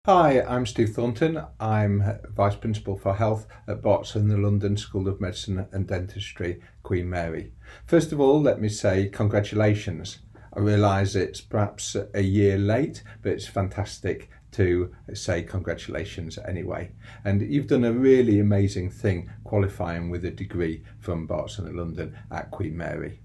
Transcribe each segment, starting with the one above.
Hi, I'm Steve Thornton. I'm Vice Principal for Health at Bots and the London School of Medicine and Dentistry, Queen Mary. First of all, let me say congratulations. I realise it's perhaps a year late, but it's fantastic to say congratulations anyway. And you've done a really amazing thing qualifying with a degree from Bots and London at Queen Mary.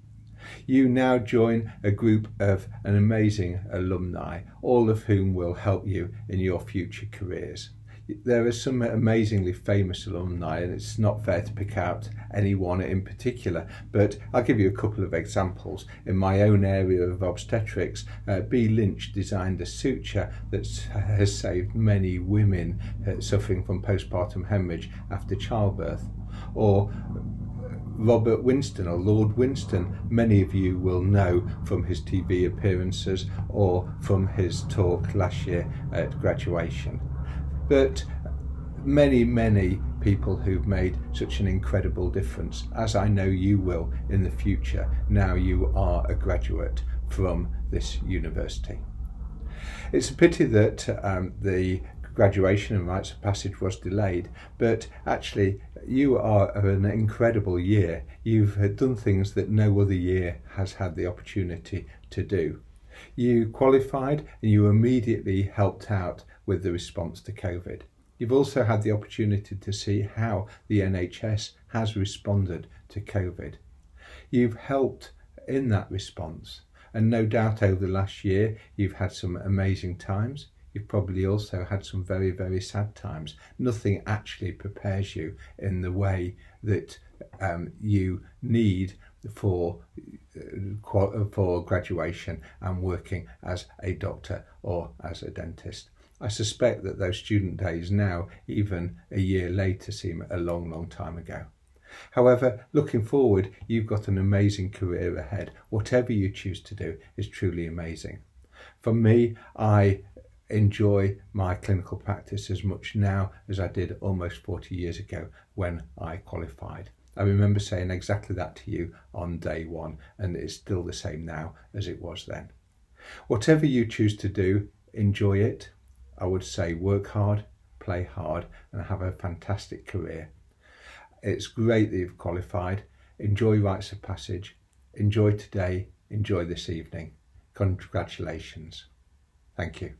You now join a group of an amazing alumni, all of whom will help you in your future careers. There are some amazingly famous alumni, and it's not fair to pick out any one in particular, but I'll give you a couple of examples. In my own area of obstetrics, B. Lynch designed a suture that has saved many women suffering from postpartum hemorrhage after childbirth. Or Robert Winston, or Lord Winston, many of you will know from his TV appearances or from his talk last year at graduation. But many people who've made such an incredible difference, as I know you will in the future, now you are a graduate from this university. It's a pity that the graduation and Rites of Passage was delayed, but actually you are an incredible year. You've done things that no other year has had the opportunity to do. You qualified and you immediately helped out with the response to COVID. You've also had the opportunity to see how the NHS has responded to COVID. You've helped in that response, and no doubt over the last year you've had some amazing times. You've probably also had some very sad times. Nothing actually prepares you in the way that you need for graduation and working as a doctor or as a dentist. I suspect that those student days now, even a year later, seem a long time ago. However, looking forward, you've got an amazing career ahead. Whatever you choose to do is truly amazing. For me, I enjoy my clinical practice as much now as I did almost 40 years ago when I qualified. I remember saying exactly that to you on day one, and it's still the same now as it was then. Whatever you choose to do, enjoy it. I would say work hard, play hard, and have a fantastic career. It's great that you've qualified. Enjoy Rites of Passage. Enjoy today. Enjoy this evening. Congratulations. Thank you.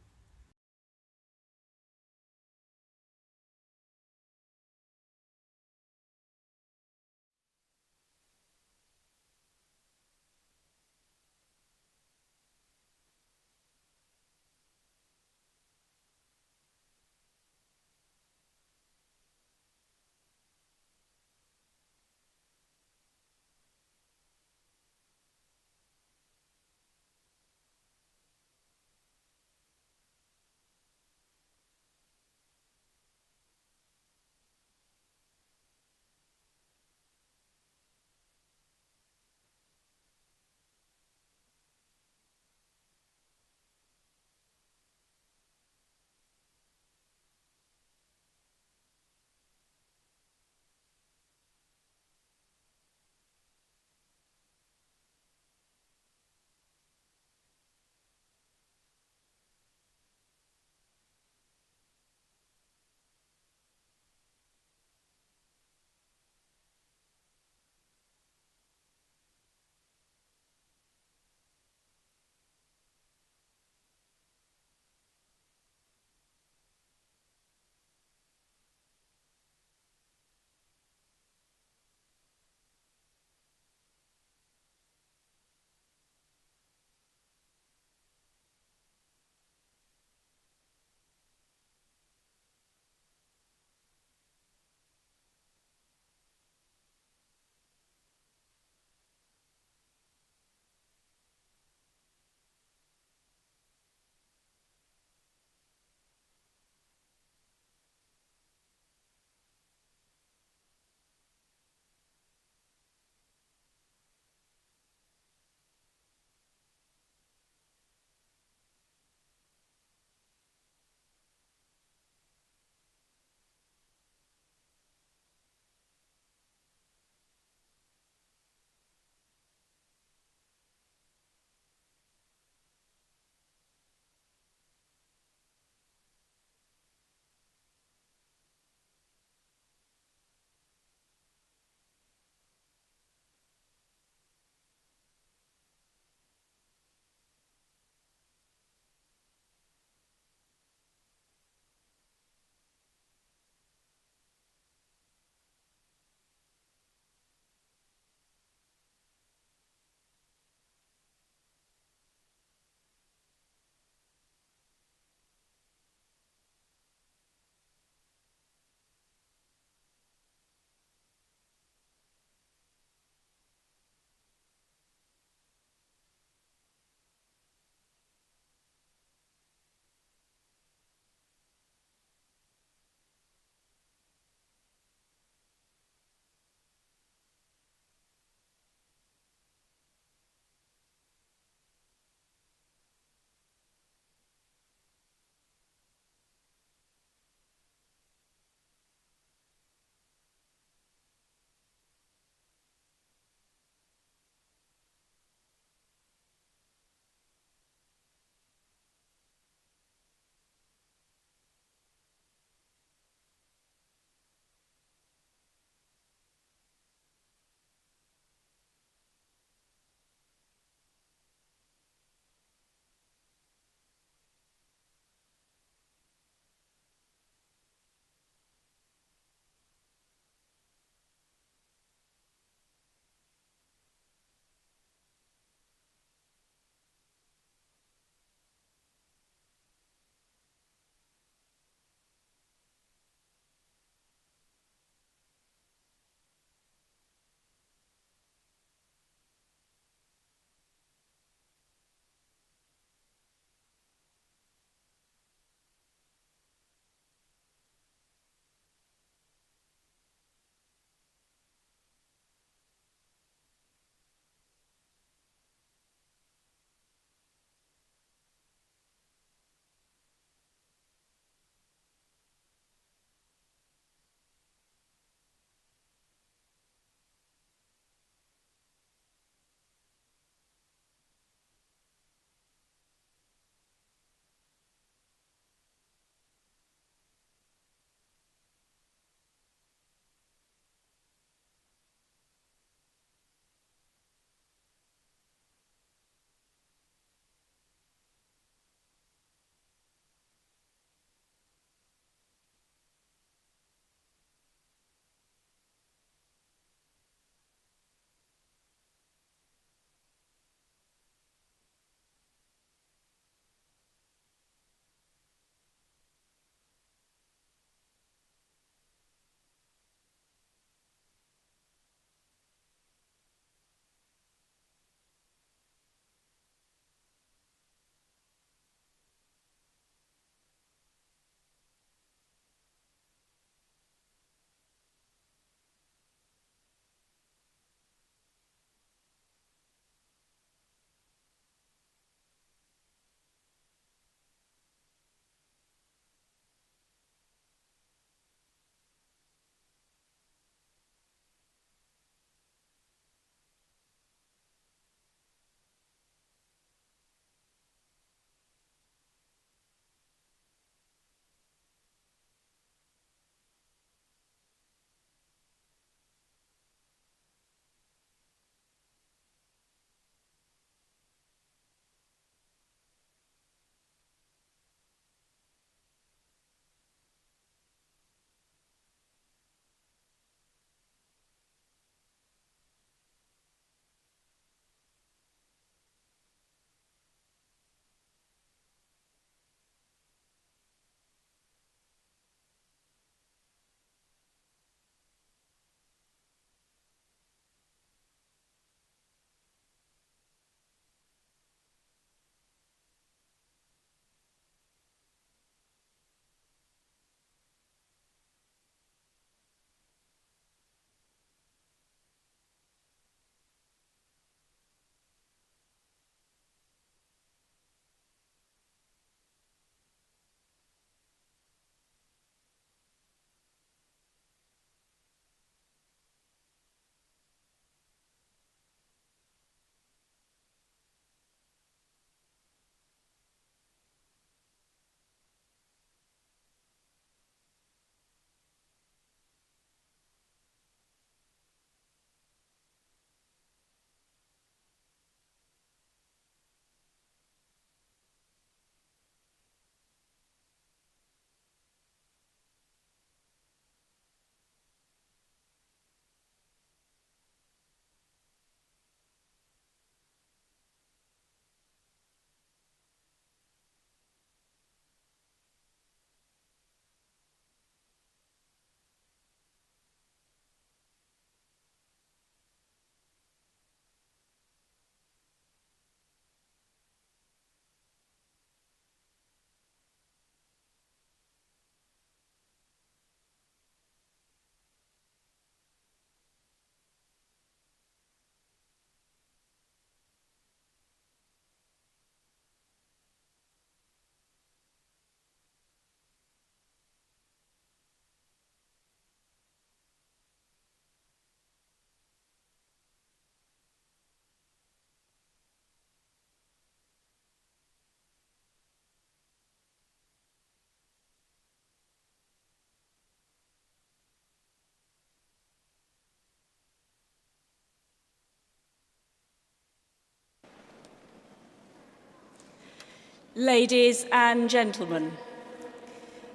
Ladies and gentlemen,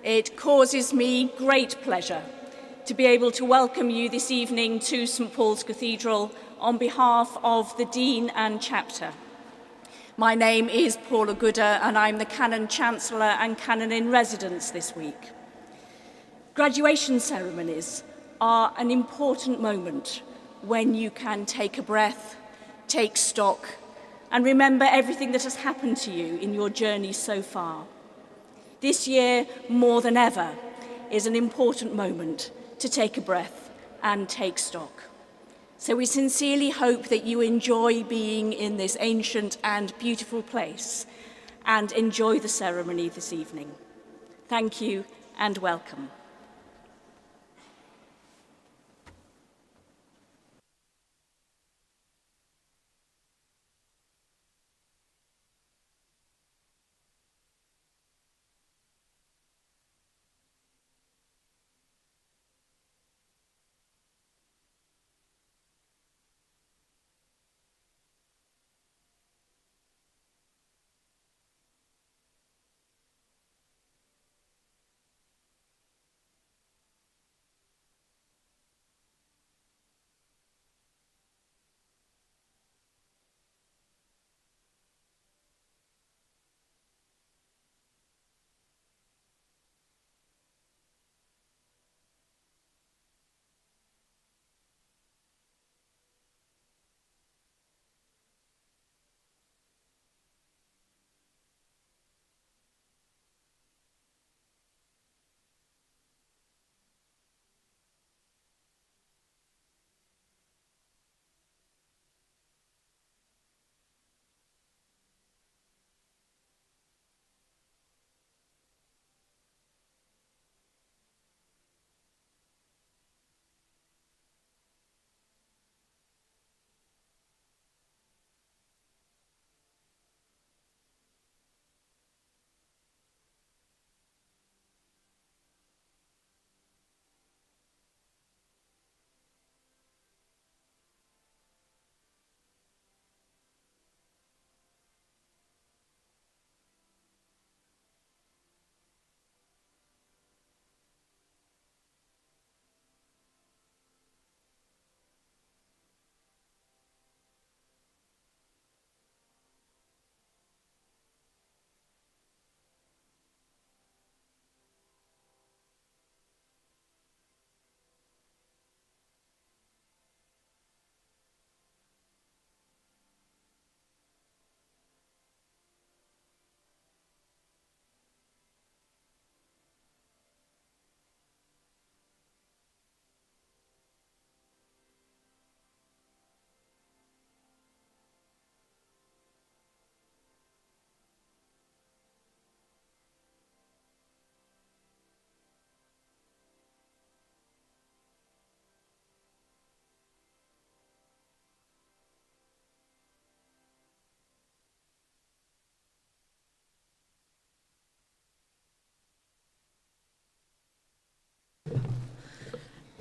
it causes me great pleasure to be able to welcome you this evening to St Paul's Cathedral on behalf of the Dean and Chapter. My name is Paula Gooder and I'm the Canon Chancellor and Canon in Residence this week. Graduation ceremonies are an important moment when you can take a breath, take stock, and remember everything that has happened to you in your journey so far. This year, more than ever, is an important moment to take a breath and take stock. So we sincerely hope that you enjoy being in this ancient and beautiful place and enjoy the ceremony this evening. Thank you and welcome.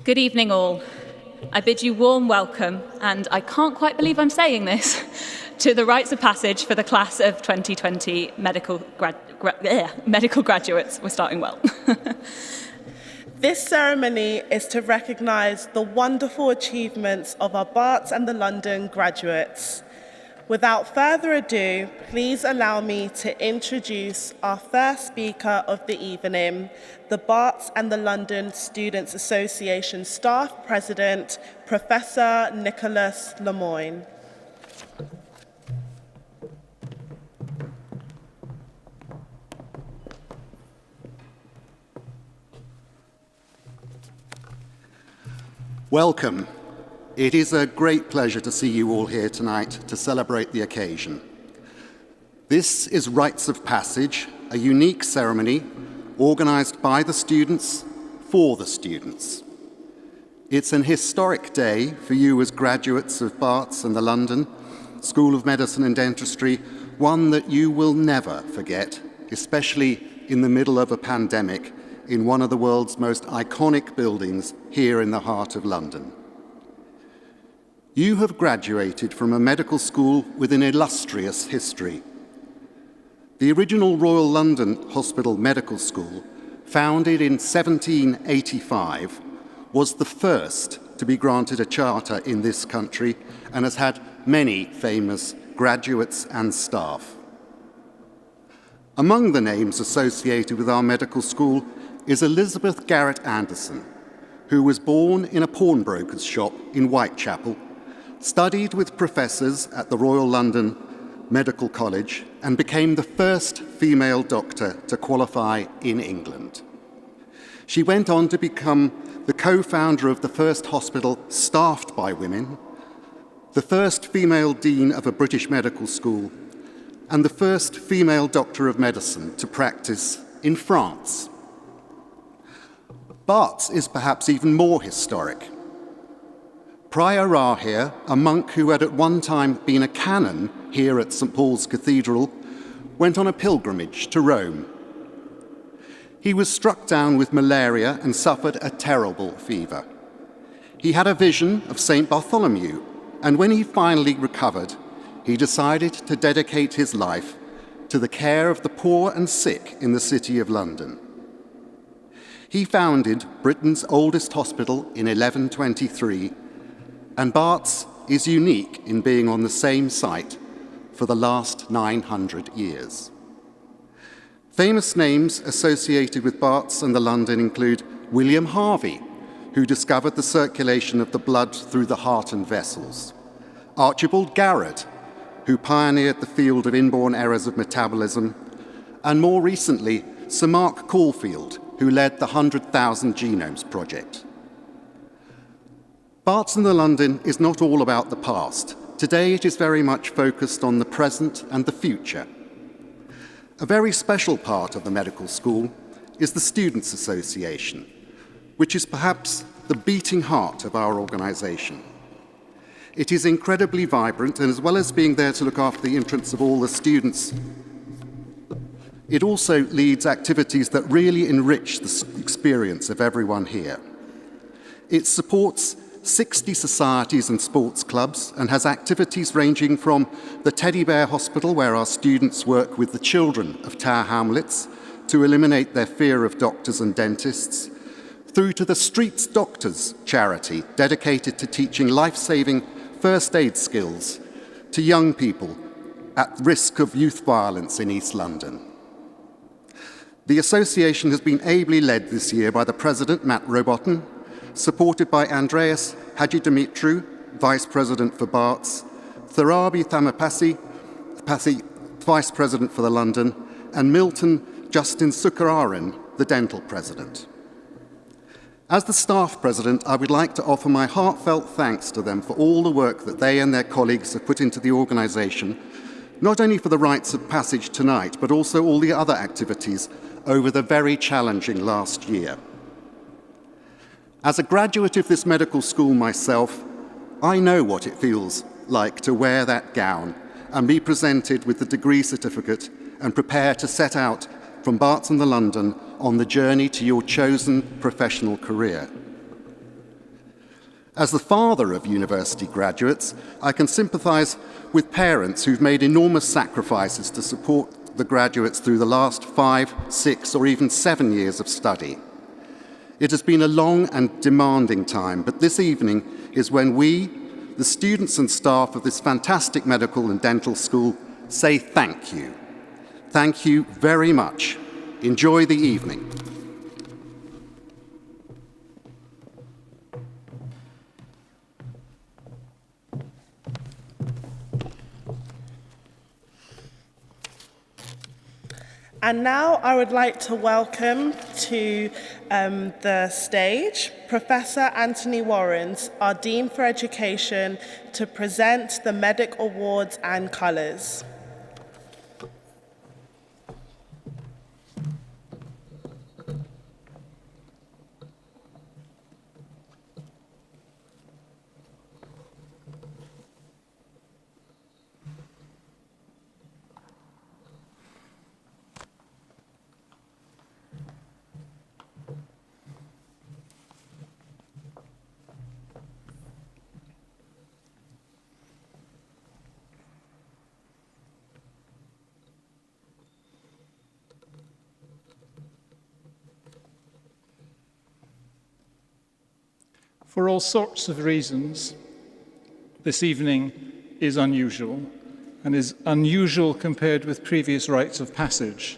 Good evening all. I bid you warm welcome, and I can't quite believe I'm saying this, to the Rites of Passage for the class of 2020 medical graduates. We're starting well. This ceremony is to recognise the wonderful achievements of our Barts and the London graduates. Without further ado, please allow me to introduce our first speaker of the evening, the Barts and the London Students Association Staff President, Professor Nicholas Lemoyne. Welcome. It is a great pleasure to see you all here tonight to celebrate the occasion. This is Rites of Passage, a unique ceremony organised by the students for the students. It's an historic day for you as graduates of Barts and the London School of Medicine and Dentistry, one that you will never forget, especially in the middle of a pandemic in one of the world's most iconic buildings here in the heart of London. You have graduated from a medical school with an illustrious history. The original Royal London Hospital Medical School, founded in 1785, was the first to be granted a charter in this country and has had many famous graduates and staff. Among the names associated with our medical school is Elizabeth Garrett Anderson, who was born in a pawnbroker's shop in Whitechapel, studied with professors at the Royal London Medical College, and became the first female doctor to qualify in England. She went on to become the co-founder of the first hospital staffed by women, the first female dean of a British medical school, and the first female doctor of medicine to practice in France. Barts is perhaps even more historic. Prior Rahir, a monk who had at one time been a canon here at St. Paul's Cathedral, went on a pilgrimage to Rome. He was struck down with malaria and suffered a terrible fever. He had a vision of St. Bartholomew, and when he finally recovered, he decided to dedicate his life to the care of the poor and sick in the City of London. He founded Britain's oldest hospital in 1123, and Barts is unique in being on the same site for the last 900 years. Famous names associated with Barts and the London include William Harvey, who discovered the circulation of the blood through the heart and vessels, Archibald Garrett, who pioneered the field of inborn errors of metabolism, and more recently, Sir Mark Caulfield, who led the 100,000 Genomes Project. Barts and the London is not all about the past. Today it is very much focused on the present and the future. A very special part of the medical school is the Students' Association, which is perhaps the beating heart of our organisation. It is incredibly vibrant, and as well as being there to look after the interests of all the students, it also leads activities that really enrich the experience of everyone here. It supports 60 societies and sports clubs and has activities ranging from the Teddy Bear Hospital, where our students work with the children of Tower Hamlets to eliminate their fear of doctors and dentists, through to the Streets Doctors charity dedicated to teaching life-saving first aid skills to young people at risk of youth violence in East London. The association has been ably led this year by the president, Matt Robotham, supported by Andreas Hadjidimitrou, Vice President for Barts, Tharabi Thamapassi, Vice President for the London, and Milton Justin Sukkararan, the Dental President. As the staff president, I would like to offer my heartfelt thanks to them for all the work that they and their colleagues have put into the organisation, not only for the Rites of Passage tonight, but also all the other activities over the very challenging last year. As a graduate of this medical school myself, I know what it feels like to wear that gown and be presented with the degree certificate and prepare to set out from Barts and the London on the journey to your chosen professional career. As the father of university graduates, I can sympathise with parents who've made enormous sacrifices to support the graduates through the last 5, 6, or even 7 years of study. It has been a long and demanding time, but this evening is when we, the students and staff of this fantastic medical and dental school, say thank you. Thank you very much. Enjoy the evening. And now I would like to welcome to the stage Professor Anthony Warrens, our Dean for Education, to present the Medic Awards and Colours. For all sorts of reasons, this evening is unusual, and is unusual compared with previous rites of passage.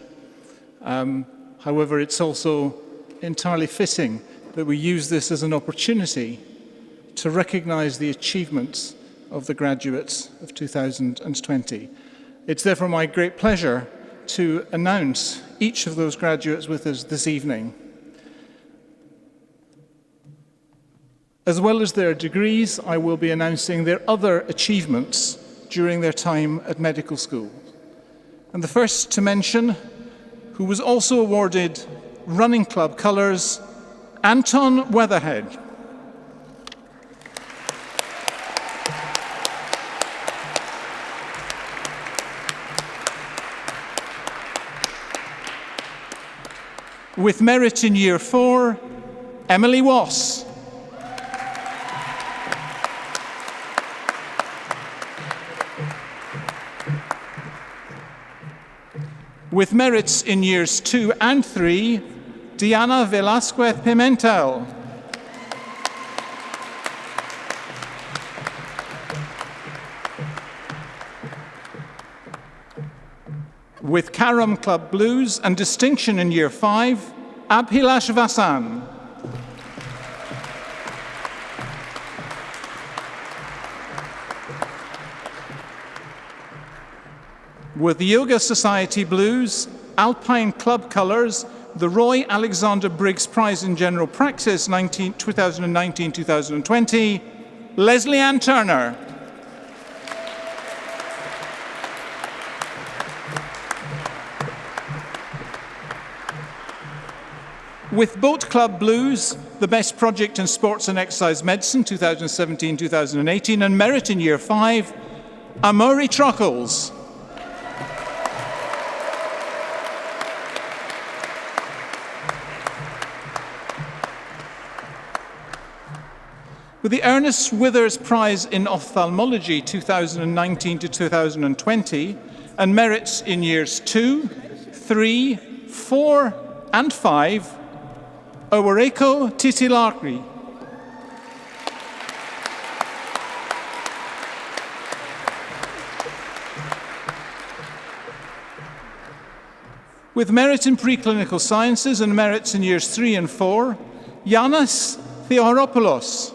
However, it's also entirely fitting that we use this as an opportunity to recognize the achievements of the graduates of 2020. It's therefore my great pleasure to announce each of those graduates with us this evening. As well as their degrees, I will be announcing their other achievements during their time at medical school. And the first to mention, who was also awarded Running Club colours, Anton Weatherhead. With merit in Year 4, Emily Wass. With merits in Years 2 and 3, Diana Velasquez Pimentel. With Karam Club Blues and distinction in Year 5, Abhilash Vasan. With the Yoga Society Blues, Alpine Club Colours, the Roy Alexander Briggs Prize in General Practice 2019-2020, Leslie Ann Turner. With Boat Club Blues, the Best Project in Sports and Exercise Medicine 2017-2018, and merit in Year 5, Amaury Trockles. With the Ernest Withers Prize in Ophthalmology 2019-2020, and merits in Years 2, 3, 4, and 5, Owareko Titilakri. With merit in preclinical sciences and merits in Years 3 and 4, Yanis Theoropoulos.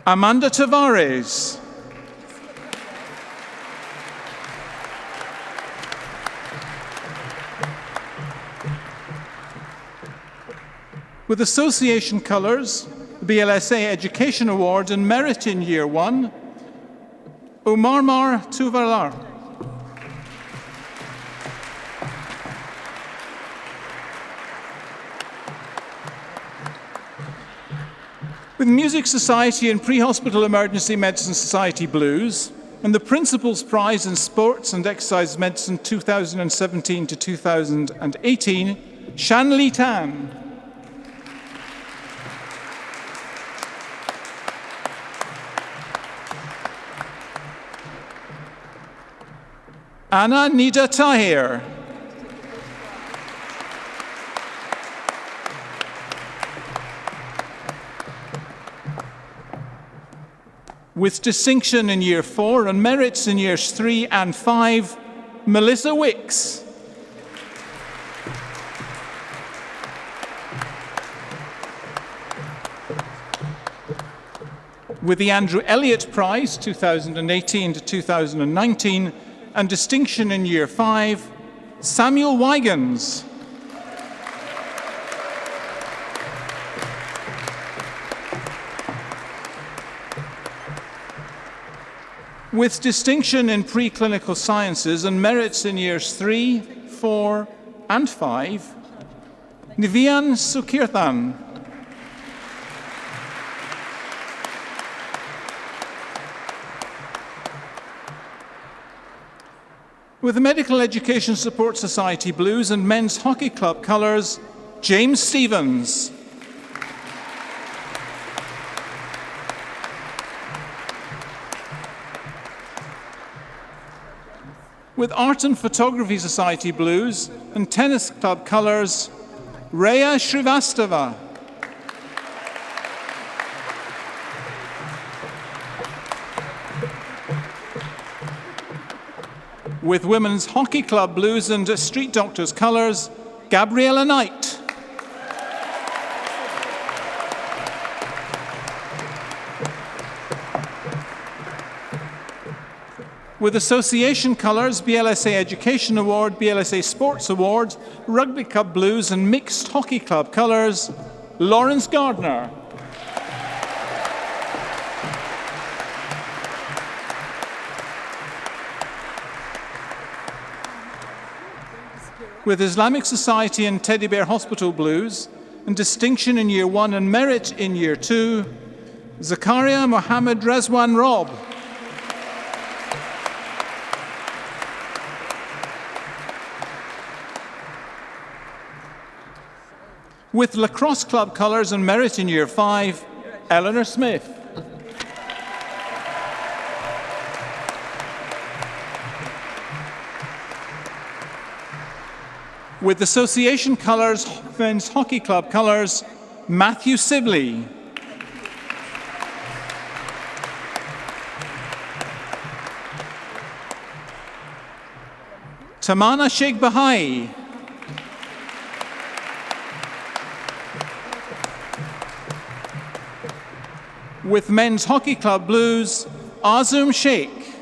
Amanda Tavares. With association colours, the BLSA Education Award and merit in Year 1, Umarmar Tuvalar. With Music Society and Pre-Hospital Emergency Medicine Society Blues, and the Principal's Prize in Sports and Exercise Medicine 2017-2018, Shanli Tan. Anna Nida Tahir. With distinction in Year 4 and merits in Years 3 and 5, Melissa Wicks. With the Andrew Elliott Prize 2018-2019 and distinction in Year 5, Samuel Wygans. With distinction in preclinical sciences and merits in Years 3, 4, and 5, Nivian Sukirthan. With the Medical Education Support Society Blues and Men's Hockey Club colours, James Stevens. With Art and Photography Society blues and Tennis Club colours, Rhea Srivastava. With Women's Hockey Club blues and Street Doctors colours, Gabriella Knight. With Association colours, BLSA Education Award, BLSA Sports Award, Rugby Club blues and Mixed Hockey Club colours, Lawrence Gardner. With Islamic Society and Teddy Bear Hospital blues and Distinction in Year 1 and Merit in Year 2, Zakaria Mohammed Rezwan Rob. With Lacrosse Club colours and Merit in Year 5, Eleanor Smith. With Association colours, Men's Hockey Club colours, Matthew Sibley. Tamana Sheikh Bahai. With Men's Hockey Club blues, Azum Sheikh.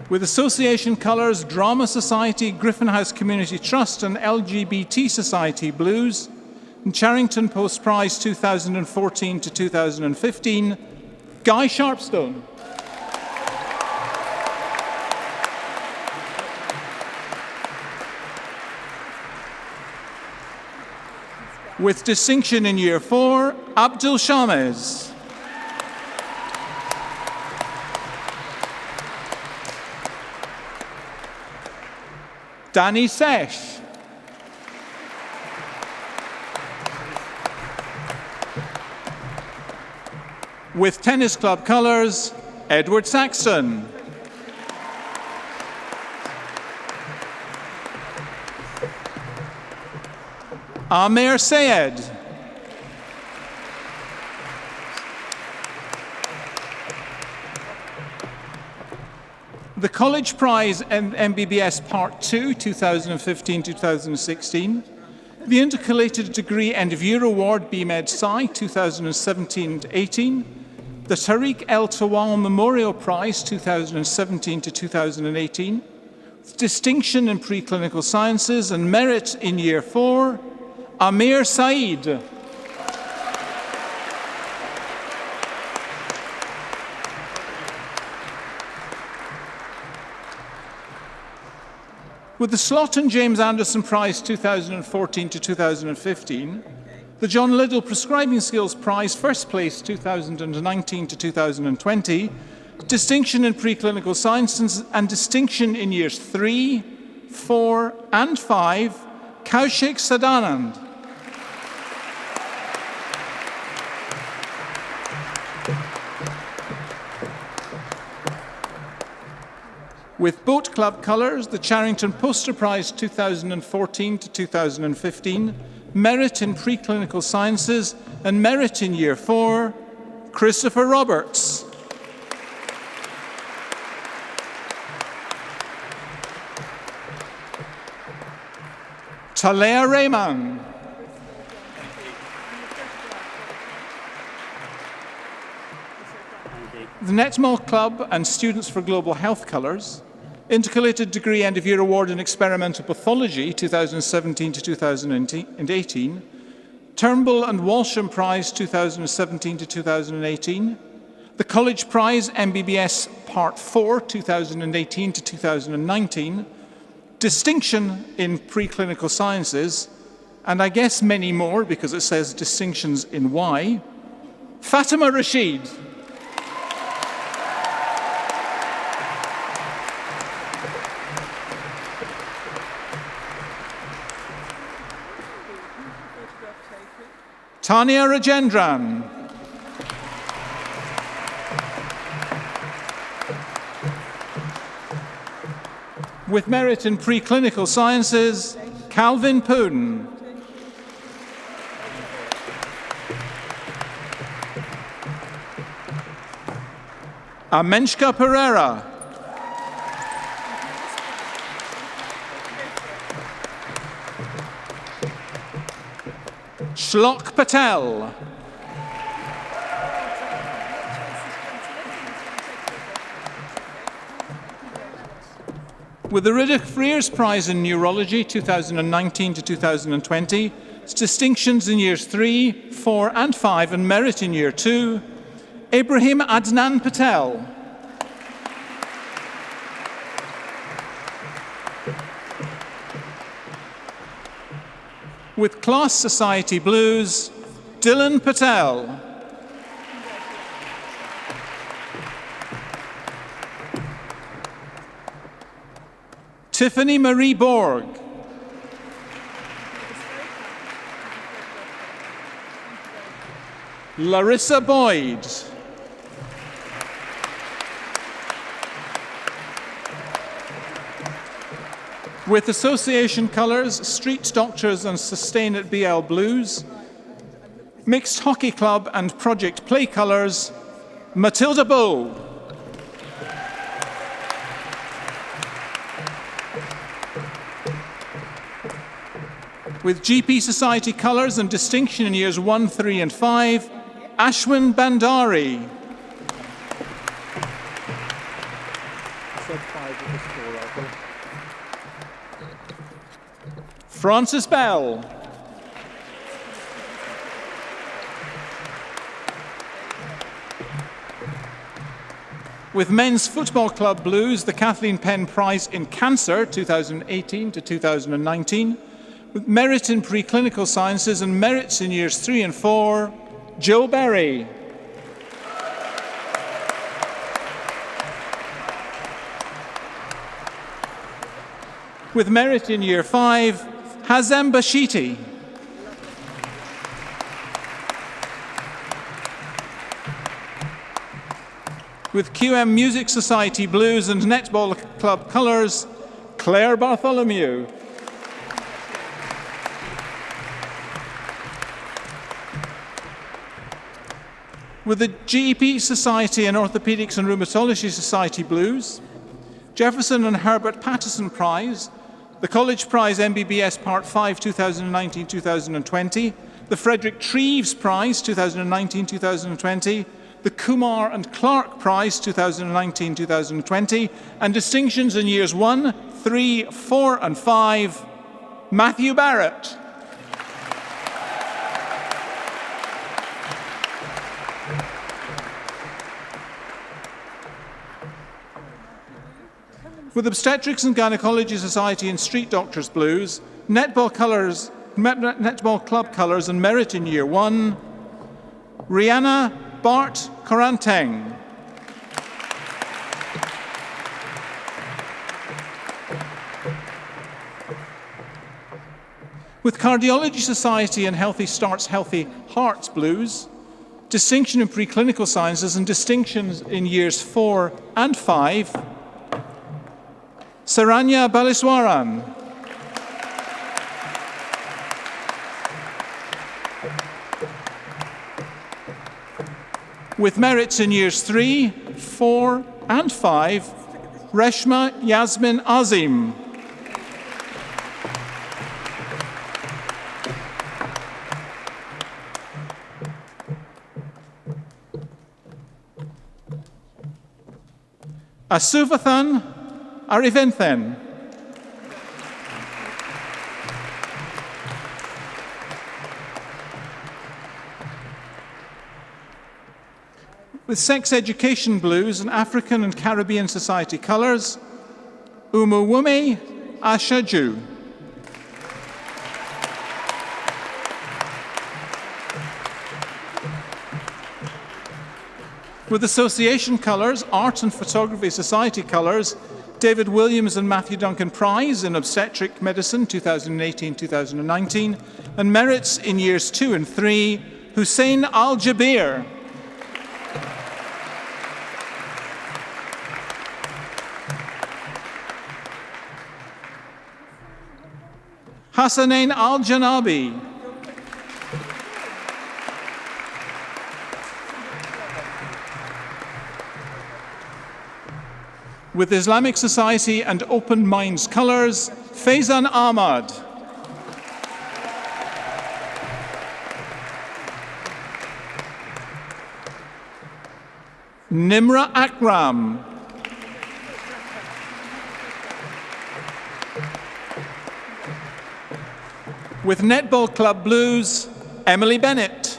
With Association colours, Drama Society, Griffin House Community Trust and LGBT Society blues, and Charrington Post Prize 2014 to 2015, Guy Sharpstone. With Distinction in Year 4, Abdul Shamez. Danny Sesh. With Tennis Club colours, Edward Saxton. Amer Sayed. The College Prize MBBS Part 2, 2015-2016. The Intercalated Degree End of Year Award BMed Sci 2017-18. The Tariq El Tawal Memorial Prize 2017-2018. Distinction in Preclinical Sciences and Merit in Year 4, Amir Saeed. With the Slaughton James Anderson Prize 2014 to 2015, the John Liddell Prescribing Skills Prize First Place 2019 to 2020, Distinction in Preclinical Sciences and Distinction in Years 3, 4 and 5, Kaushik Sadanand. With Boat Club colours, the Charrington Poster Prize 2014 to 2015, Merit in Preclinical Sciences and Merit in Year 4, Christopher Roberts. Talea Rehman. The Netmall Club and Students for Global Health colours, Intercalated Degree End of Year Award in Experimental Pathology 2017 to 2018, Turnbull and Walsham Prize 2017 to 2018, the College Prize MBBS Part 4 2018 to 2019, Distinction in Preclinical Sciences, and I guess many more because it says distinctions in Y, Fatima Rashid. Tanya Rajendran. With merit in preclinical sciences, Calvin Poon. Amenshka Pereira. Shlok Patel. With the Riddick Frears Prize in Neurology 2019 to 2020, distinctions in years 3, 4 and 5 and merit in year 2, Ibrahim Adnan Patel. With Class Society Blues, Dylan Patel. Tiffany Marie Borg. Larissa Boyd. With Association Colours, Street Doctors and Sustain at BL Blues, Mixed Hockey Club and Project Play Colours, Matilda Bull. With GP Society Colours and Distinction in years 1, 3 and 5, Ashwin Bandari. Francis Bell. With Men's Football Club Blues, the Kathleen Penn Prize in Cancer 2018 to 2019, with merit in preclinical sciences and merits in years 3 and 4, Joe Berry. With merit in year 5, Hazem Bashiti. With QM Music Society Blues and Netball Club Colours, Claire Bartholomew. With the GEP Society and Orthopaedics and Rheumatology Society Blues, Jefferson and Herbert Patterson Prize, the College Prize MBBS Part 5 2019-2020, the Frederick Treves Prize 2019-2020, the Kumar and Clark Prize 2019-2020, and distinctions in years 1, 3, 4 and 5, Matthew Barrett. With Obstetrics and Gynecology Society and Street Doctors Blues, Netball Club Colours and Merit in Year 1, Rihanna Bart Koranteng. With Cardiology Society and Healthy Starts, Healthy Hearts Blues, distinction in preclinical sciences and distinctions in years 4 and 5, Saranya Baliswaran. With merits in years 3, 4 and 5, Reshma Yasmin Azim. Asuvathan Ariventhen. With Sex Education Blues and African and Caribbean Society Colours, Umuwume Ashaju. With Association Colours, Art and Photography Society Colours, David Williams and Matthew Duncan Prize in Obstetric Medicine 2018-2019, and merits in years 2 and 3, Hussein Al-Jabir. Hassanein Al-Janabi. With Islamic Society and Open Minds Colours, Faizan Ahmad. Nimra Akram. With Netball Club Blues, Emily Bennett.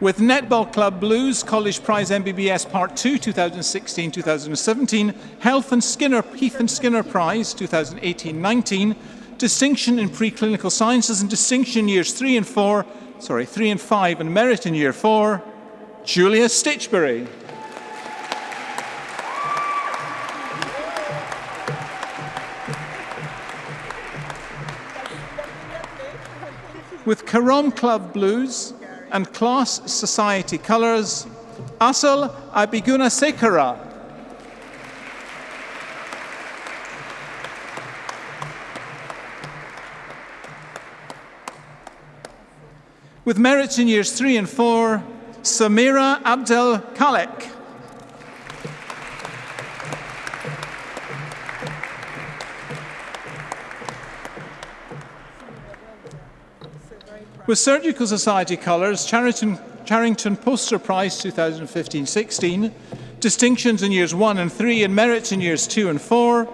With Netball Club Blues, College Prize MBBS Part 2, 2016-2017, Heath and Skinner Prize, 2018-19, Distinction in Preclinical Sciences and Distinction Years 3 and 5, and Merit in Year 4, Julia Stitchbury. With Karam Club Blues and Class Society Colours, Asal Abiguna Sekara. With merits in Years 3 and 4, Samira Abdel Khalek. With Surgical Society Colours, Charrington Poster Prize 2015-16, Distinctions in Years 1 and 3 and Merits in Years 2 and 4,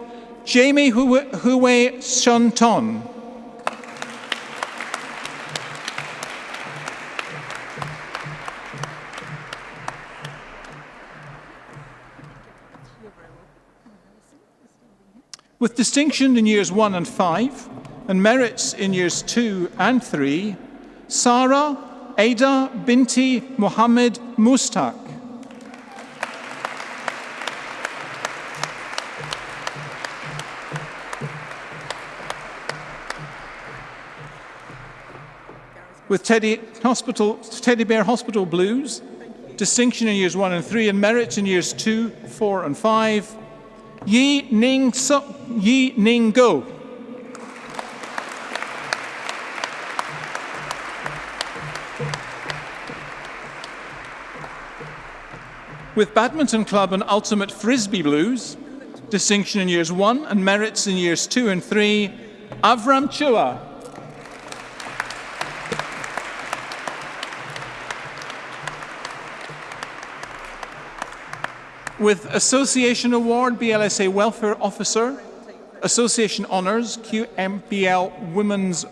Jamie Huwei Shun Ton. With Distinction in Years 1 and 5 and Merits in Years 2 and 3, Sarah Ada Binti Mohammed Mustaq. With Teddy Bear Hospital Blues, Distinction in Years 1 and 3 and Merits in Years 2, 4 and 5, Yi Ning Go. With Badminton Club and Ultimate Frisbee Blues, Distinction in Years 1 and Merits in Years 2 and 3, Avram Chua. With Association Award, BLSA Welfare Officer, Association Honours, QMBL Women's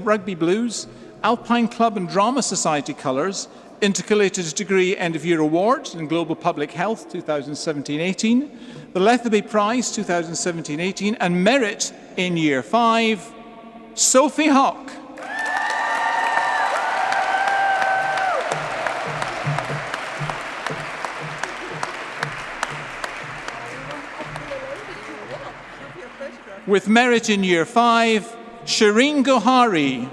Rugby Blues, Alpine Club and Drama Society Colours, Intercalated Degree End of Year Award in Global Public Health 2017-18, the Letheby Prize 2017-18, and Merit in Year 5, Sophie Hock. With Merit in Year 5, Shireen Gohari.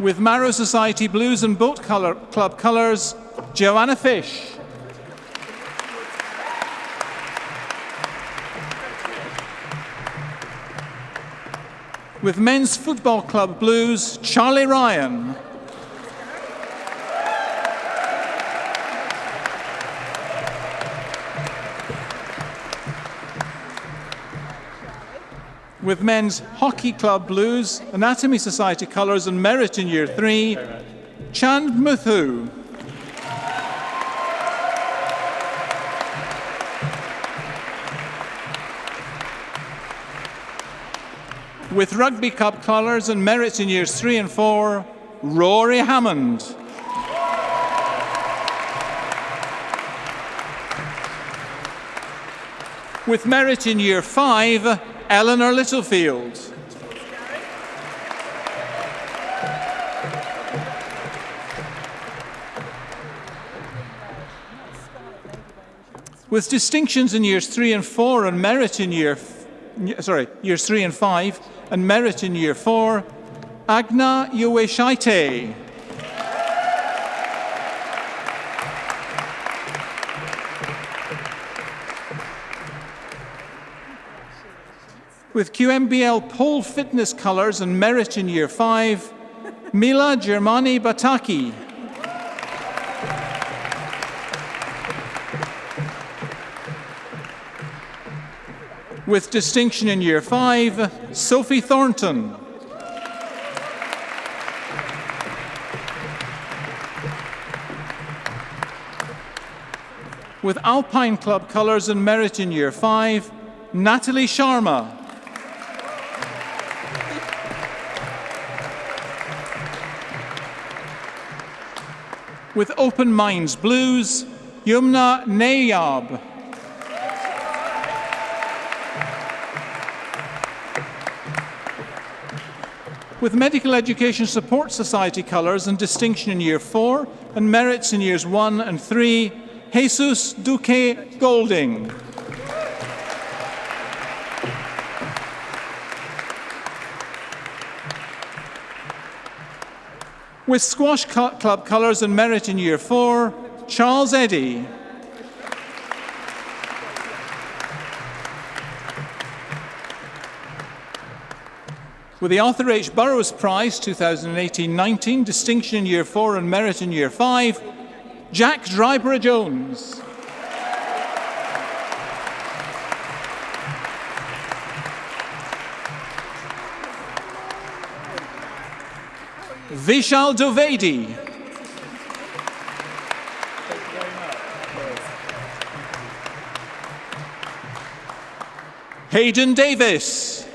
With Marrow Society Blues and Boat Club Colours, Joanna Fish. With Men's Football Club Blues, Charlie Ryan. With Men's Hockey Club Blues, Anatomy Society Colours and Merit in Year 3, Chand Muthu. With Rugby Cup Colours and Merit in Years 3 and 4, Rory Hammond. With Merit in Year 5, Eleanor Littlefield. With distinctions in Years 3 and 4 and Merit in Years 3 and 5 and Merit in Year 4, Agna Ueshaite. With QMBL pole fitness colours and merit in Year 5, Mila Germani Bataki. With distinction in Year 5, Sophie Thornton. With Alpine Club colours and merit in Year 5, Natalie Sharma. With Open Minds Blues, Yumna Nayab. With Medical Education Support Society colours and distinction in Year 4 and merits in Years 1 and 3, Jesus Duque Golding. With Squash Club colours and merit in Year 4, Charles Eddy. With the Arthur H. Burroughs Prize 2018-19, distinction in Year 4 and merit in Year 5, Jack Dryborough-Jones. Vishal Dovedi. Hayden Davis.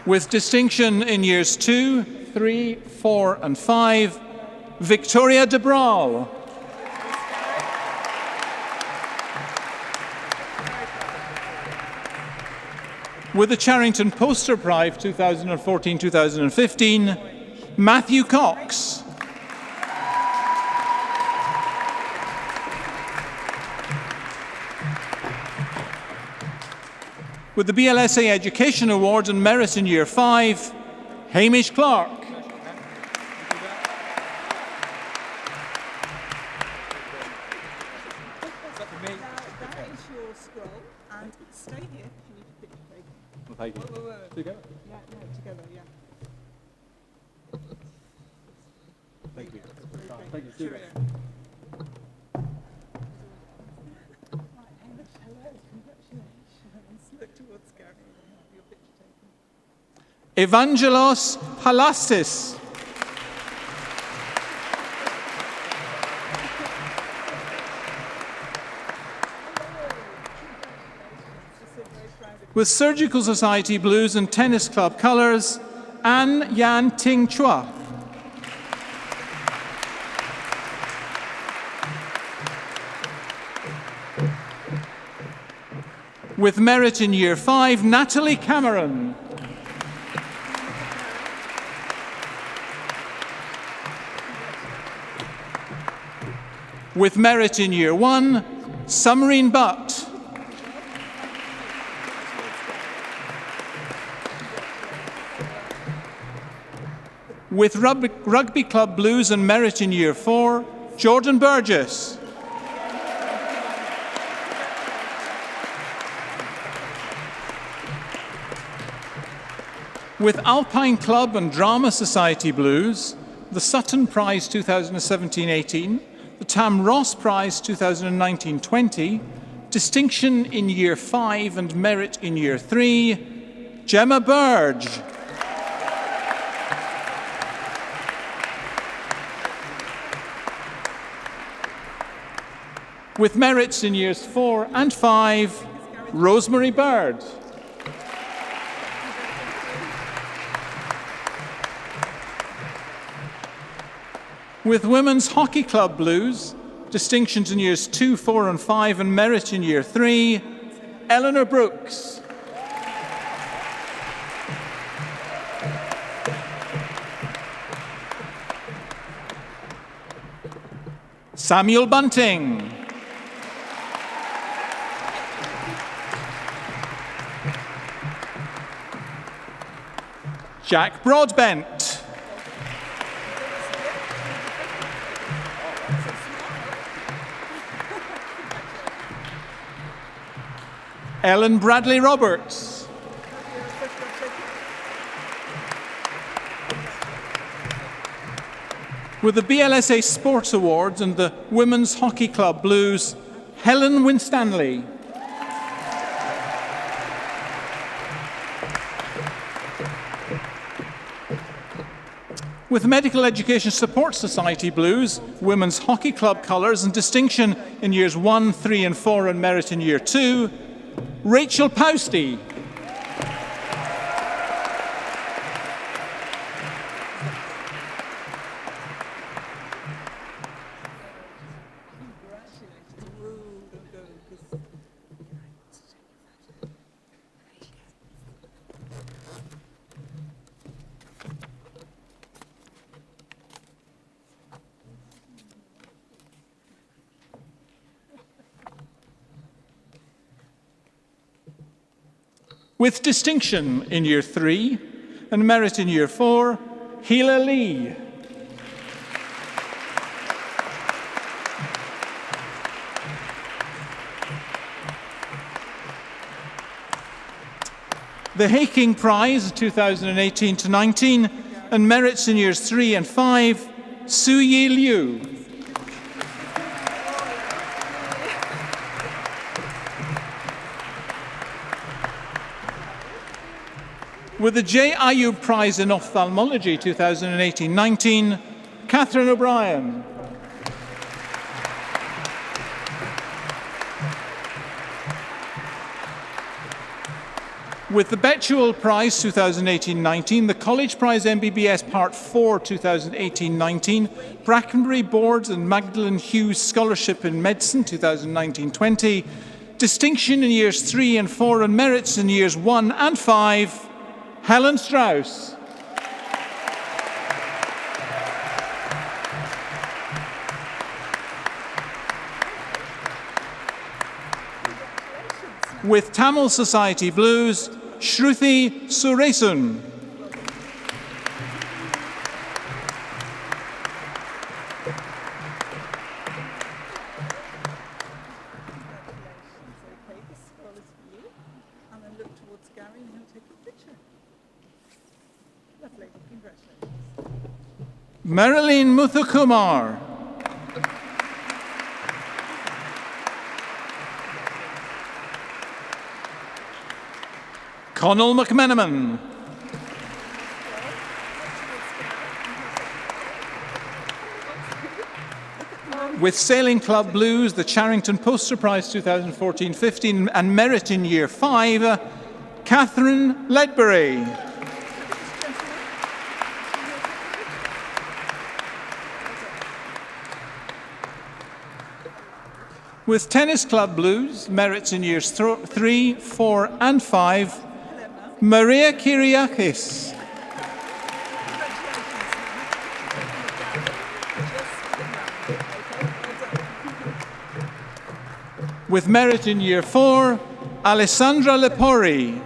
With distinction in Years 2, 3, 4 and 5, Victoria de Braal. With the Charrington Poster Prize 2014-2015, Matthew Cox. With the BLSA Education Award and Merit in Year 5, Hamish Clark. That is your scroll, and stay here if you need to pick your paper. Thank you. Together? Yeah, no, together, yeah. Thank you. Thank you. Cheerio. Hello, congratulations. Look towards Gary and have your picture taken. Evangelos Halastis. With Surgical Society Blues and Tennis Club colours, An Yan Ting Chua. With merit in Year 5, Natalie Cameron. With merit in Year 1, Summerine Butt. With Rugby Club Blues and merit in Year 4, Jordan Burgess. With Alpine Club and Drama Society Blues, the Sutton Prize 2017-18, the Tam Ross Prize 2019-20, distinction in Year 5 and merit in Year 3, Gemma Burge. With merits in Years 4 and 5, Rosemary Bird. With Women's Hockey Club Blues, distinctions in Years 2, 4 and 5 and merit in Year 3, Eleanor Brooks. Samuel Bunting. Jack Broadbent. Ellen Bradley Roberts. With the BLSA Sports Awards and the Women's Hockey Club Blues, Helen Winstanley. With Medical Education Support Society Blues, Women's Hockey Club colours and distinction in years 1, 3 and 4 and merit in year 2, Rachel Pousty. With distinction in year 3 and merit in year 4, Hila Lee. The Haking Prize 2018-19 and merits in years 3 and 5, Su-Yi Liu. With the J. Ayub Prize in Ophthalmology 2018-19, Catherine O'Brien. With the Betchuel Prize 2018-19, the College Prize MBBS Part 4 2018-19, Brackenbury Boards and Magdalen Hughes Scholarship in Medicine 2019-20, distinction in years 3 and 4 and merits in years 1 and 5, Helen Strauss. With Tamil Society Blues, Shruti Suresun. Okay, this scroll is for you. And then look towards Gary and he'll take a picture. Lovely, congratulations. Marilyn Muthukumar. Connell McMenamin. With Sailing Club Blues, the Charrington Poster Prize 2014-15 and merit in year 5, Catherine Ledbury. With Tennis Club Blues, merits in years 3, 4 and 5, Maria Kyriakis. With merit in year 4, Alessandra Lepori.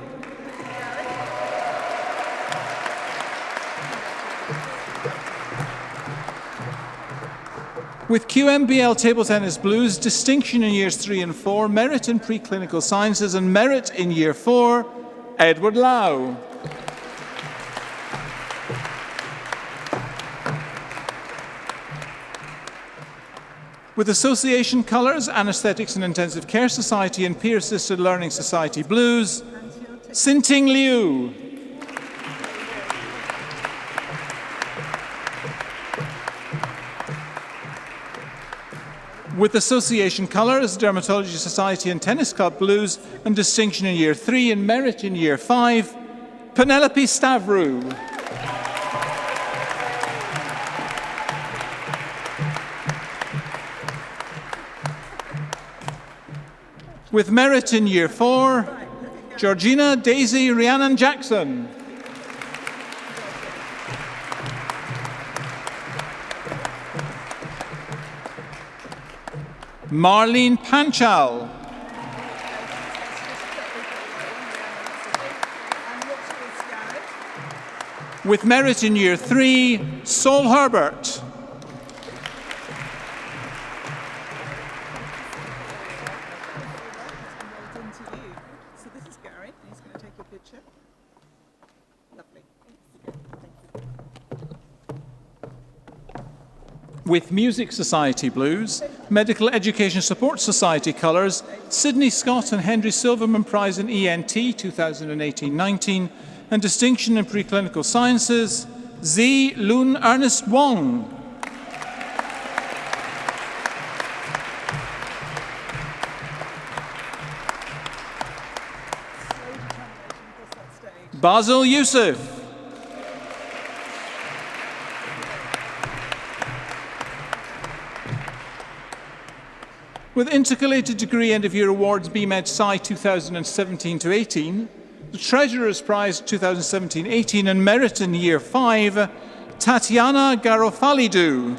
With QMBL Table Tennis Blues, distinction in years 3 and 4, merit in preclinical sciences and merit in year 4, Edward Lau. With Association Colours, Anesthetics and Intensive Care Society and Peer Assisted Learning Society Blues, Sinting Liu. With Association Colours, Dermatology Society and Tennis Club Blues, and distinction in year 3 and merit in year 5, Penelope Stavru. With merit in year 4, Georgina Daisy Rhiannon Jackson. Marlene Panchal. With merit in Year 3, Sol Herbert. Well done to you. So this is Gary, and he's going to take your picture. Lovely. With Music Society Blues, Medical Education Support Society colours, Sydney Scott and Henry Silverman Prize in ENT 2018-19, and Distinction in Preclinical Sciences, Z. Lun Ernest Wong. Basil Youssef. With Intercalated Degree End of Year Awards BMed Sci 2017-18, the Treasurer's Prize 2017-18 and Merit in Year 5, Tatiana Garofalidou.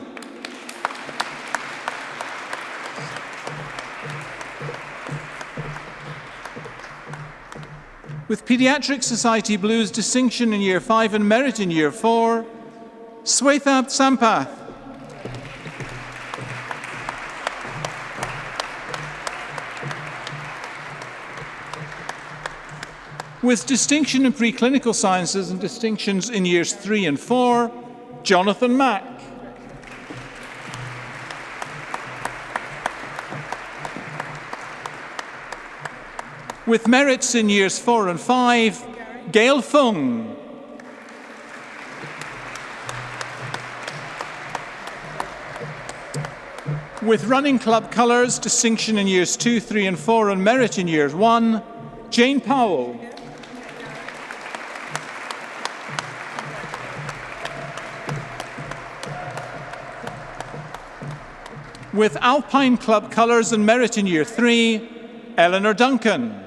With Pediatric Society Blues Distinction in Year 5 and Merit in Year 4, Swetha Sampath. With Distinction in Preclinical Sciences and Distinctions in Years 3 and 4, Jonathan Mack. With merits in Years 4 and 5, Gail Fung. With Running Club Colours, Distinction in Years 2, 3 and 4 and Merit in Year 1, Jane Powell. With Alpine Club Colours and Merit in Year 3, Eleanor Duncan.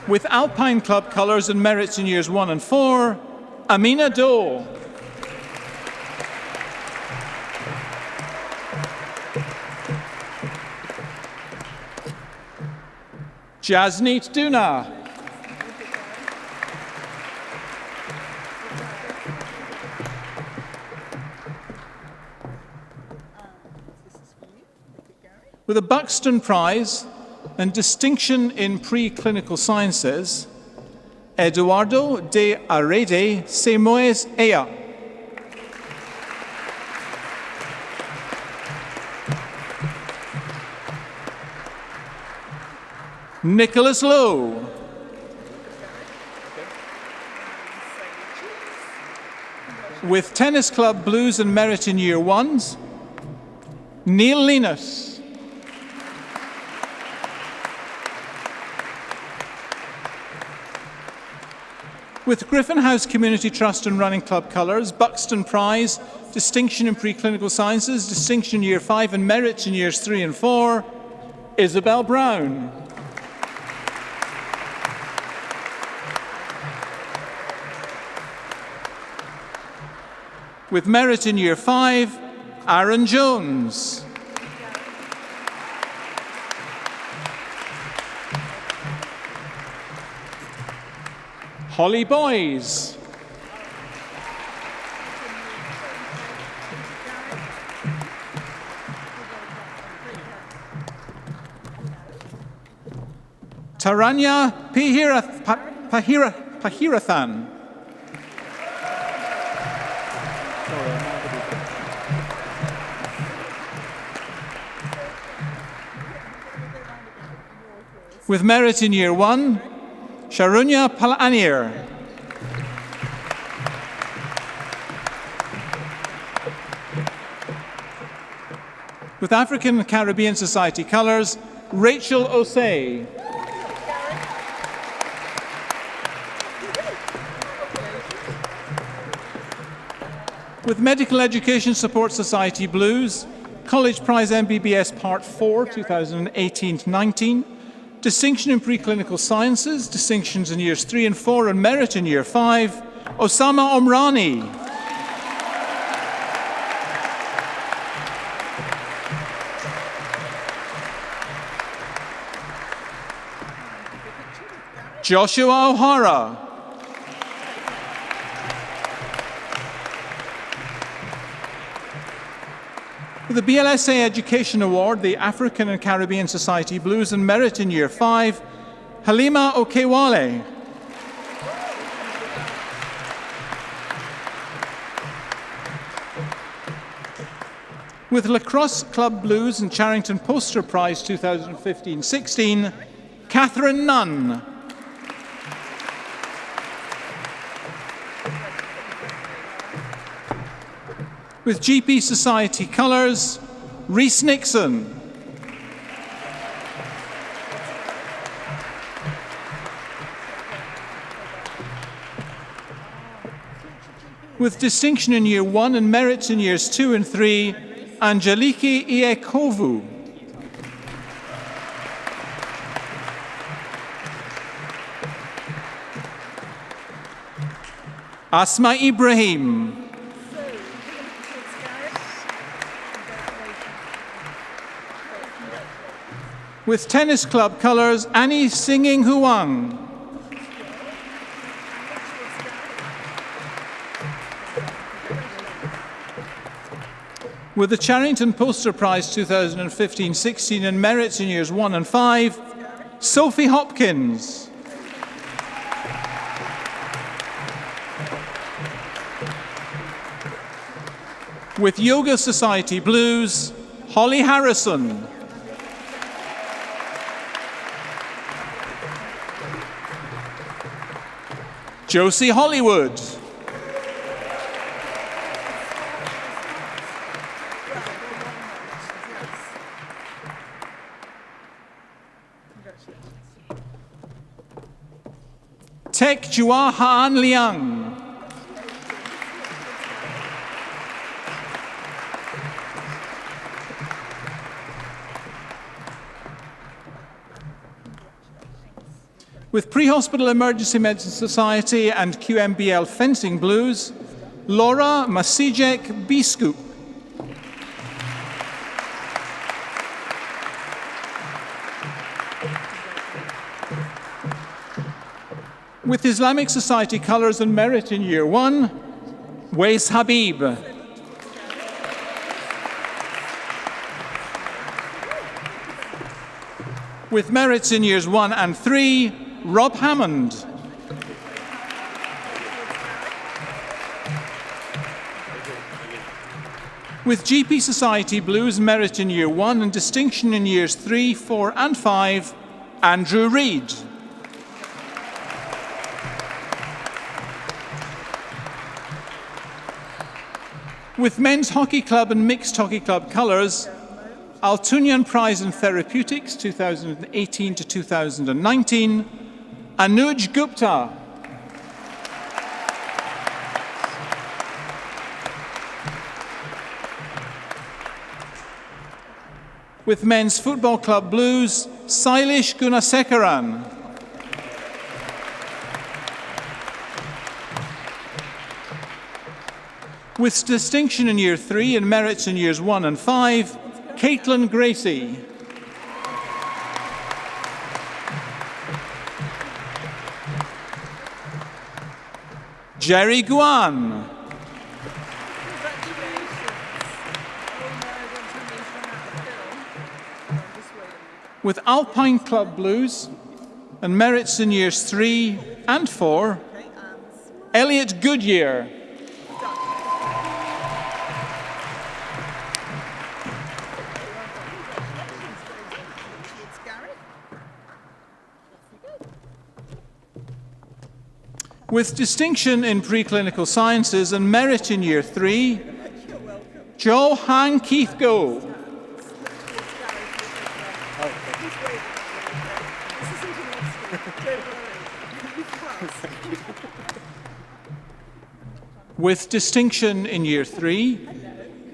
With Alpine Club Colours and Merits in Years 1 and 4, Amina Doe. Jasneet Duna. With a Buxton Prize and Distinction in Preclinical Sciences, Eduardo de Arede Semoes Ea. Nicholas Lowe. With Tennis Club Blues and Merit in Year 1s, Neil Linus. With Griffin House Community Trust and Running Club Colours, Buxton Prize, Distinction in Preclinical Sciences, Distinction in Year 5 and Merits in Years 3 and 4, Isabel Brown. With Merit in Year 5, Aaron Jones. Holly Boys. Taranya Pahirathan. With Merit in Year 1, Sharunya Palanir. With African and Caribbean Society Colours, Rachel Osei. With Medical Education Support Society Blues, College Prize MBBS Part 4, 2018-19, Distinction in Preclinical Sciences, Distinctions in Years 3 and 4 and Merit in Year 5, Osama Omrani. Joshua O'Hara. With the BLSA Education Award, the African and Caribbean Society Blues and Merit in Year 5, Halima Okewale. With Lacrosse Club Blues and Charrington Poster Prize 2015-16, Catherine Nunn. With GP Society Colours, Rhys Nixon. With distinction in Year 1 and merits in Years 2 and 3, Angeliki Iekovu. Asma Ibrahim. With Tennis Club Colours, Annie Singing Huang. With the Charrington Poster Prize 2015-16 and merits in Years 1 and 5, Sophie Hopkins. With Yoga Society Blues, Holly Harrison. Josie Hollywood. Tek Chua Haan Liang. With Pre-Hospital Emergency Medicine Society and QMBL Fencing Blues, Laura Masijek Biskup. With Islamic Society Colours and Merit in Year 1, Wais Habib. With merits in Years 1 and 3, Rob Hammond. With GP Society Blues, Merit in Year 1 and Distinction in Years 3, 4 and 5, Andrew Reid. With Men's Hockey Club and Mixed Hockey Club Colours, Altunian Prize in Therapeutics 2018 to 2019, Anuj Gupta. With Men's Football Club Blues, Sailish Gunasekaran. With distinction in Year 3 and merits in Years 1 and 5, Caitlin Gracie. Jerry Guan. With Alpine Club Blues and merits in Years 3 and 4, Elliot Goodyear. With distinction in preclinical sciences and merit in Year 3, Jo Han Keith Go. With distinction in Year 3,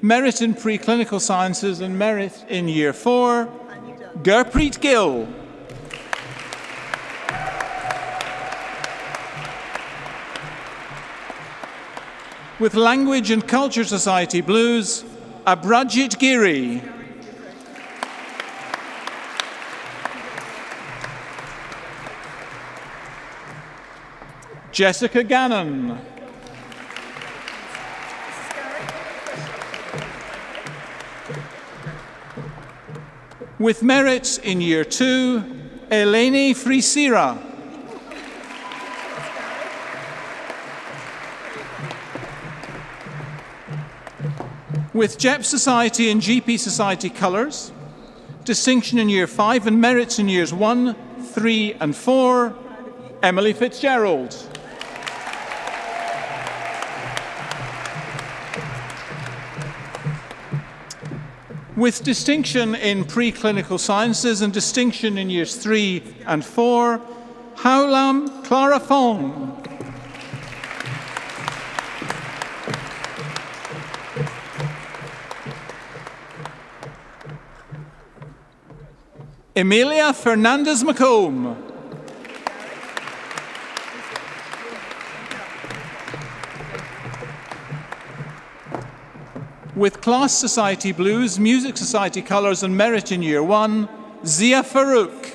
merit in preclinical sciences and merit in Year 4, Gurpreet Gill. With Language and Culture Society Blues, Abrajit Giri. Jessica Gannon. With merit in Year 2, Eleni Frisira. With JEP Society and GP Society colours, distinction in Year 5 and merits in Years 1, 3 and 4, Emily Fitzgerald. With distinction in preclinical sciences and distinction in Years 3 and 4, Haulam Clara Fong. Emilia Fernandez McComb. With Class Society Blues, Music Society Colours and Merit in Year 1, Zia Farouk.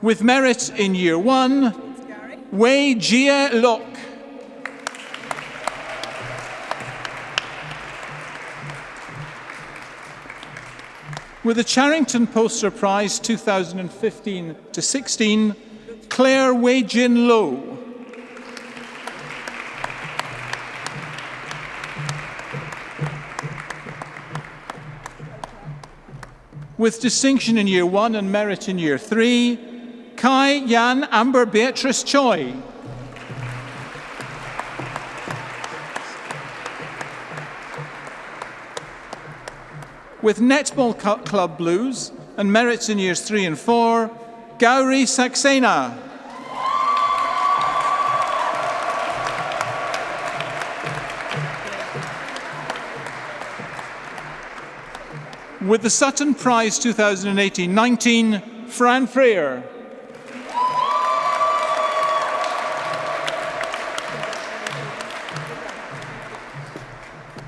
With Merit in Year 1, Wei Jie Lok. With the Charrington Poster Prize 2015-16, Claire Wei Jin Lo. With distinction in Year 1 and merit in Year 3, Kai Yan Amber Beatrice Choi. With Netball Club Blues and merits in Years 3 and 4, Gauri Saxena. With the Sutton Prize 2018-19, Fran Freer.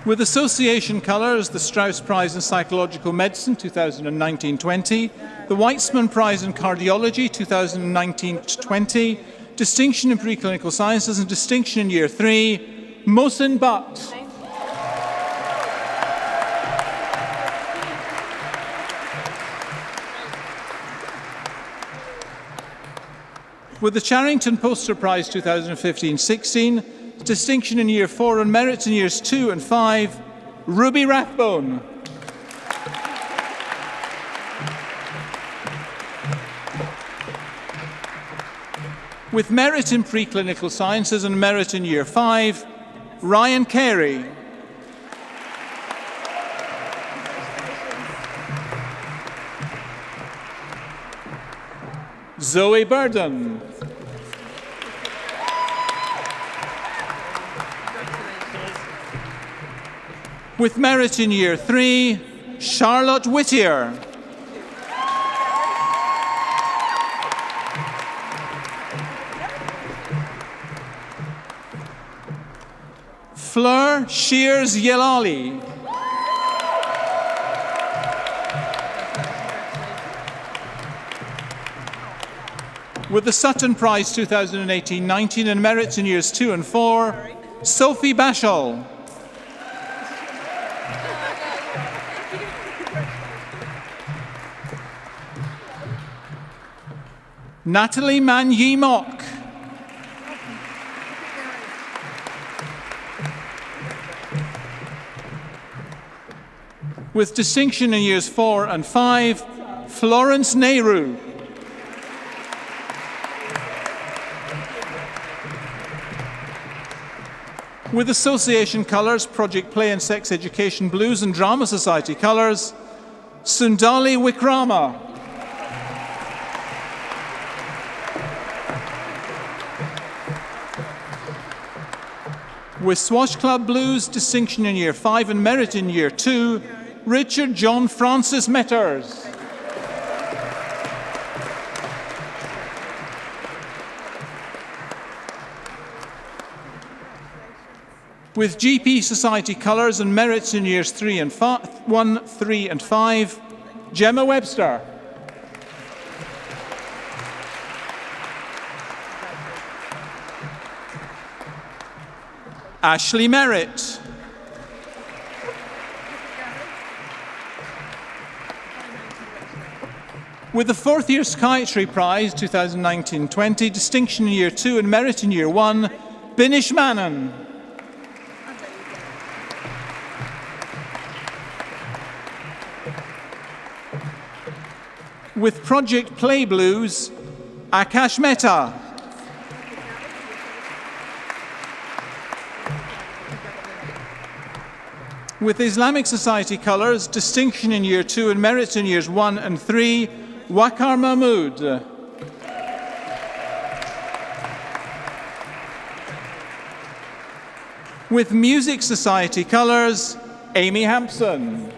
With Association Colours, the Strauss Prize in Psychological Medicine 2019-20, the Weitzman Prize in Cardiology 2019-20, Distinction in Preclinical Sciences and Distinction in Year 3, Mohsin Butt. With the Charrington Poster Prize 2015-16, Distinction in Year 4 and merits in Years 2 and 5, Ruby Rathbone. With merit in preclinical sciences and merit in Year 5, Ryan Carey. Zoe Burden. With merit in Year 3, Charlotte Whittier. Fleur Shears Yelali. With the Sutton Prize 2018-19 and merits in Years 2 and 4, Sophie Bashall. Natalie Man-Yi Mok. With distinction in Years 4 and 5, Florence Nehru. With Association Colours, Project Play and Sex Education Blues and Drama Society Colours, Sundali Wikrama. With Swash Club Blues, distinction in Year 5 and merit in Year 2, Richard John Francis Metters. With GP Society Colours and merits in Years 1, 3 and 5, Gemma Webster. Ashley Merritt. With the fourth year Psychiatry Prize 2019-20, Distinction in Year 2 and Merit in Year 1, Binish Manon. With Project Play Blues, Akash Mehta. With Islamic Society Colours, Distinction in Year 2 and Merit in Years 1 and 3, Wakar Mahmood. With Music Society Colours, Amy Hampson.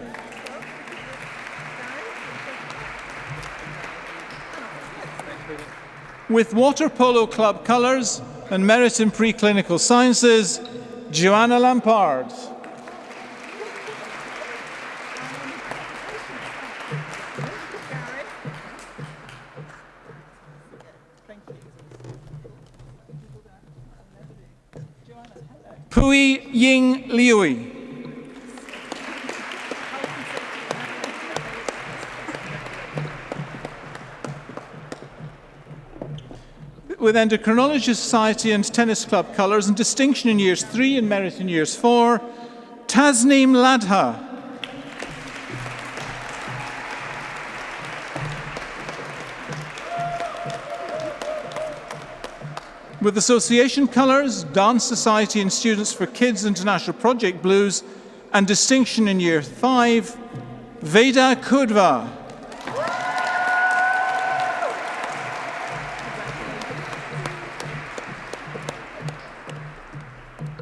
With Water Polo Club Colours and Merit in Preclinical Sciences, Joanna Lampard. Pui Ying Liui. With Endocrinology Society and Tennis Club Colours and Distinction in Years 3 and Merit in Years 4, Tasneem Ladha. With Association Colours, Dance Society and Students for Kids International Project Blues and Distinction in Year 5, Veda Kudva.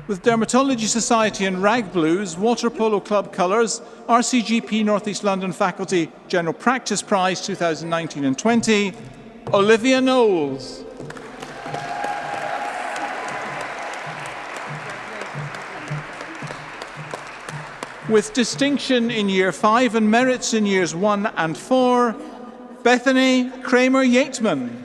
With Dermatology Society and Rag Blues, Water Polo Club Colours, RCGP North East London Faculty General Practice Prize 2019 and 20, Olivia Knowles. With Distinction in Year 5 and Merits in Years 1 and 4, Bethany Kramer Yateman.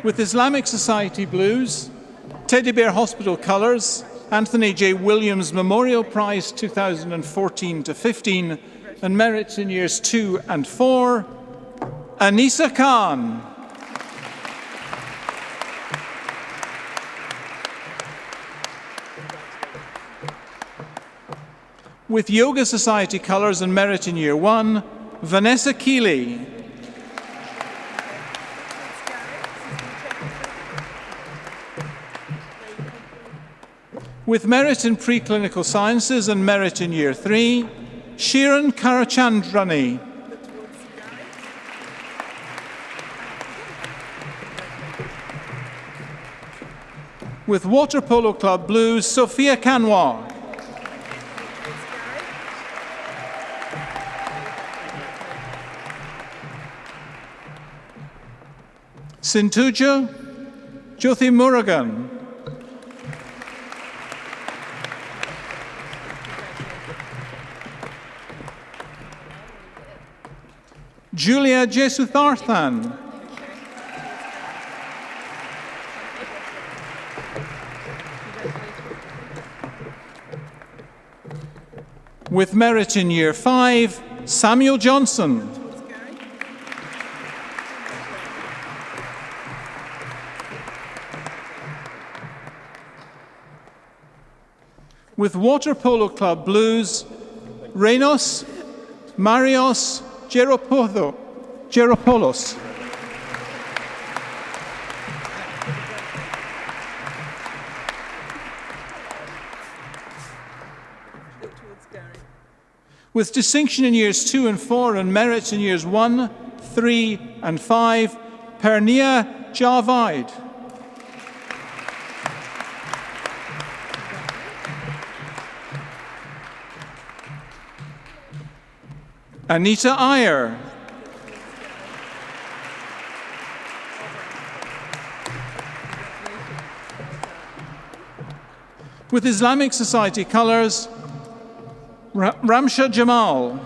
With Islamic Society Blues, Teddy Bear Hospital Colours, Anthony J. Williams Memorial Prize 2014-15, and Merits in Years 2 and 4, Anisa Khan. With Yoga Society Colours and Merit in Year 1, Vanessa Keeley. With Merit in Preclinical Sciences and Merit in Year 3, Shiran Karachandrani. With Water Polo Club Blues, Sophia Kanwa. Sintuja Jyothi Murugan. Julia Jesutharthan. With Merit in Year 5, Samuel Johnson. With Water Polo Club Blues, Renos Marios Geropoulos. With Distinction in Years 2 and 4 and Merits in Years 1, 3 and 5, Pernia Javide. Anita Iyer. With Islamic Society colours, Ramsha Jamal.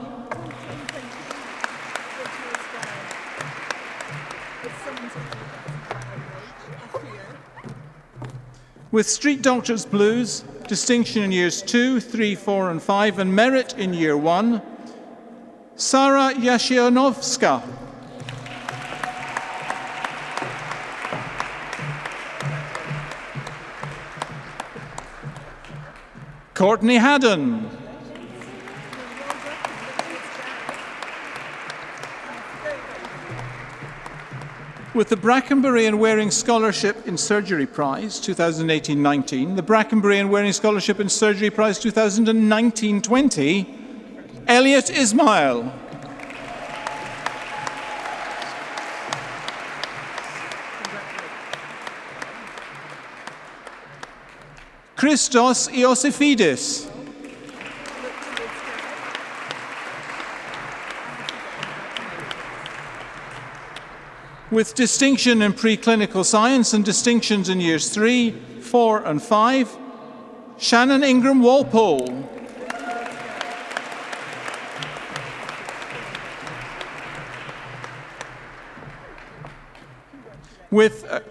With Street Doctors Blues, distinction in years 2, 3, 4 and 5 and merit in year 1, Sara Yashionovska. Courtney Haddon. With the Brackenbury and Waring Scholarship in Surgery Prize 2018-19, the Brackenbury and Waring Scholarship in Surgery Prize 2019-20, Elliot Ismail. Christos Iosifidis. With distinction in preclinical science and distinctions in years 3, 4 and 5, Shannon Ingram Walpole. With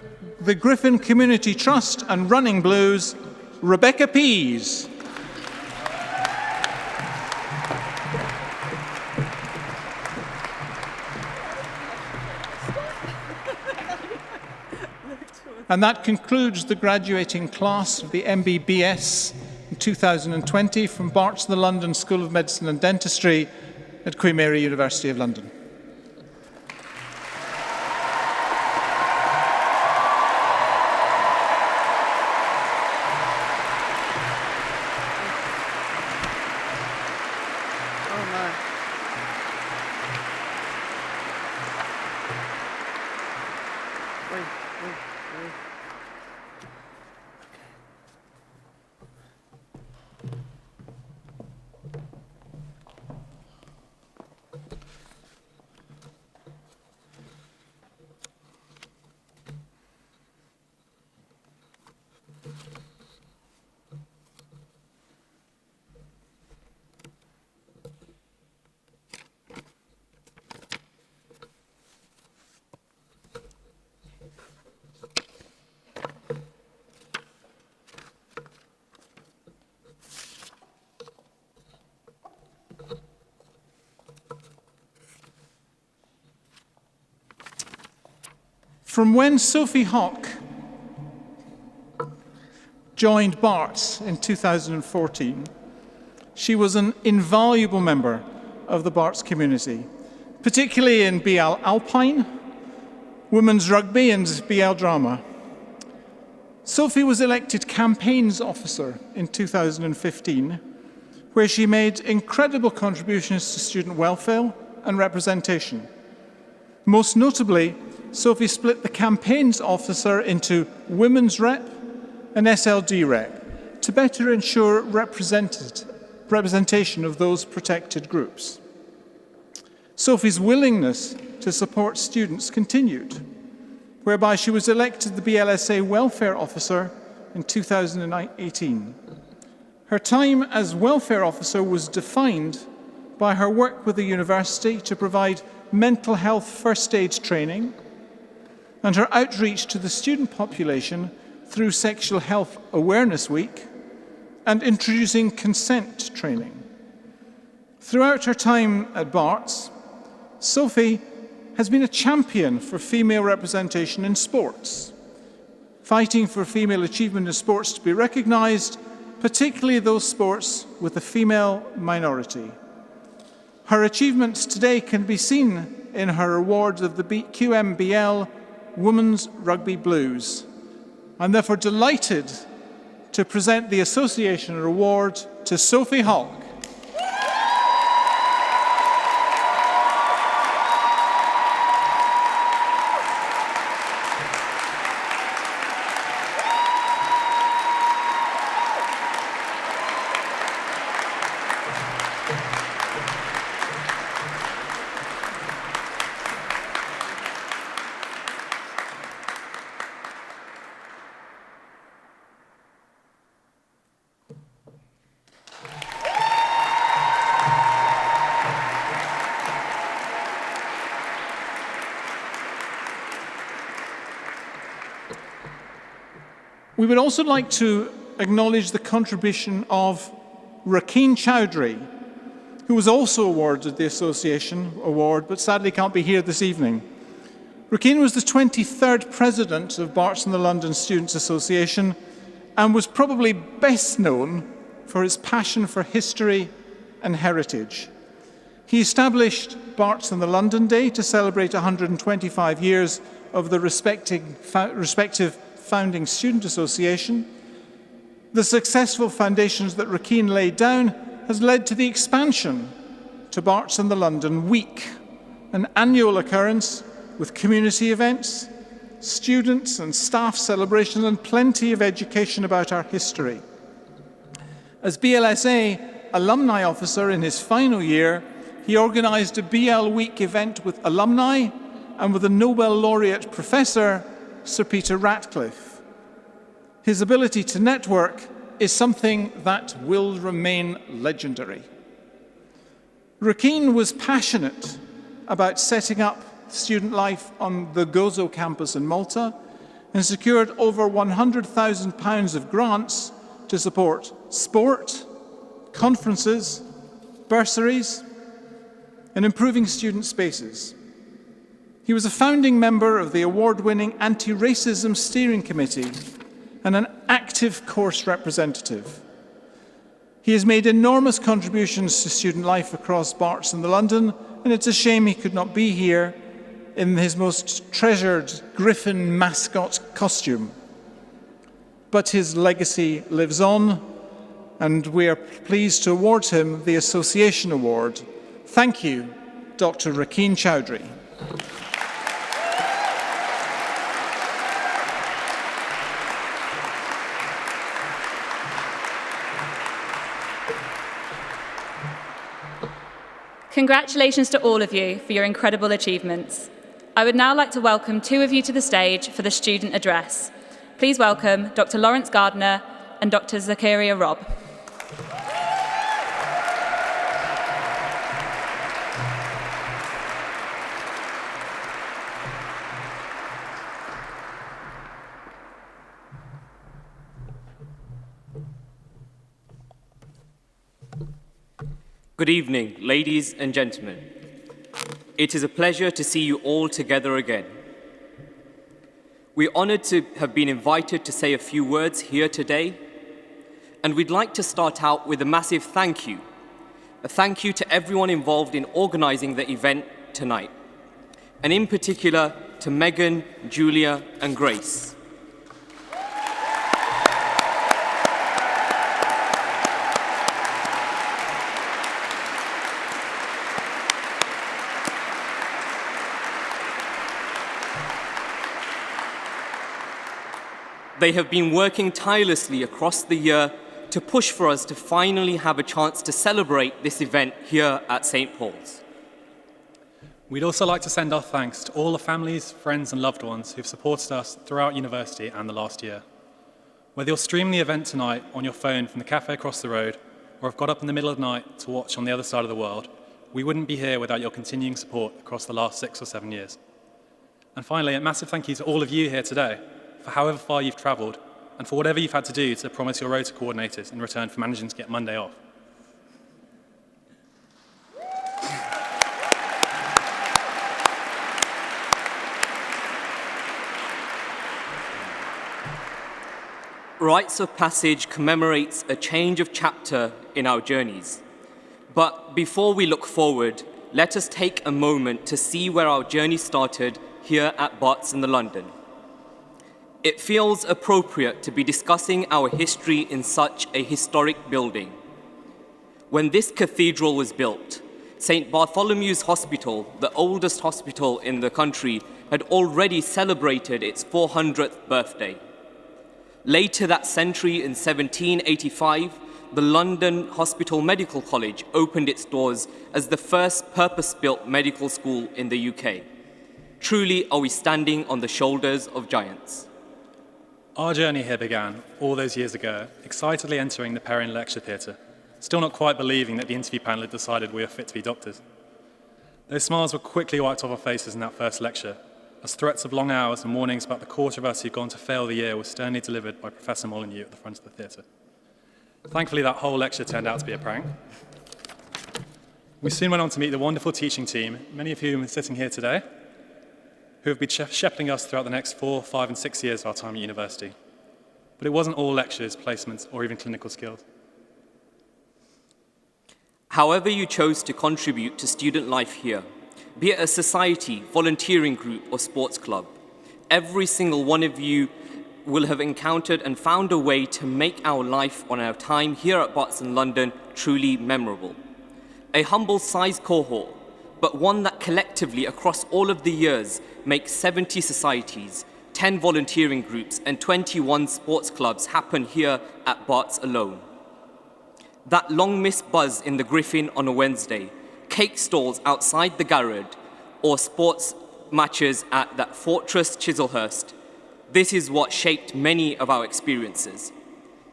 the Griffin Community Trust and Running Blues, Rebecca Pease. And that concludes the graduating class of the MBBS in 2020 from Barts in the London School of Medicine and Dentistry at Queen Mary University of London. From when Sophie Hawke joined Barts in 2014, she was an invaluable member of the Barts community, particularly in BL Alpine, women's rugby and BL drama. Sophie was elected campaigns officer in 2015, where she made incredible contributions to student welfare and representation. Most notably, Sophie split the campaigns officer into women's rep and SLD rep to better ensure representation of those protected groups. Sophie's willingness to support students continued, whereby she was elected the BLSA welfare officer in 2018. Her time as welfare officer was defined by her work with the university to provide mental health first aid training and her outreach to the student population through Sexual Health Awareness Week and introducing consent training. Throughout her time at Barts, Sophie has been a champion for female representation in sports, fighting for female achievement in sports to be recognised, particularly those sports with a female minority. Her achievements today can be seen in her awards of the QMBL Women's Rugby Blues. I'm therefore delighted to present the Association Award to Sophie Hawke. We would also like to acknowledge the contribution of Rakeen Chowdhury, who was also awarded the Association Award, but sadly can't be here this evening. Rakeen was the 23rd president of Barts and the London Students' Association and was probably best known for his passion for history and heritage. He established Barts and the London Day to celebrate 125 years of the respective founding student association. The successful foundations that Rakeen laid down has led to the expansion to Barts and the London Week, an annual occurrence with community events, students and staff celebrations, and plenty of education about our history. As BLSA alumni officer in his final year, he organised a BL Week event with alumni and with a Nobel laureate professor, Sir Peter Ratcliffe. His ability to network is something that will remain legendary. Rakeen was passionate about setting up student life on the Gozo campus in Malta and secured over £100,000 of grants to support sport, conferences, bursaries, and improving student spaces. He was a founding member of the award-winning Anti-Racism Steering Committee and an active course representative. He has made enormous contributions to student life across Barts and the London, and it's a shame he could not be here in his most treasured Griffin mascot costume. But his legacy lives on, and we are pleased to award him the Association Award. Thank you, Dr. Rakeen Chowdhury. Congratulations to all of you for your incredible achievements. I would now like to welcome two of you to the stage for the student address. Please welcome Dr. Lawrence Gardner and Dr. Zakaria Robb. Good evening, ladies and gentlemen. It is a pleasure to see you all together again. We're honored to have been invited to say a few words here today, and we'd like to start out with a massive thank you. A thank you to everyone involved in organizing the event tonight, and in particular to Megan, Julia, and Grace. They have been working tirelessly across the year to push for us to finally have a chance to celebrate this event here at St. Paul's. We'd also like to send our thanks to all the families, friends and loved ones who've supported us throughout university and the last year. Whether you're streaming the event tonight on your phone from the cafe across the road, or have got up in the middle of the night to watch on the other side of the world, we wouldn't be here without your continuing support across the last 6 or 7 years. And finally, a massive thank you to all of you here today for however far you've travelled and for whatever you've had to do to promise your rota coordinators in return for managing to get Monday off. Rites of Passage commemorates a change of chapter in our journeys. But before we look forward, let us take a moment to see where our journey started here at Barts and the London. It feels appropriate to be discussing our history in such a historic building. When this cathedral was built, St. Bartholomew's Hospital, the oldest hospital in the country, had already celebrated its 400th birthday. Later that century, in 1785, the London Hospital Medical College opened its doors as the first purpose-built medical school in the UK. Truly are we standing on the shoulders of giants. Our journey here began all those years ago, excitedly entering the Perrin Lecture Theatre, still not quite believing that the interview panel had decided we were fit to be doctors. Those smiles were quickly wiped off our faces in that first lecture, as threats of long hours and warnings about the quarter of us who'd gone to fail the year were sternly delivered by Professor Molyneux at the front of the theatre. Thankfully, that whole lecture turned out to be a prank. We soon went on to meet the wonderful teaching team, many of whom are sitting here today, who have been shepherding us throughout the next 4, 5, and 6 years of our time at university. But it wasn't all lectures, placements, or even clinical skills. However you chose to contribute to student life here, be it a society, volunteering group, or sports club, every single one of you will have encountered and found a way to make our life on our time here at Barts in London truly memorable. A humble-sized cohort, but one that collectively across all of the years makes 70 societies, 10 volunteering groups, and 21 sports clubs happen here at Barts alone. That long-missed buzz in the Griffin on a Wednesday, cake stalls outside the Garrod, or sports matches at that Fortress Chislehurst, this is what shaped many of our experiences.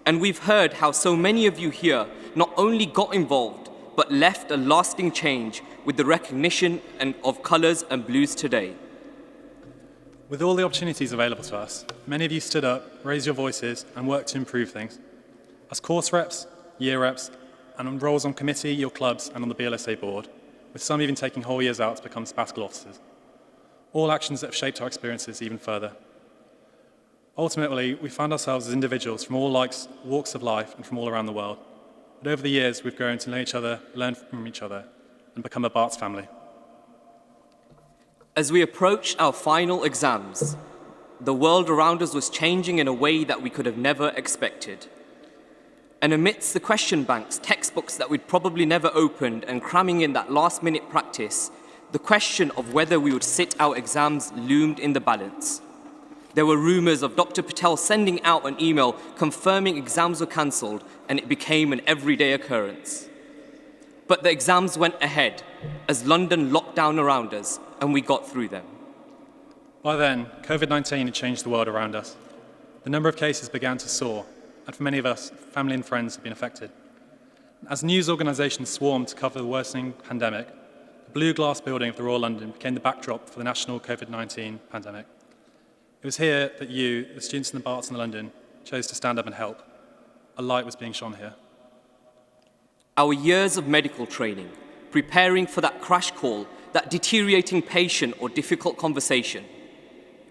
And we've heard how so many of you here not only got involved, but left a lasting change with the recognition of colours and blues today. With all the opportunities available to us, many of you stood up, raised your voices, and worked to improve things. As course reps, year reps, and on roles on committee, your clubs, and on the BLSA board, with some even taking whole years out to become sabbatical officers. All actions that have shaped our experiences even further. Ultimately, we found ourselves as individuals from all walks of life and from all around the world. But over the years, we've grown to know each other, learn from each other, and become a Barts family. As we approached our final exams, the world around us was changing in a way that we could have never expected. And amidst the question banks, textbooks that we'd probably never opened, and cramming in that last-minute practice, the question of whether we would sit our exams loomed in the balance. There were rumours of Dr. Patel sending out an email confirming exams were cancelled, and it became an everyday occurrence. But the exams went ahead as London locked down around us, and we got through them. By then, COVID-19 had changed the world around us. The number of cases began to soar, and for many of us, family and friends have been affected. As news organisations swarmed to cover the worsening pandemic, the blue glass building of the Royal London became the backdrop for the national COVID-19 pandemic. It was here that you, the students in the Barts in London, chose to stand up and help. A light was being shone here. Our years of medical training, preparing for that crash call, that deteriorating patient or difficult conversation,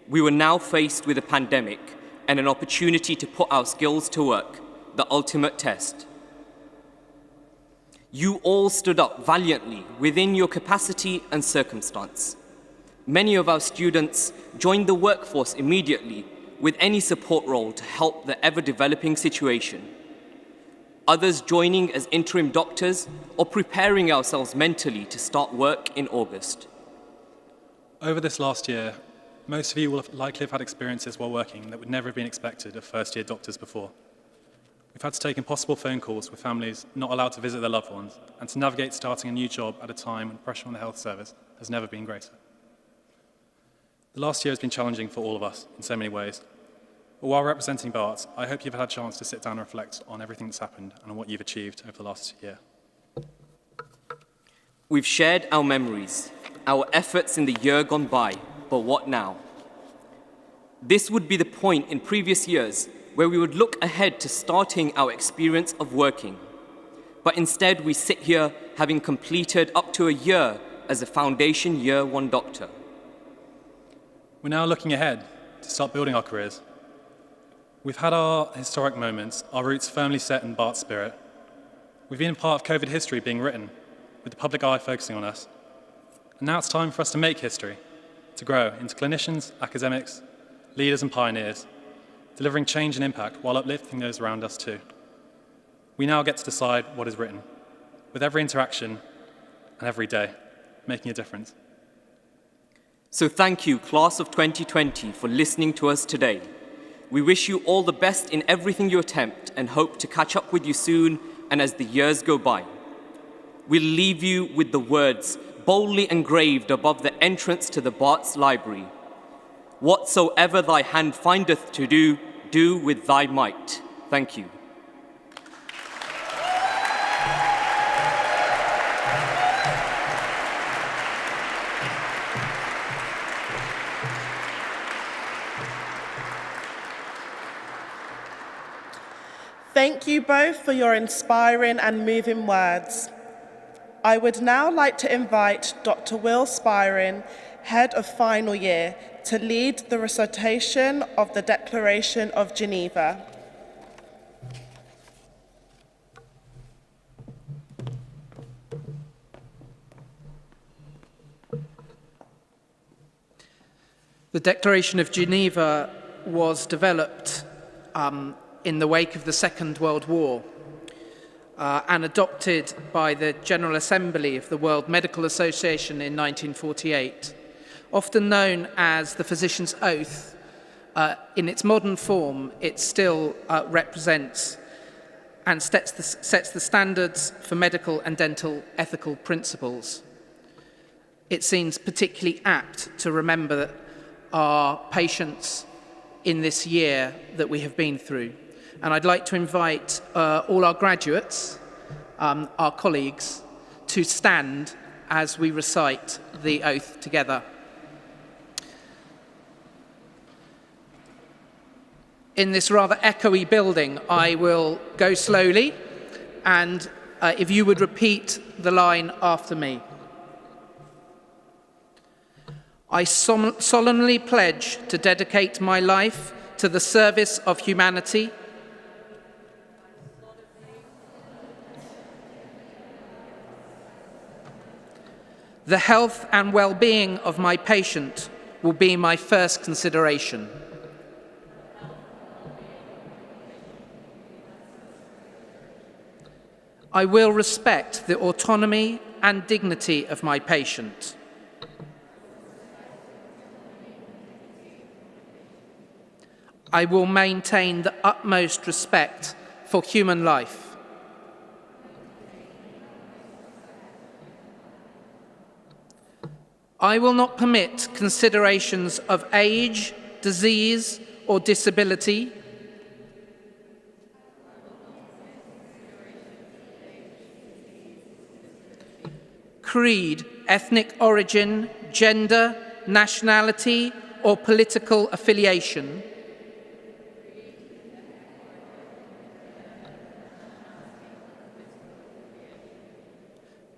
we were now faced with a pandemic and an opportunity to put our skills to work, the ultimate test. You all stood up valiantly within your capacity and circumstance. Many of our students joined the workforce immediately with any support role to help the ever-developing situation. Others joining as interim doctors or preparing ourselves mentally to start work in August. Over this last year, most of you will likely have had experiences while working that would never have been expected of first-year doctors before. We've had to take impossible phone calls with families not allowed to visit their loved ones, and to navigate starting a new job at a time when pressure on the health service has never been greater. The last year has been challenging for all of us in so many ways. But while representing Barts, I hope you've had a chance to sit down and reflect on everything that's happened and on what you've achieved over the last year. We've shared our memories, our efforts in the year gone by, but what now? This would be the point in previous years where we would look ahead to starting our experience of working. But instead, we sit here having completed up to a year as a foundation year one doctor. We're now looking ahead to start building our careers. We've had our historic moments, our roots firmly set in Barts spirit. We've been part of COVID history being written, with the public eye focusing on us. And now it's time for us to make history, to grow into clinicians, academics, leaders and pioneers, delivering change and impact while uplifting those around us too. We now get to decide what is written, with every interaction and every day, making a difference. So thank you, class of 2020, for listening to us today. We wish you all the best in everything you attempt and hope to catch up with you soon and as the years go by. We'll leave you with the words boldly engraved above the entrance to the Barts Library. Whatsoever thy hand findeth to do, do with thy might. Thank you. Thank you both for your inspiring and moving words. I would now like to invite Dr. Will Spiring, Head of Final Year, to lead the recitation of the Declaration of Geneva. The Declaration of Geneva was developed in the wake of the Second World War and adopted by the General Assembly of the World Medical Association in 1948. Often known as the Physician's Oath, in its modern form, it still represents and sets the standards for medical and dental ethical principles. It seems particularly apt to remember our patients in this year that we have been through. And I'd like to invite all our graduates, our colleagues, to stand as we recite the oath together. In this rather echoey building, I will go slowly, and if you would repeat the line after me. I solemnly pledge to dedicate my life to the service of humanity, the health and well-being of my patient will be my first consideration. I will respect the autonomy and dignity of my patient. I will maintain the utmost respect for human life. I will not permit considerations of age, disease, or disability, creed, ethnic origin, gender, nationality, or political affiliation,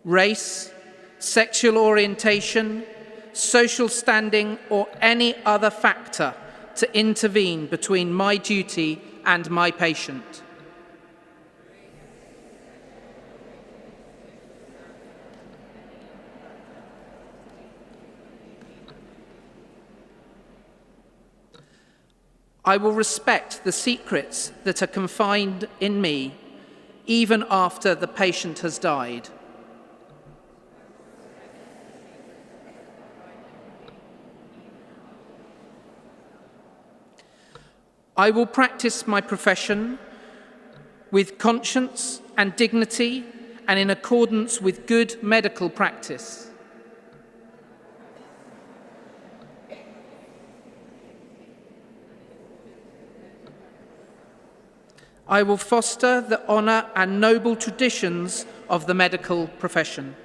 race, sexual orientation, social standing, or any other factor to intervene between my duty and my patient. I will respect the secrets that are confined in me even after the patient has died. I will practice my profession with conscience and dignity and in accordance with good medical practice. I will foster the honour and noble traditions of the medical profession.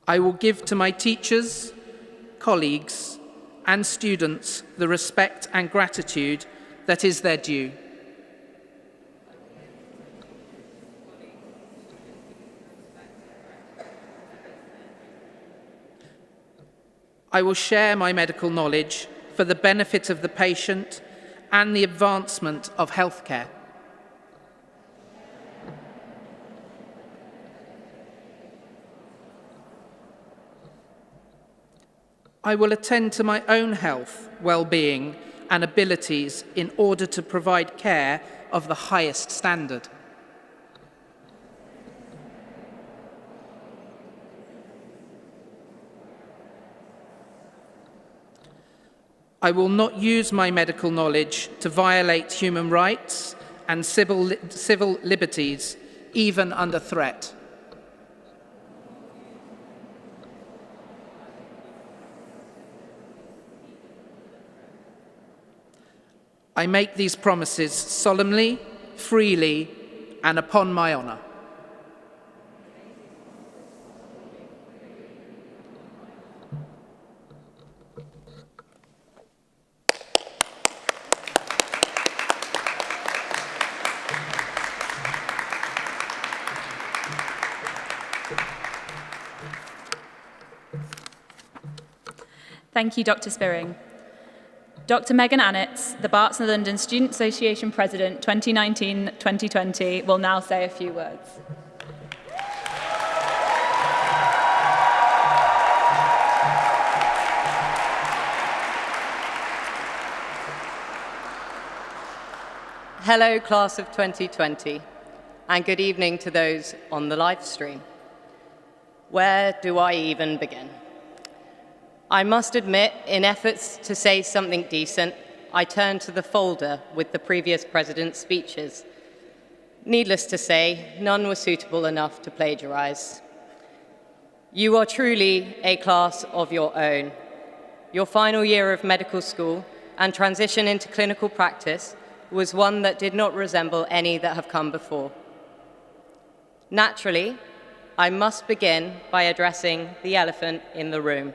I will give to my teachers, colleagues, and students the respect and gratitude that is their due. I will share my medical knowledge for the benefit of the patient and the advancement of healthcare. I will attend to my own health, well-being, and abilities in order to provide care of the highest standard. I will not use my medical knowledge to violate human rights and civil liberties, even under threat. I make these promises solemnly, freely, and upon my honour. Thank you, Dr. Spearing. Dr. Megan Annitz, the Barts and London Student Association President 2019-2020, will now say a few words. Hello, class of 2020, and good evening to those on the live stream. Where do I even begin? I must admit, in efforts to say something decent, I turned to the folder with the previous president's speeches. Needless to say, none were suitable enough to plagiarize. You are truly a class of your own. Your final year of medical school and transition into clinical practice was one that did not resemble any that have come before. Naturally, I must begin by addressing the elephant in the room,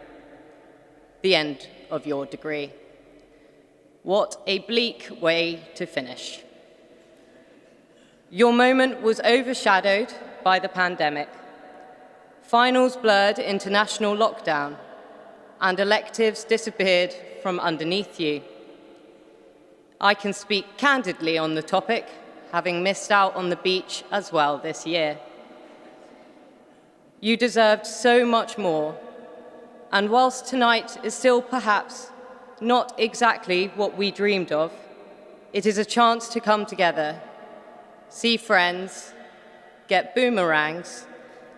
the end of your degree. What a bleak way to finish. Your moment was overshadowed by the pandemic. Finals blurred into national lockdown, and electives disappeared from underneath you. I can speak candidly on the topic, having missed out on the beach as well this year. You deserved so much more, and whilst tonight is still perhaps not exactly what we dreamed of, it is a chance to come together, see friends, get boomerangs,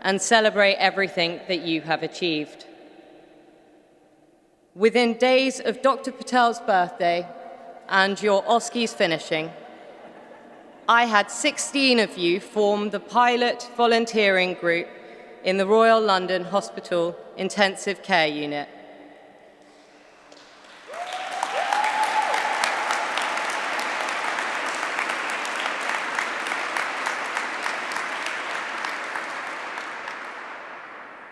and celebrate everything that you have achieved. Within days of Dr. Patel's birthday, and your OSCEs finishing, I had 16 of you form the pilot volunteering group in the Royal London Hospital Intensive Care Unit.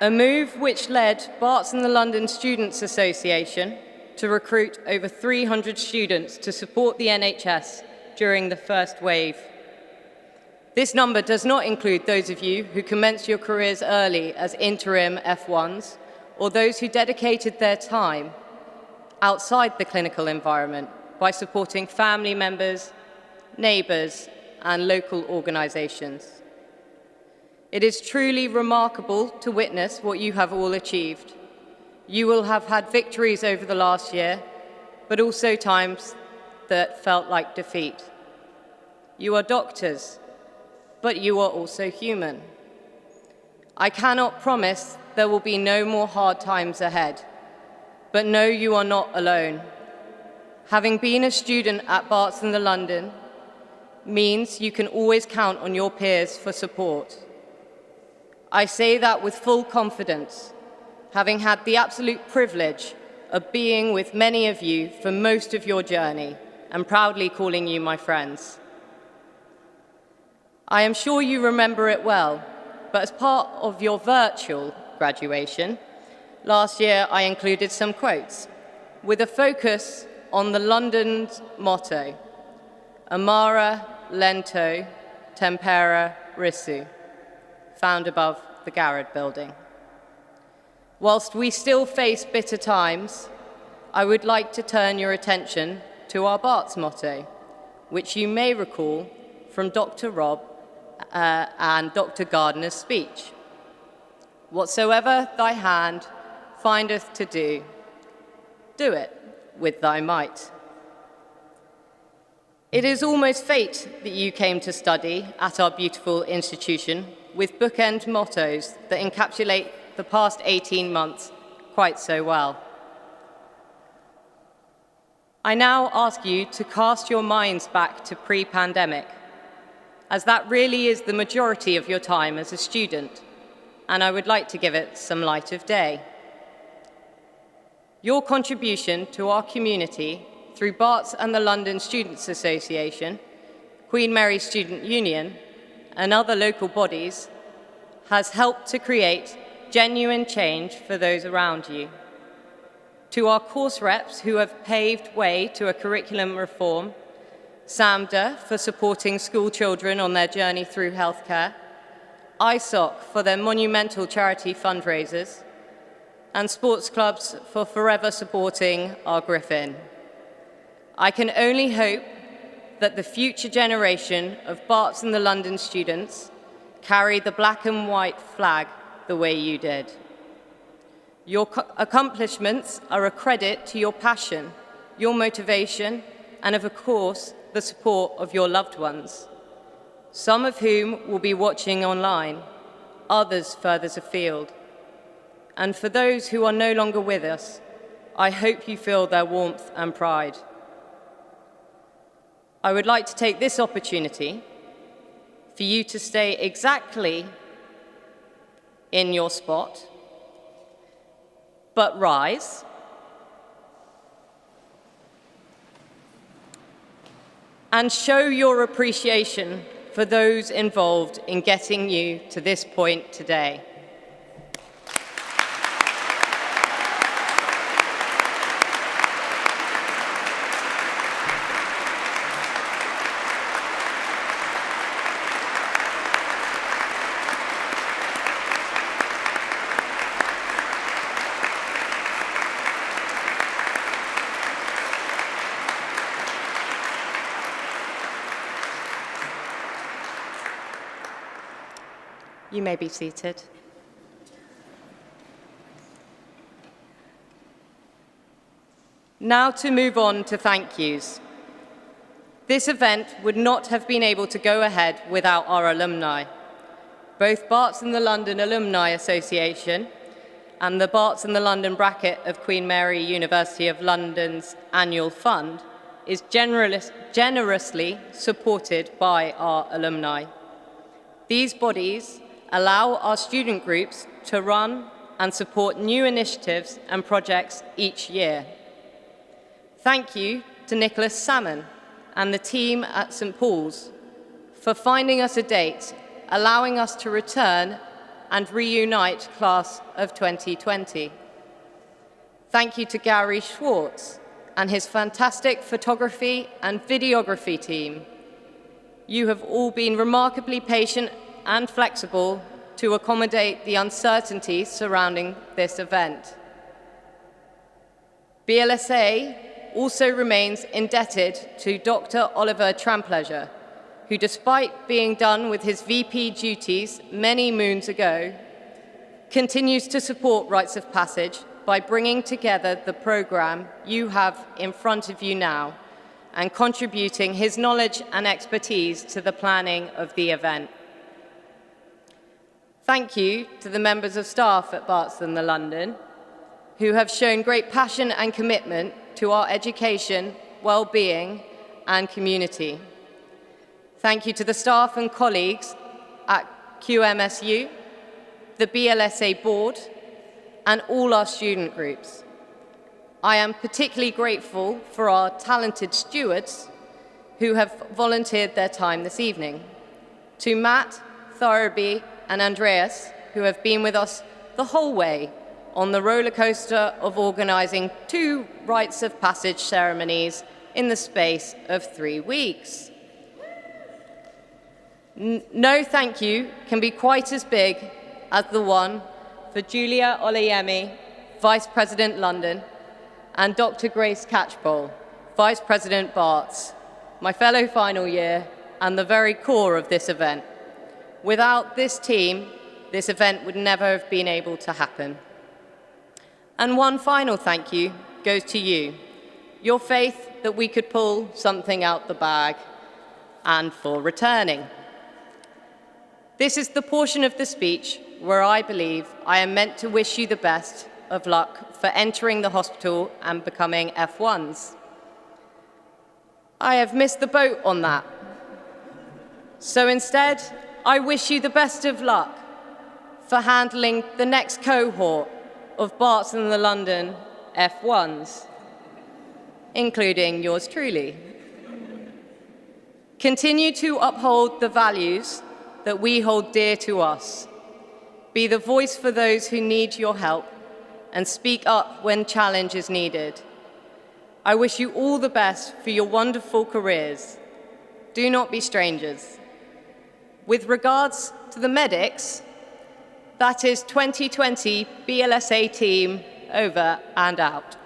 A move which led Barts and the London Students Association to recruit over 300 students to support the NHS during the first wave. This number does not include those of you who commenced your careers early as interim F1s, or those who dedicated their time outside the clinical environment by supporting family members, neighbours, and local organisations. It is truly remarkable to witness what you have all achieved. You will have had victories over the last year, but also times that felt like defeat. You are doctors, but you are also human. I cannot promise there will be no more hard times ahead, but know you are not alone. Having been a student at Barts and the London means you can always count on your peers for support. I say that with full confidence, having had the absolute privilege of being with many of you for most of your journey and proudly calling you my friends. I am sure you remember it well, but as part of your virtual graduation, last year I included some quotes with a focus on the London's motto, Amara, Lento, Tempera, Risu, found above the Garrett building. Whilst we still face bitter times, I would like to turn your attention to our Barts motto, which you may recall from Dr. Rob and Dr. Gardner's speech. Whatsoever thy hand findeth to do, do it with thy might. It is almost fate that you came to study at our beautiful institution with bookend mottos that encapsulate the past 18 months quite so well. I now ask you to cast your minds back to pre-pandemic, as that really is the majority of your time as a student, and I would like to give it some light of day. Your contribution to our community through Barts and the London Students Association, Queen Mary Student Union, and other local bodies has helped to create genuine change for those around you. To our course reps who have paved way to a curriculum reform, SAMDA for supporting school children on their journey through healthcare, ISOC for their monumental charity fundraisers, and sports clubs for forever supporting our Griffin. I can only hope that the future generation of Barts and the London students carry the black and white flag the way you did. Your accomplishments are a credit to your passion, your motivation, and of course, the support of your loved ones, some of whom will be watching online, others further afield. And for those who are no longer with us, I hope you feel their warmth and pride. I would like to take this opportunity for you to stay exactly in your spot, but rise and show your appreciation for those involved in getting you to this point today. You may be seated. Now to move on to thank yous. This event would not have been able to go ahead without our alumni. Both Barts and the London Alumni Association and the Barts and the London bracket of Queen Mary University of London's annual fund is generously supported by our alumni. These bodies allow our student groups to run and support new initiatives and projects each year. Thank you to Nicholas Salmon and the team at St. Paul's for finding us a date, allowing us to return and reunite class of 2020. Thank you to Gary Schwartz and his fantastic photography and videography team. You have all been remarkably patient and flexible to accommodate the uncertainty surrounding this event. BLSA also remains indebted to Dr. Oliver Trampleasure, who, despite being done with his VP duties many moons ago, continues to support Rites of Passage by bringing together the program you have in front of you now and contributing his knowledge and expertise to the planning of the event. Thank you to the members of staff at Barts and the London, who have shown great passion and commitment to our education, well-being, and community. Thank you to the staff and colleagues at QMSU, the BLSA board, and all our student groups. I am particularly grateful for our talented stewards who have volunteered their time this evening. To Matt, Thurby, and Andreas, who have been with us the whole way on the roller coaster of organizing 2 Rites of Passage ceremonies in the space of 3 weeks. No thank you can be quite as big as the one for Julia Oleyemi, Vice President London, and Dr. Grace Catchpole, Vice President Barts, my fellow final year and the very core of this event. Without this team, this event would never have been able to happen. And one final thank you goes to you, your faith that we could pull something out the bag, and for returning. This is the portion of the speech where I believe I am meant to wish you the best of luck for entering the hospital and becoming F1s. I have missed the boat on that. So instead, I wish you the best of luck for handling the next cohort of Barts and the London F1s, including yours truly. Continue to uphold the values that we hold dear to us. Be the voice for those who need your help and speak up when challenge is needed. I wish you all the best for your wonderful careers. Do not be strangers. With regards to the medics, That is 2020 BLSA team over and out.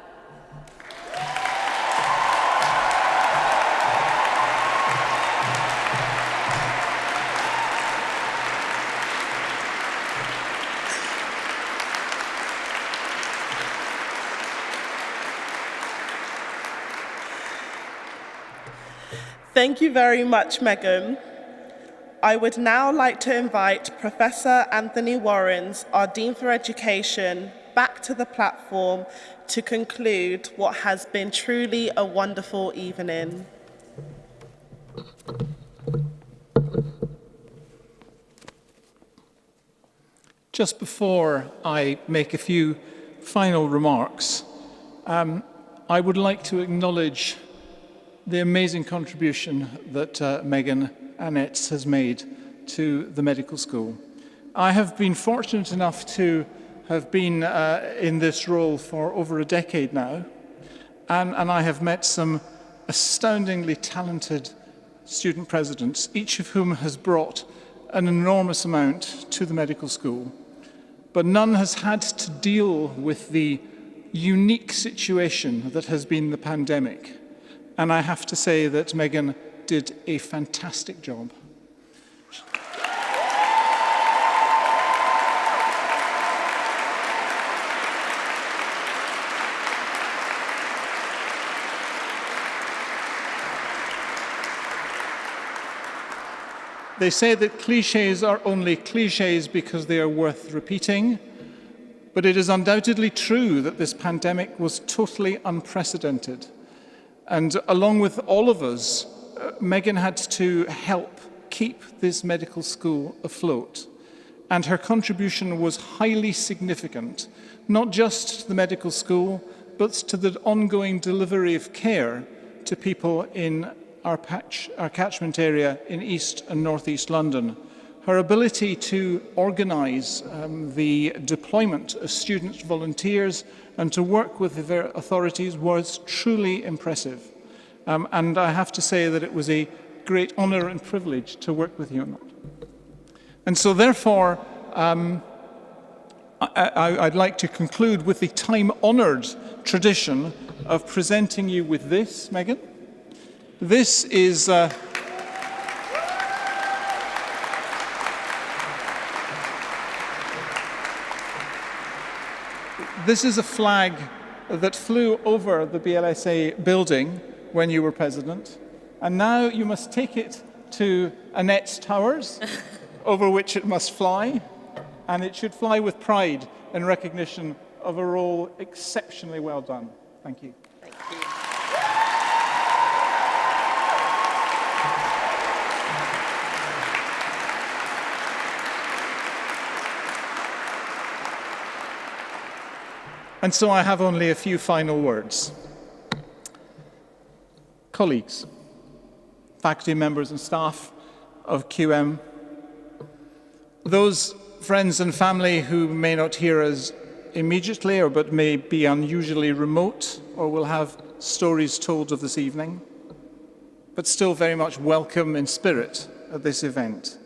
Thank you very much, Megan. I would now like to invite Professor Anthony Warrens, our Dean for Education, back to the platform to conclude what has been truly a wonderful evening. Just before I make a few final remarks, I would like to acknowledge the amazing contribution that Megan Annetts has made to the medical school. I have been fortunate enough to have been in this role for over a decade now, and I have met some astoundingly talented student presidents, each of whom has brought an enormous amount to the medical school. But none has had to deal with the unique situation that has been the pandemic. And I have to say that Megan did a fantastic job. They say that cliches are only cliches because they are worth repeating, but it is undoubtedly true that this pandemic was totally unprecedented. And along with all of us, Megan had to help keep this medical school afloat. And her contribution was highly significant, not just to the medical school, but to the ongoing delivery of care to people in our catchment area in East and North East London. Her ability to organise the deployment of student volunteers and to work with the authorities was truly impressive. And I have to say that it was a great honour and privilege to work with you on that. And so therefore, I'd like to conclude with the time-honoured tradition of presenting you with this, Megan. This is... This is a flag that flew over the BLSA building when you were president, and now you must take it to Annette's Towers, over which it must fly, and it should fly with pride in recognition of a role exceptionally well done. Thank you. Thank you. And so I have only a few final words. Colleagues, faculty members and staff of QM, those friends and family who may not hear us immediately or but may be unusually remote or will have stories told of this evening, but still very much welcome in spirit at this event.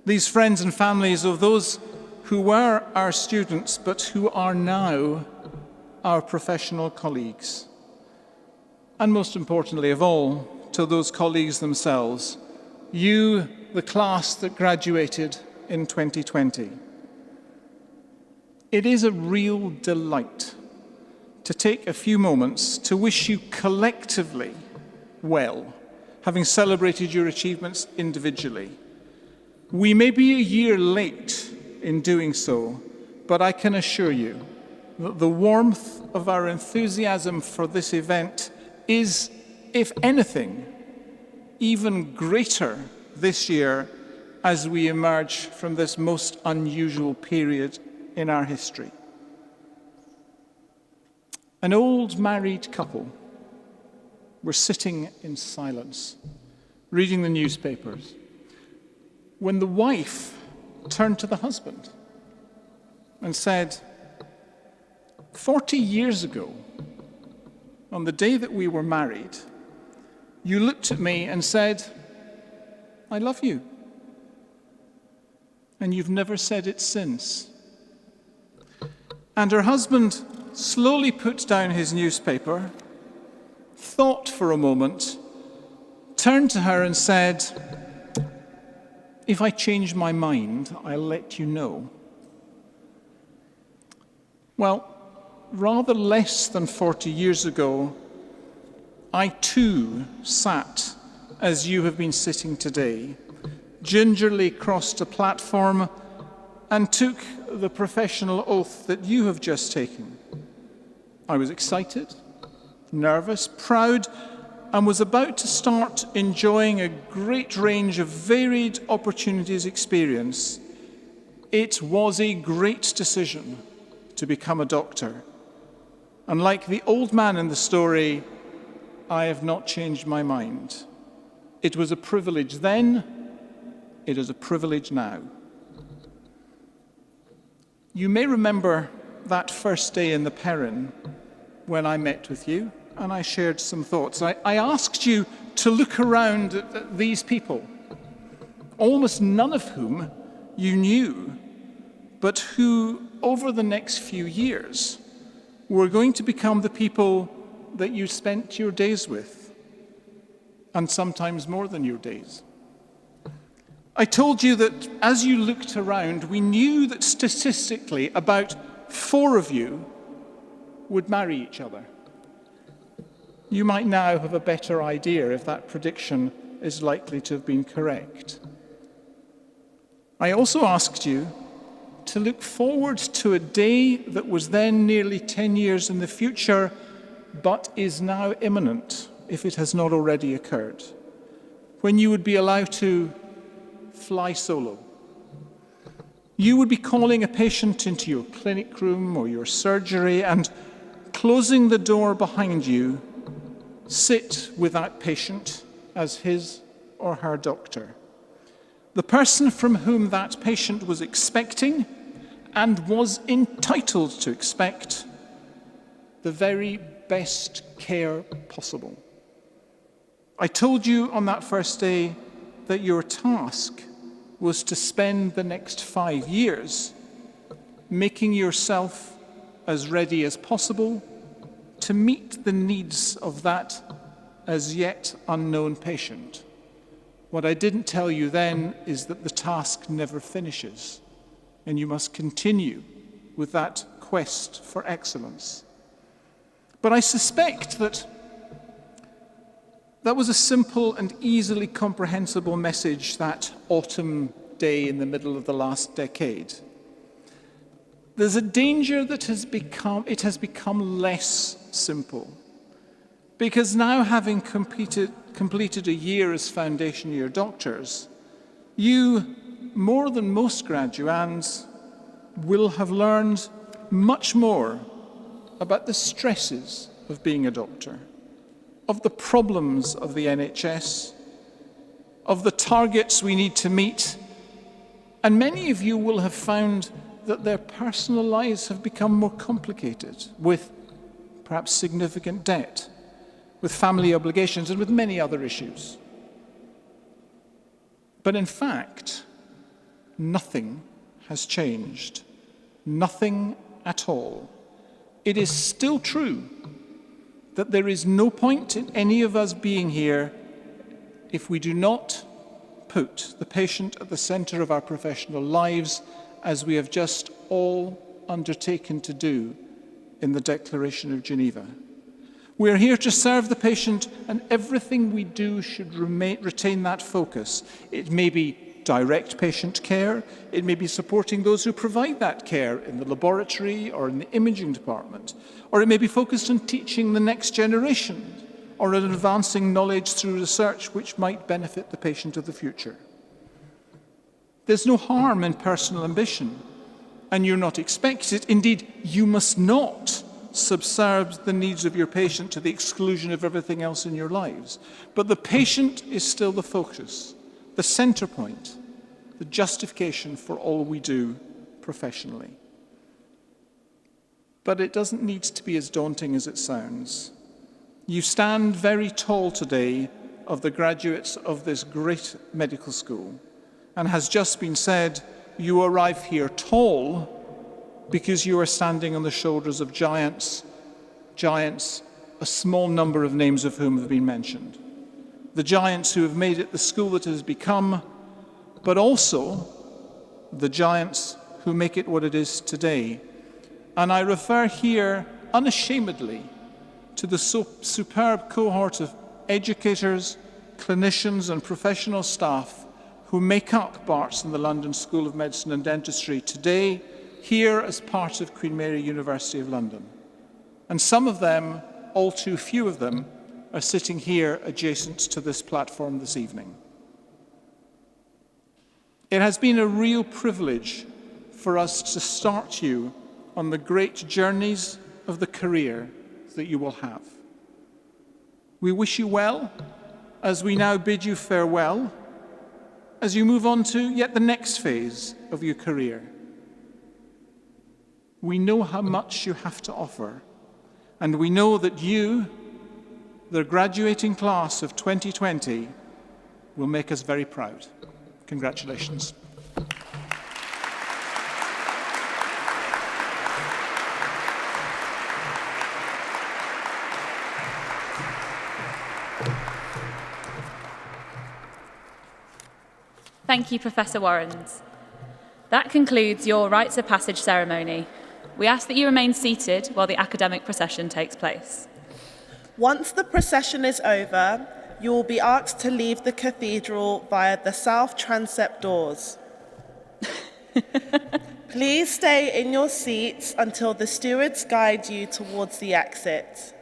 These friends and families of those who were our students, but who are now our professional colleagues. And most importantly of all, to those colleagues themselves, you, the class that graduated in 2020. It is a real delight to take a few moments to wish you collectively well, having celebrated your achievements individually. We may be a year late in doing so, but I can assure you that the warmth of our enthusiasm for this event is, if anything, even greater this year as we emerge from this most unusual period in our history. An old married couple were sitting in silence, reading the newspapers, when the wife turned to the husband and said, 40 years ago, on the day that we were married, you looked at me and said, I love you. and you've never said it since. And her husband slowly put down his newspaper, thought for a moment, turned to her and said, "If I change my mind, I'll let you know." Well, rather less than 40 years ago, I too sat as you have been sitting today, gingerly crossed a platform and took the professional oath that you have just taken. I was excited, nervous, proud, and was about to start enjoying a great range of varied opportunities experience. It was a great decision to become a doctor. And like the old man in the story, I have not changed my mind. It was a privilege then, it is a privilege now. You may remember that first day in the Perrin when I met with you and I shared some thoughts. I asked you to look around at these people, almost none of whom you knew, but who over the next few years were going to become the people that you spent your days with, and sometimes more than your days. I told you that as you looked around, we knew that statistically about 4 of you would marry each other. You might now have a better idea if that prediction is likely to have been correct. I also asked you to look forward to a day that was then nearly 10 years in the future, but is now imminent, if it has not already occurred, when you would be allowed to fly solo. You would be calling a patient into your clinic room or your surgery and, closing the door behind you, sit with that patient as his or her doctor. The person from whom that patient was expecting and was entitled to expect the very best care possible. I told you on that first day that your task was to spend the next 5 years making yourself as ready as possible to meet the needs of that as yet unknown patient. What I didn't tell you then is that the task never finishes, and you must continue with that quest for excellence. But I suspect that was a simple and easily comprehensible message that autumn day in the middle of the last decade. There's a danger that it has become less simple. Because now, having completed a year as foundation year doctors, you, more than most graduands, will have learned much more about the stresses of being a doctor, of the problems of the NHS, of the targets we need to meet, and many of you will have found that their personal lives have become more complicated, with perhaps significant debt, with family obligations, and with many other issues. But in fact, nothing has changed. Nothing at all. It is still true that there is no point in any of us being here if we do not put the patient at the center of our professional lives, as we have just all undertaken to do in the Declaration of Geneva. We are here to serve the patient, and everything we do should retain that focus. It may be direct patient care, it may be supporting those who provide that care in the laboratory or in the imaging department, or it may be focused on teaching the next generation or on advancing knowledge through research which might benefit the patient of the future. There's no harm in personal ambition, and you're not expected. Indeed, you must not subserve the needs of your patient to the exclusion of everything else in your lives. But the patient is still the focus, the center point, the justification for all we do professionally. But it doesn't need to be as daunting as it sounds. You stand very tall today of the graduates of this great medical school, and has just been said, you arrive here tall because you are standing on the shoulders of giants, a small number of names of whom have been mentioned. The giants who have made it the school that it has become, but also the giants who make it what it is today. And I refer here unashamedly to the superb cohort of educators, clinicians and professional staff who make up Barts and the London School of Medicine and Dentistry today, here as part of Queen Mary University of London. And some of them, all too few of them, are sitting here adjacent to this platform this evening. It has been a real privilege for us to start you on the great journeys of the career that you will have. We wish you well as we now bid you farewell as you move on to yet the next phase of your career. We know how much you have to offer, and we know that you, the graduating class of 2020, will make us very proud. Congratulations. Thank you, Professor Warrens. That concludes your Rites of Passage ceremony. We ask that you remain seated while the academic procession takes place. Once the procession is over, you will be asked to leave the cathedral via the south transept doors. Please stay in your seats until the stewards guide you towards the exit.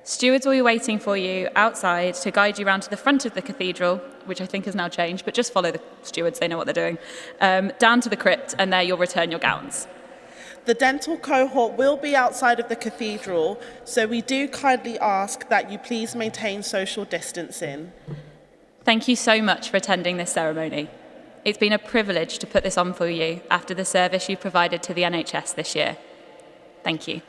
Stewards will be waiting for you outside to guide you round to the front of the cathedral, which I think has now changed, but just follow the stewards, they know what they're doing, down to the crypt, and there you'll return your gowns. The dental cohort will be outside of the cathedral, so we do kindly ask that you please maintain social distancing. Thank you so much for attending this ceremony. It's been a privilege to put this on for you after the service you provided to the NHS this year. Thank you.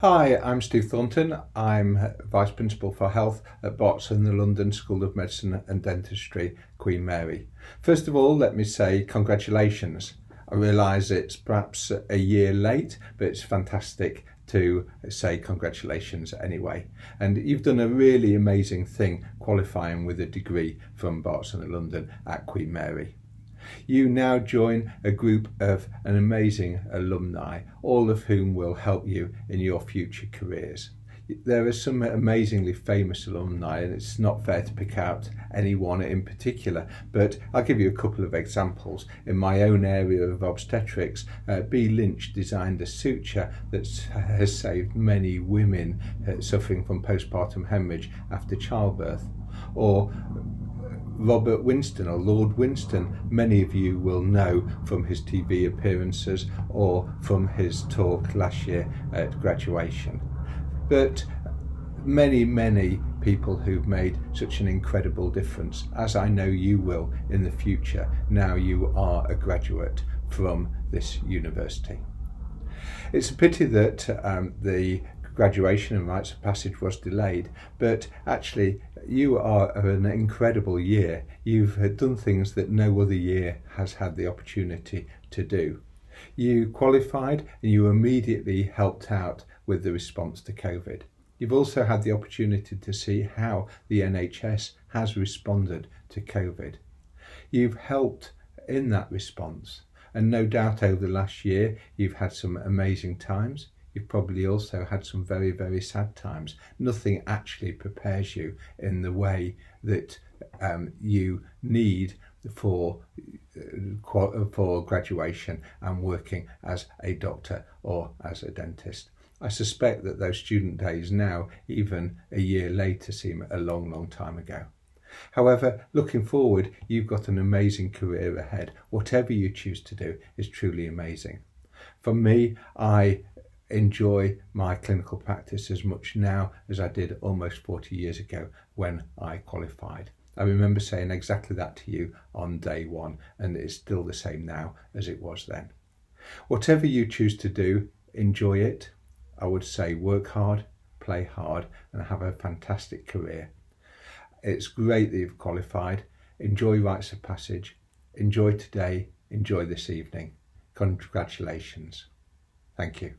Hi, I'm Steve Thornton. I'm Vice Principal for Health at Bots and the London School of Medicine and Dentistry, Queen Mary. First of all, let me say congratulations. I realise it's perhaps a year late, but it's fantastic to say congratulations anyway. And you've done a really amazing thing qualifying with a degree from Bots and London at Queen Mary. You now join a group of an amazing alumni, all of whom will help you in your future careers. There are some amazingly famous alumni, and it's not fair to pick out any one in particular, but I'll give you a couple of examples. In my own area of obstetrics, B. Lynch designed a suture that has saved many women suffering from postpartum hemorrhage after childbirth. Or Robert Winston, or Lord Winston, many of you will know from his TV appearances or from his talk last year at graduation. But many people who've made such an incredible difference, as I know you will in the future, now you are a graduate from this university. It's a pity that the graduation and Rites of Passage was delayed, but actually you are an incredible year. You've done things that no other year has had the opportunity to do. You qualified and you immediately helped out with the response to COVID. You've also had the opportunity to see how the NHS has responded to COVID. You've helped in that response, and no doubt over the last year you've had some amazing times. You've probably also had some very sad times. Nothing actually prepares you in the way that you need for graduation and working as a doctor or as a dentist. I suspect that those student days now, even a year later, seem a long time ago. However, looking forward, you've got an amazing career ahead. Whatever you choose to do is truly amazing. For me, I enjoy my clinical practice as much now as I did almost 40 years ago when I qualified. I remember saying exactly that to you on day one, and it's still the same now as it was then. Whatever you choose to do, enjoy it. I would say work hard, play hard, and have a fantastic career. It's great that you've qualified. Enjoy Rites of Passage. Enjoy today. Enjoy this evening. Congratulations. Thank you.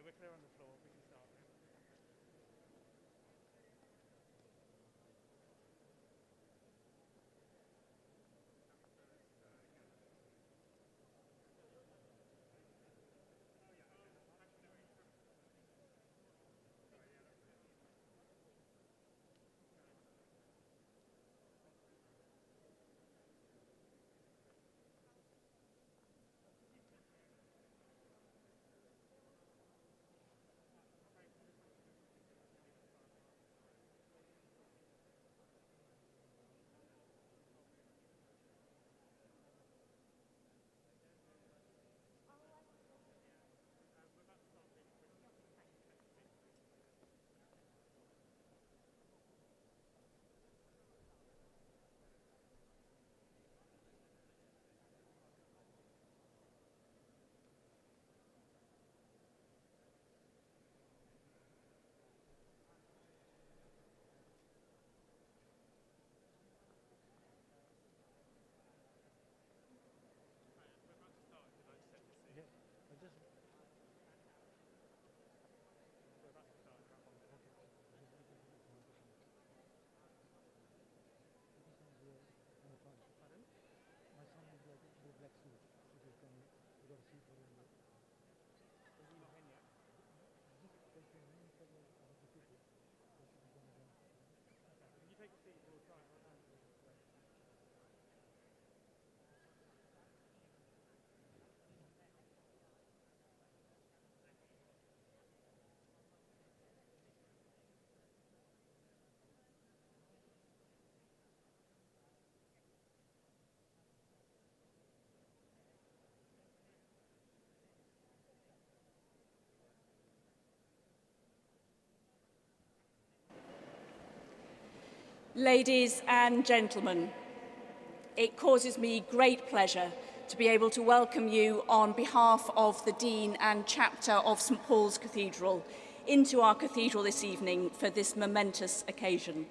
we're clear on the floor. We can start. Ladies and gentlemen, it causes me great pleasure to be able to welcome you on behalf of the Dean and Chapter of St Paul's Cathedral into our cathedral this evening for this momentous occasion.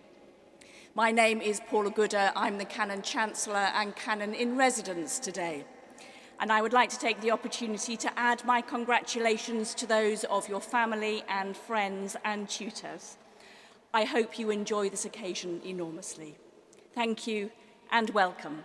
My name is Paula Gooder. I'm the Canon Chancellor and Canon in Residence today. And I would like to take the opportunity to add my congratulations to those of your family and friends and tutors. I hope you enjoy this occasion enormously. Thank you and welcome.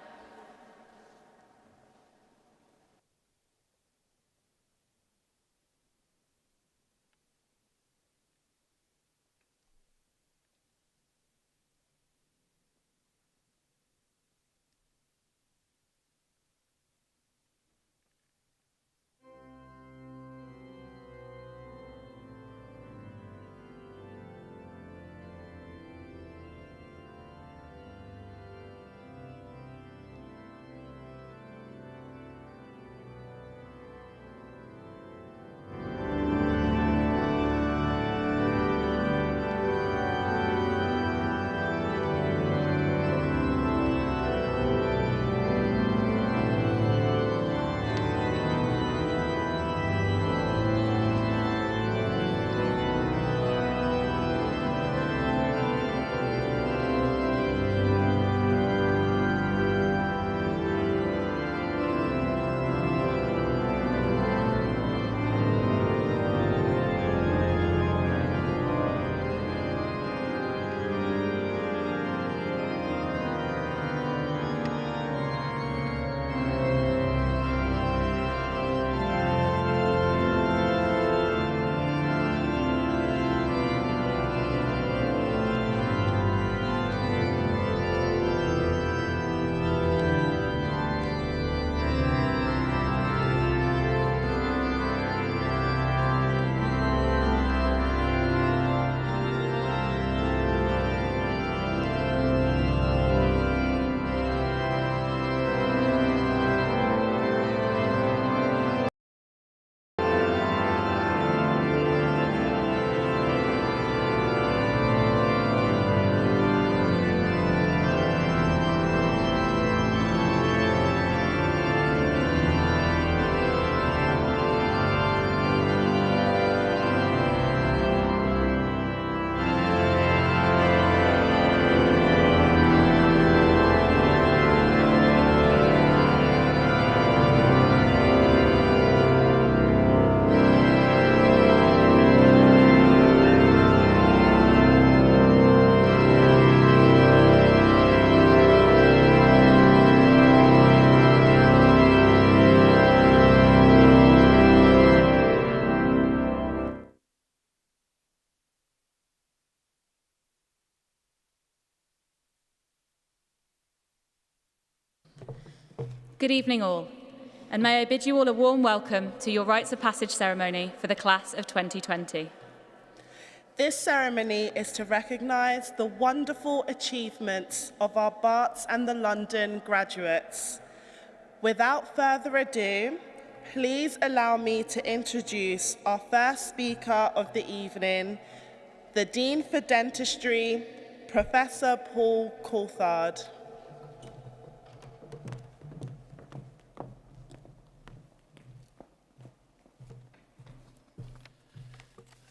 Good evening all, and may I bid you all a warm welcome to your Rites of Passage ceremony for the class of 2020. This ceremony is to recognise the wonderful achievements of our Barts and the London graduates. Without further ado, please allow me to introduce our first speaker of the evening, the Dean for Dentistry, Professor Paul Coulthard.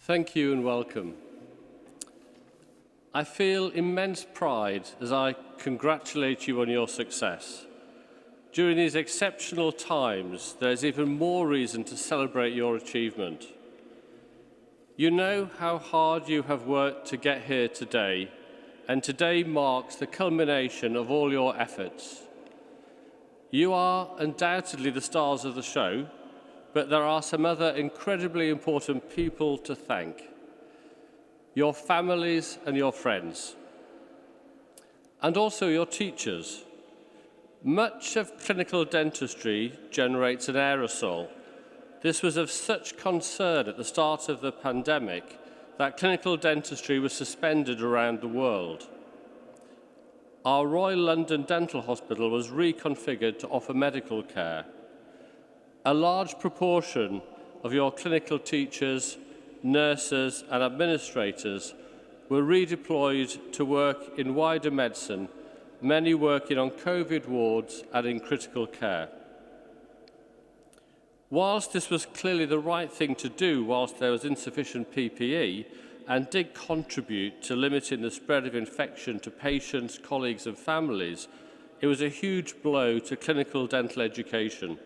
Thank you and welcome. I feel immense pride as I congratulate you on your success. During these exceptional times, there is even more reason to celebrate your achievement. You know how hard you have worked to get here today, and today marks the culmination of all your efforts. You are undoubtedly the stars of the show, but there are some other incredibly important people to thank. Your families and your friends. And also your teachers. Much of clinical dentistry generates an aerosol. This was of such concern at the start of the pandemic that clinical dentistry was suspended around the world. Our Royal London Dental Hospital was reconfigured to offer medical care. A large proportion of your clinical teachers, nurses and administrators were redeployed to work in wider medicine, many working on COVID wards and in critical care. Whilst this was clearly the right thing to do whilst there was insufficient PPE and did contribute to limiting the spread of infection to patients, colleagues and families, it was a huge blow to clinical dental education.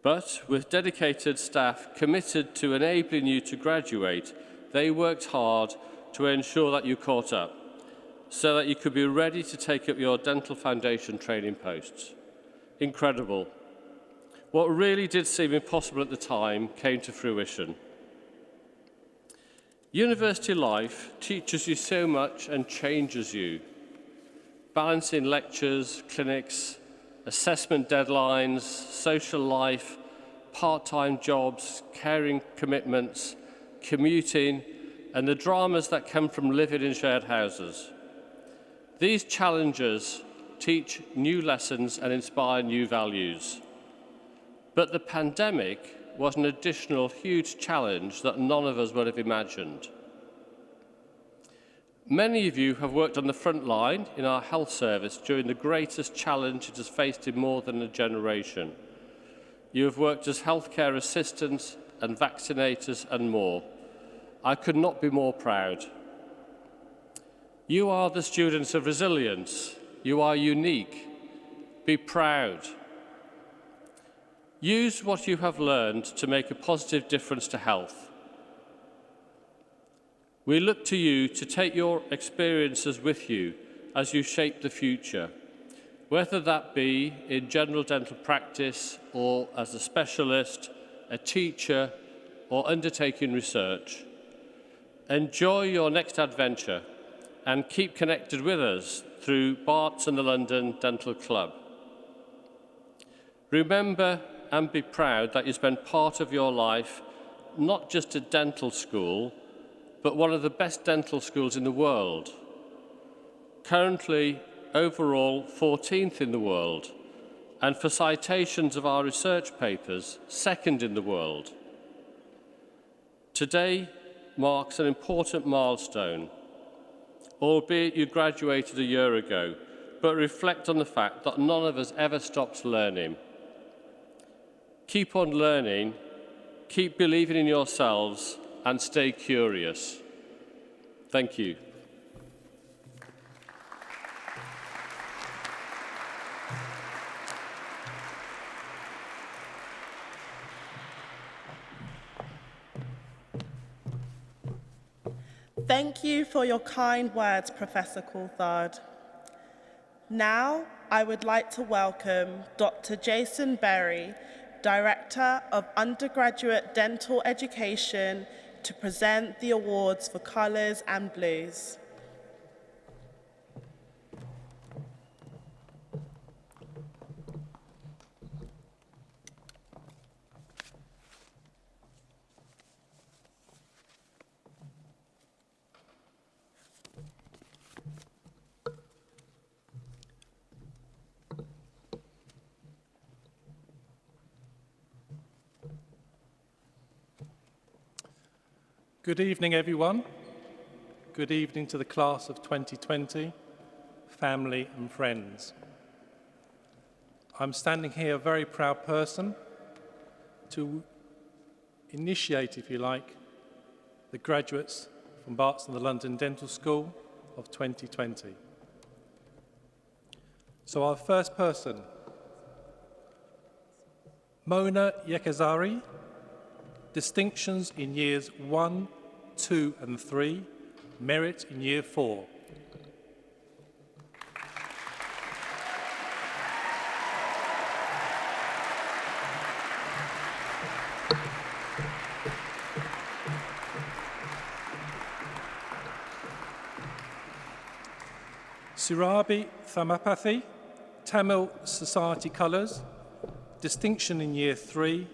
But with dedicated staff committed to enabling you to graduate, they worked hard to ensure that you caught up, so that you could be ready to take up your dental foundation training posts. Incredible. What really did seem impossible at the time came to fruition. University life teaches you so much and changes you. Balancing lectures, clinics, assessment deadlines, social life, part-time jobs, caring commitments, commuting, and the dramas that come from living in shared houses. These challenges teach new lessons and inspire new values. But the pandemic was an additional huge challenge that none of us would have imagined. Many of you have worked on the front line in our health service during the greatest challenge it has faced in more than a generation. You have worked as healthcare assistants and vaccinators and more. I could not be more proud. You are the students of resilience. You are unique. Be proud. Use what you have learned to make a positive difference to health. We look to you to take your experiences with you as you shape the future, whether that be in general dental practice or as a specialist, a teacher, or undertaking research. Enjoy your next adventure and keep connected with us through Barts and the London Dental Club. Remember and be proud that you spent part of your life not just at dental school, but one of the best dental schools in the world. Currently, overall 14th in the world, and for citations of our research papers, second in the world. Today marks an important milestone, albeit you graduated a year ago, but reflect on the fact that none of us ever stops learning. Keep on learning, keep believing in yourselves, and stay curious. Thank you. Thank you for your kind words, Professor Coulthard. Now, I would like to welcome Dr. Jason Berry, Director of Undergraduate Dental Education, to present the awards for Colours and Blues. Good evening, everyone. Good evening to the class of 2020, family and friends. I'm standing here a very proud person to initiate, if you like, the graduates from Barts and the London Dental School of 2020. So our first person, Mona Yekazari, distinctions in years 1, 2 and 3, merit in year 4. Surabi Thamapathy, Tamil Society Colours, distinction in year 3,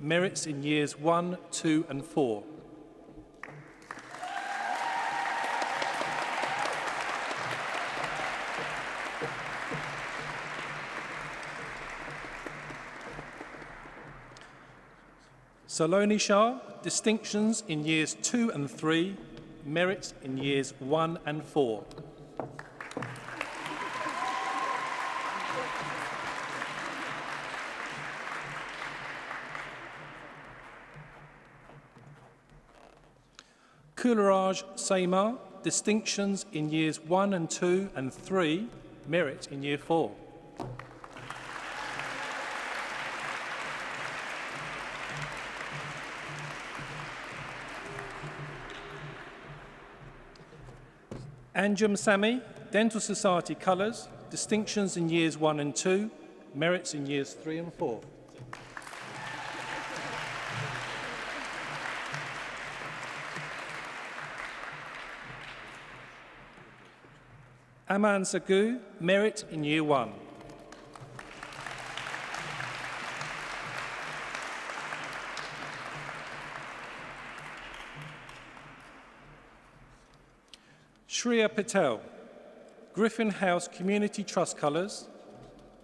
merits in years 1, 2 and 4. Saloni Shah, distinctions in years 2 and 3, merits in years 1 and 4. Kularaj Seymar, distinctions in years 1 and 2 and 3, merit in year 4. Anjum Sami, Dental Society Colours, distinctions in years 1 and 2, merits in years 3 and 4. Aman Sagu, merit in year 1. Shreya Patel, Griffin House Community Trust Colours,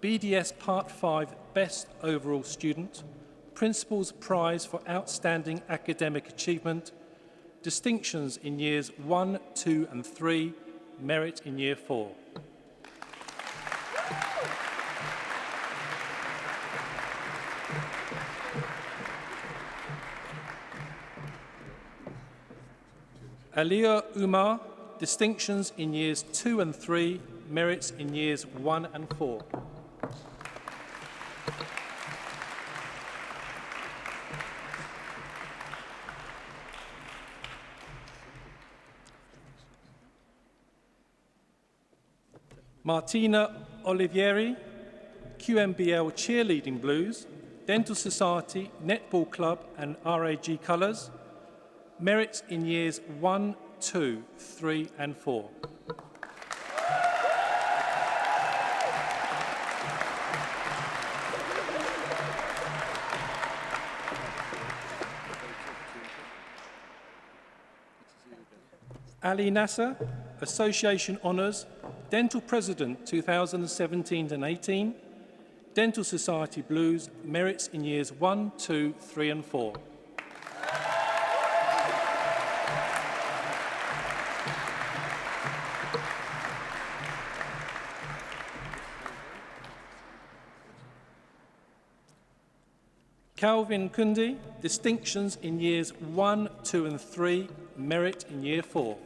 BDS Part 5 Best Overall Student, Principal's Prize for Outstanding Academic Achievement, distinctions in years 1, 2 and 3, merit in year 4. Aliya Umar, distinctions in years 2 and 3, merits in years 1 and 4. Martina Olivieri, QMBL Cheerleading Blues, Dental Society, Netball Club and RAG Colours, merits in years 1, 2, 3 and 4. Ali Nasser, Association Honours, Dental President 2017 and 18, Dental Society Blues, merits in years 1, 2, 3 and 4. Calvin Kundi, distinctions in years 1, 2 and 3, merit in year 4.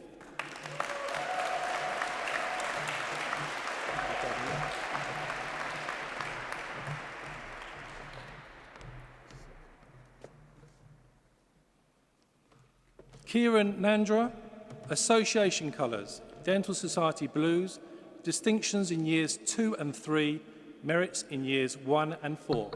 Kieran Nandra, Association Colours, Dental Society Blues, distinctions in years 2 and 3, merits in years 1 and 4.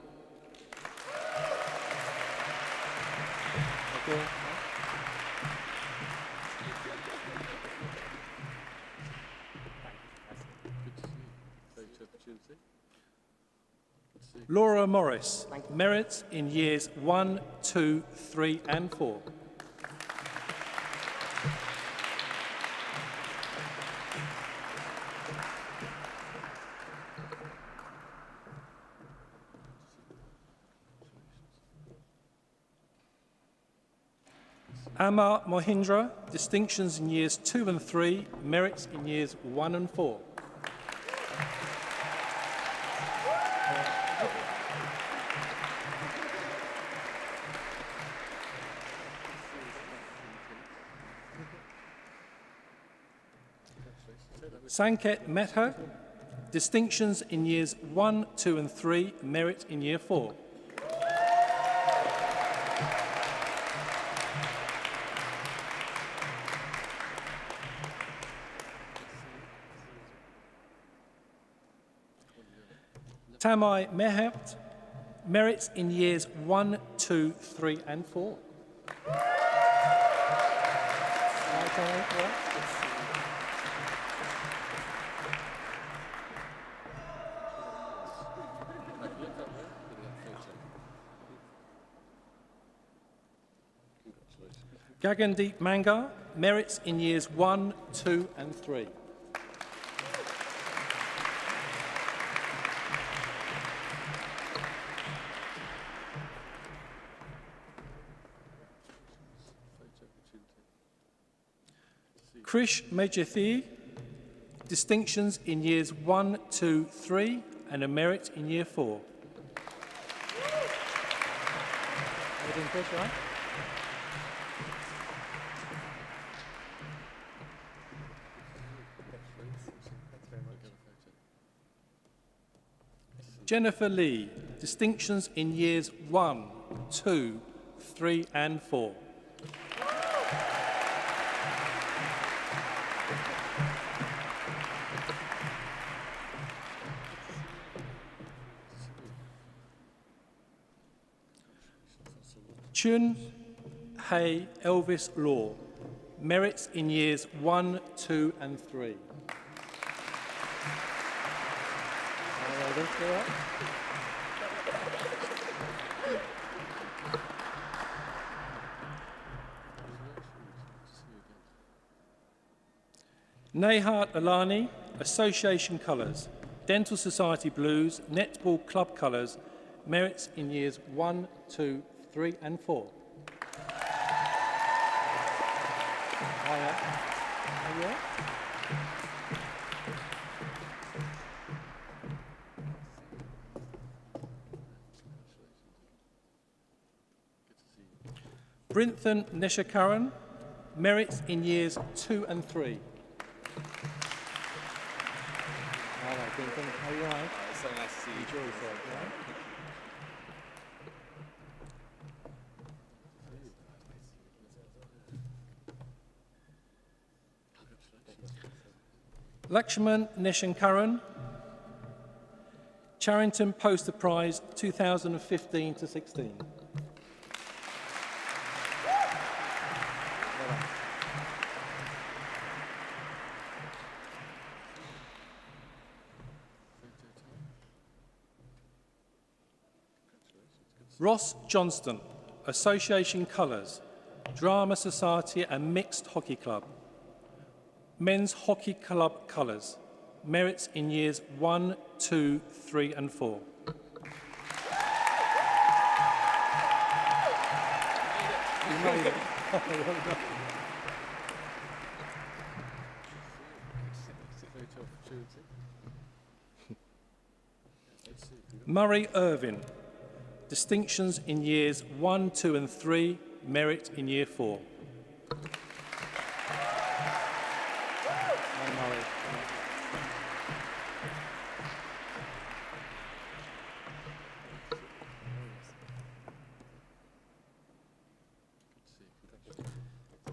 Laura Morris, merits in years 1, 2, 3 and 4. Amar Mohindra, distinctions in years 2 and 3, merits in years 1 and 4. Sanket Mehta, distinctions in years 1, 2 and 3, merit in year 4. Tamai Mehat, merits in years 1, 2, 3 and 4. Gagandeep Mangar, merits in years 1, 2 and 3. Krish Mejathi, distinctions in years 1, 2, 3 and a merit in year 4. Everything good, right? Jennifer Lee, distinctions in years 1, 2, 3 and 4. Chun Hay Elvis Law, merits in years 1, 2 and 3. Nehat Alani, Association Colours, Dental Society Blues, Netball Club Colours, merits in years 1, 2, 3 and 4. Brinthon Neshakaran, merits in years 2 and 3. Hello, Brinthon. How are you? Right? It's so nice to see you. Enjoy yourself, right? Lakshman Nishankaran, Charrington Poster Prize 2015 to 16. Ross Johnston, Association Colours, Drama Society and Mixed Hockey Club. Men's Hockey Club Colours, merits in years 1, 2, 3 and 4. You made it. Murray Irvin, distinctions in years 1, 2 and 3, merit in year 4.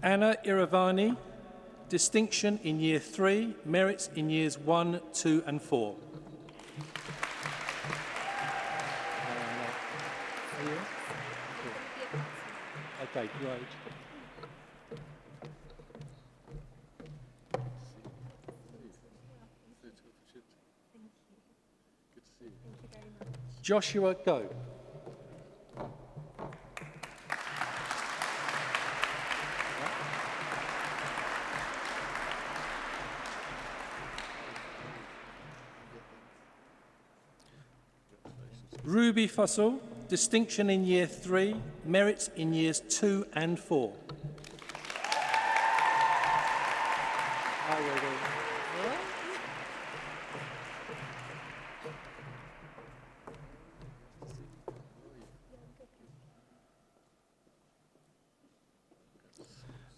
Anna Iravani, distinction in year 3, merits in years 1, 2 and 4. Okay, great. Joshua, go. Ruby Fussell, distinction in year 3, merits in years 2 and 4.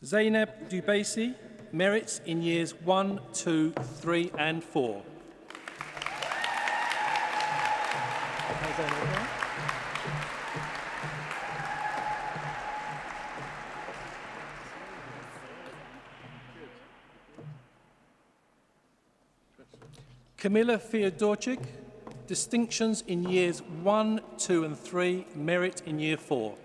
Zainab Dubaisi, merits in years 1, 2, 3 and 4. Camilla Feodorchik, distinctions in years 1, 2 and 3, merit in year 4.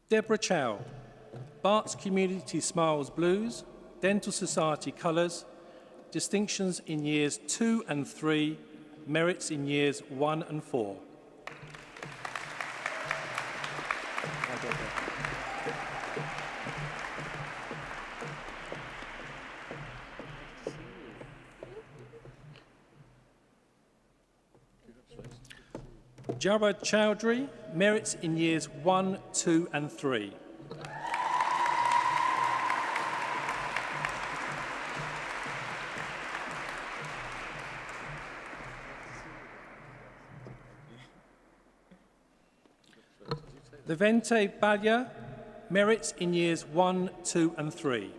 Deborah Chow, Barts Community Smiles Blues, Dental Society Colours, distinctions in years 2 and 3, merits in years 1 and 4. Jarrad Chowdhury, merits in years 1, 2 and 3. Levente Balya, merits in years 1, 2 and 3.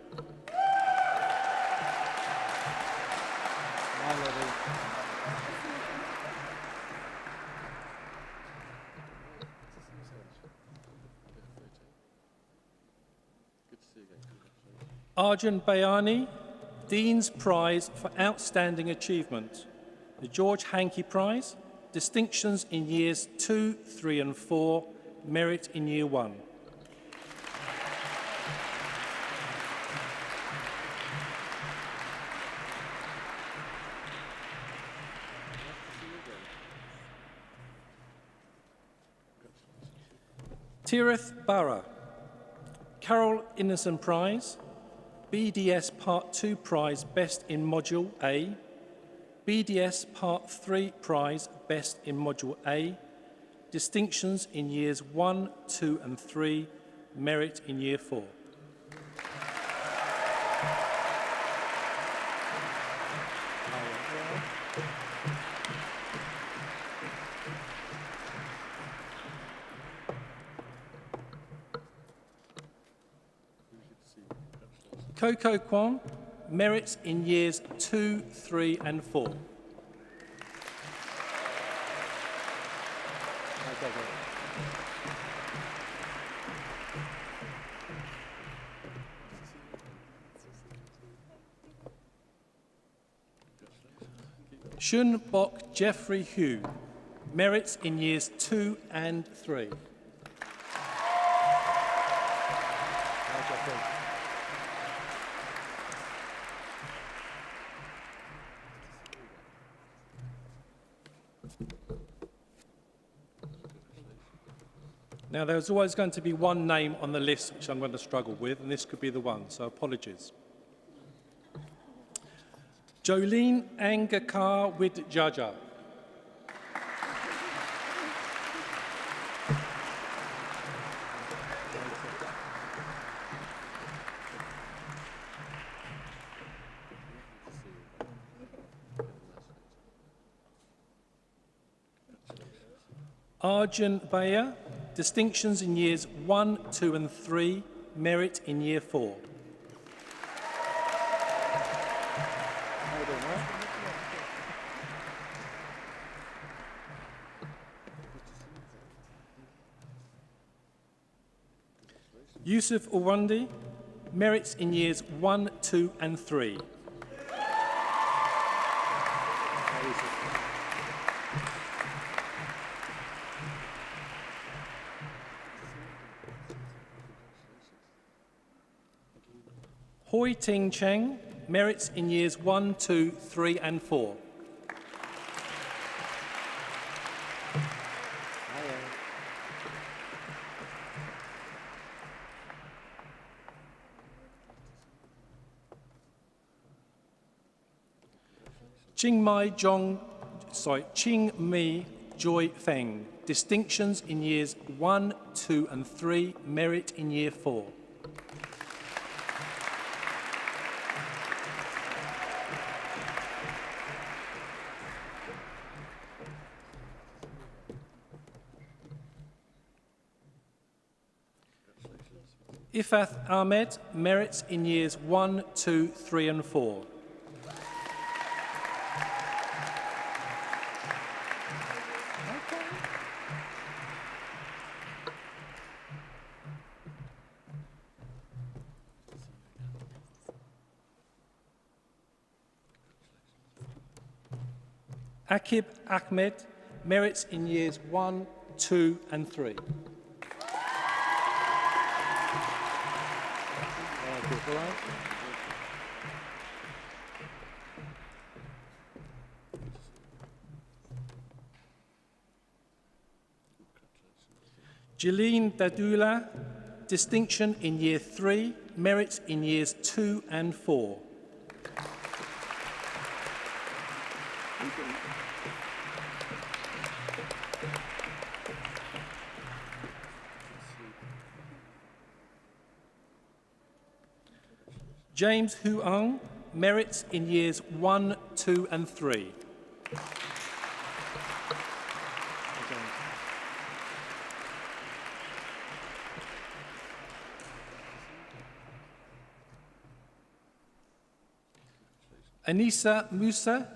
Arjun Bayani, Dean's Prize for Outstanding Achievement. The George Hankey Prize, distinctions in years 2, 3 and 4, merit in year 1. Tirith Bara, Carol Innocent Prize, BDS Part 2 Prize Best in Module A, BDS Part 3 Prize Best in Module A, distinctions in years 1, 2 and 3, merit in year 4. Coco Kwon, merits in years 2, 3 and 4. Shun Bok Jeffrey Hu, merits in years 2 and 3. Now, there's always going to be one name on the list which I'm going to struggle with, and this could be the one, so apologies. Jolene Angakar Widjaja. Arjun Baya, distinctions in years 1, 2 and 3, merit in year 4. Yusuf Uwandi, merits in years 1, 2 and 3. Hoi Ting Cheng, merits in years 1, 2, 3 and 4. Ching Mi Joy Feng, distinctions in years 1, 2 and 3, merit in year 4. Ifath Ahmed, merits in years 1, 2, 3 and 4. Akib Ahmed, merits in years 1, 2 and 3. Jeline Dadula, distinction in year 3, merits in years 2 and 4. James Huang, merits in years 1, 2 and 3. Anissa Musa,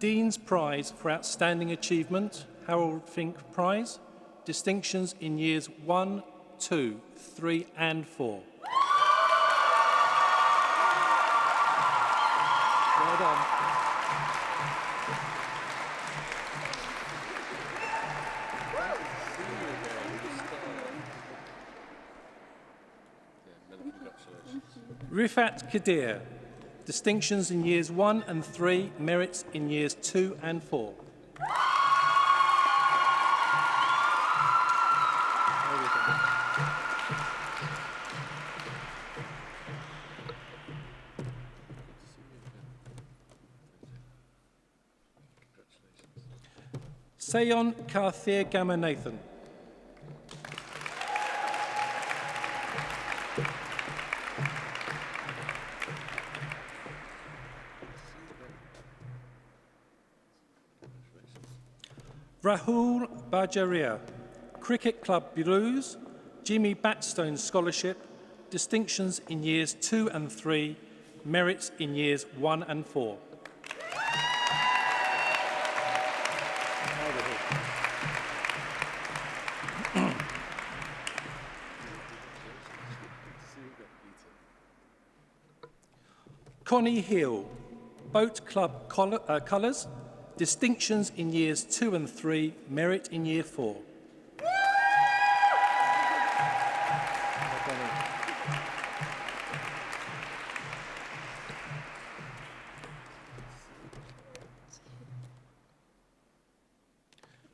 Dean's Prize for Outstanding Achievement, Harold Fink Prize, distinctions in years 1, 2, 3 and 4. Well done. Rifat Kadir, distinctions in years 1 and 3, merits in years 2 and 4. Sayon Karthir Gamanathan. Rahul Bajaria, Cricket Club Blues, Jimmy Batstone Scholarship, distinctions in years 2 and 3, merits in years 1 and 4. Connie Hill, Boat Club Colours, distinctions in years 2 and 3, merit in year 4.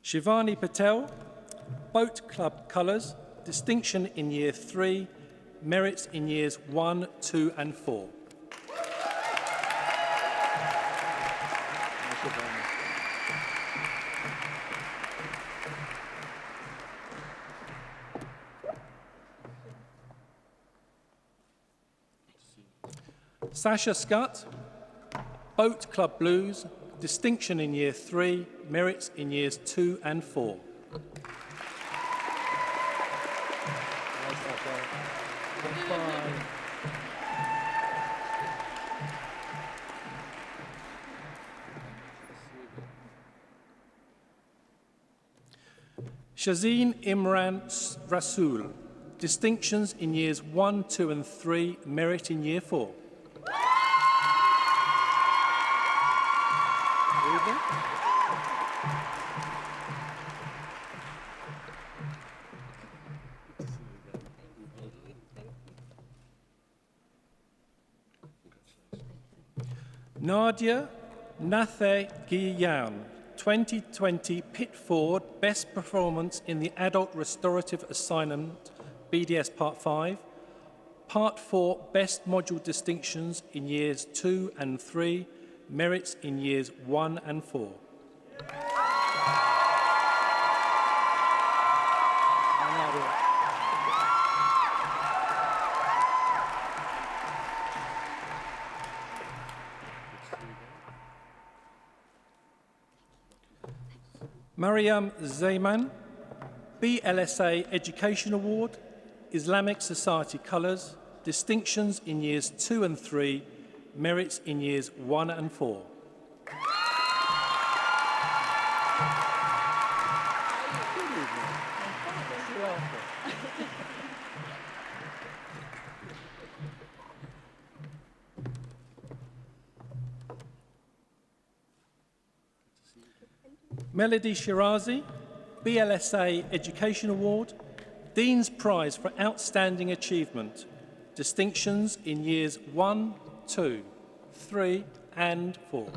Shivani Patel, Boat Club Colours, distinction in year 3, merits in years 1, 2 and 4. Sasha Scott, Boat Club Blues, distinction in year 3, merits in years 2 and 4. Shazeen Imran Rasool, distinctions in years 1, 2 and 3, merit in year 4. Nadia Nathe Guyan, 2020 Pitford Best Performance in the Adult Restorative Assignment, BDS Part 5. Part 4 Best Module Distinctions in Years 2 and 3, merits in Years 1 and 4. Mariam Zayman, BLSA Education Award, Islamic Society Colours, distinctions in years 2 and 3, merits in years 1 and 4. Melody Shirazi, BLSA Education Award, Dean's Prize for Outstanding Achievement, distinctions in years 1, 2, 3 and 4.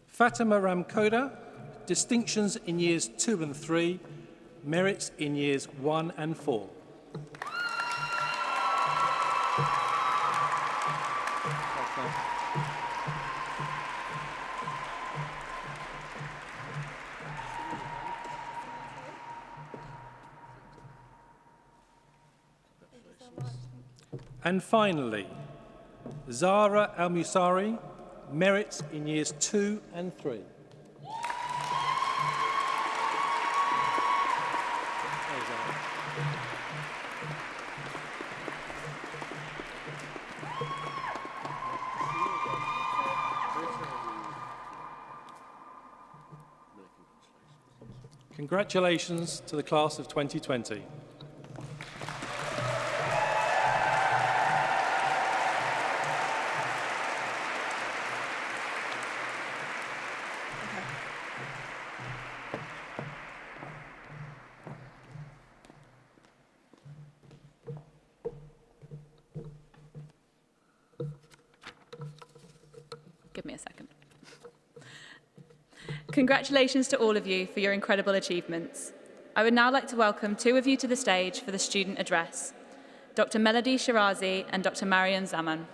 Fatima Ramkoda, distinctions in years 2 and 3, merits in years 1 and 4. And finally, Zara Al-Musari, merits in years 2 and 3. Congratulations to the class of 2020. Give me a second. Congratulations to all of you for your incredible achievements. I would now like to welcome two of you to the stage for the student address, Dr. Melody Shirazi and Dr. Mariam Zaman.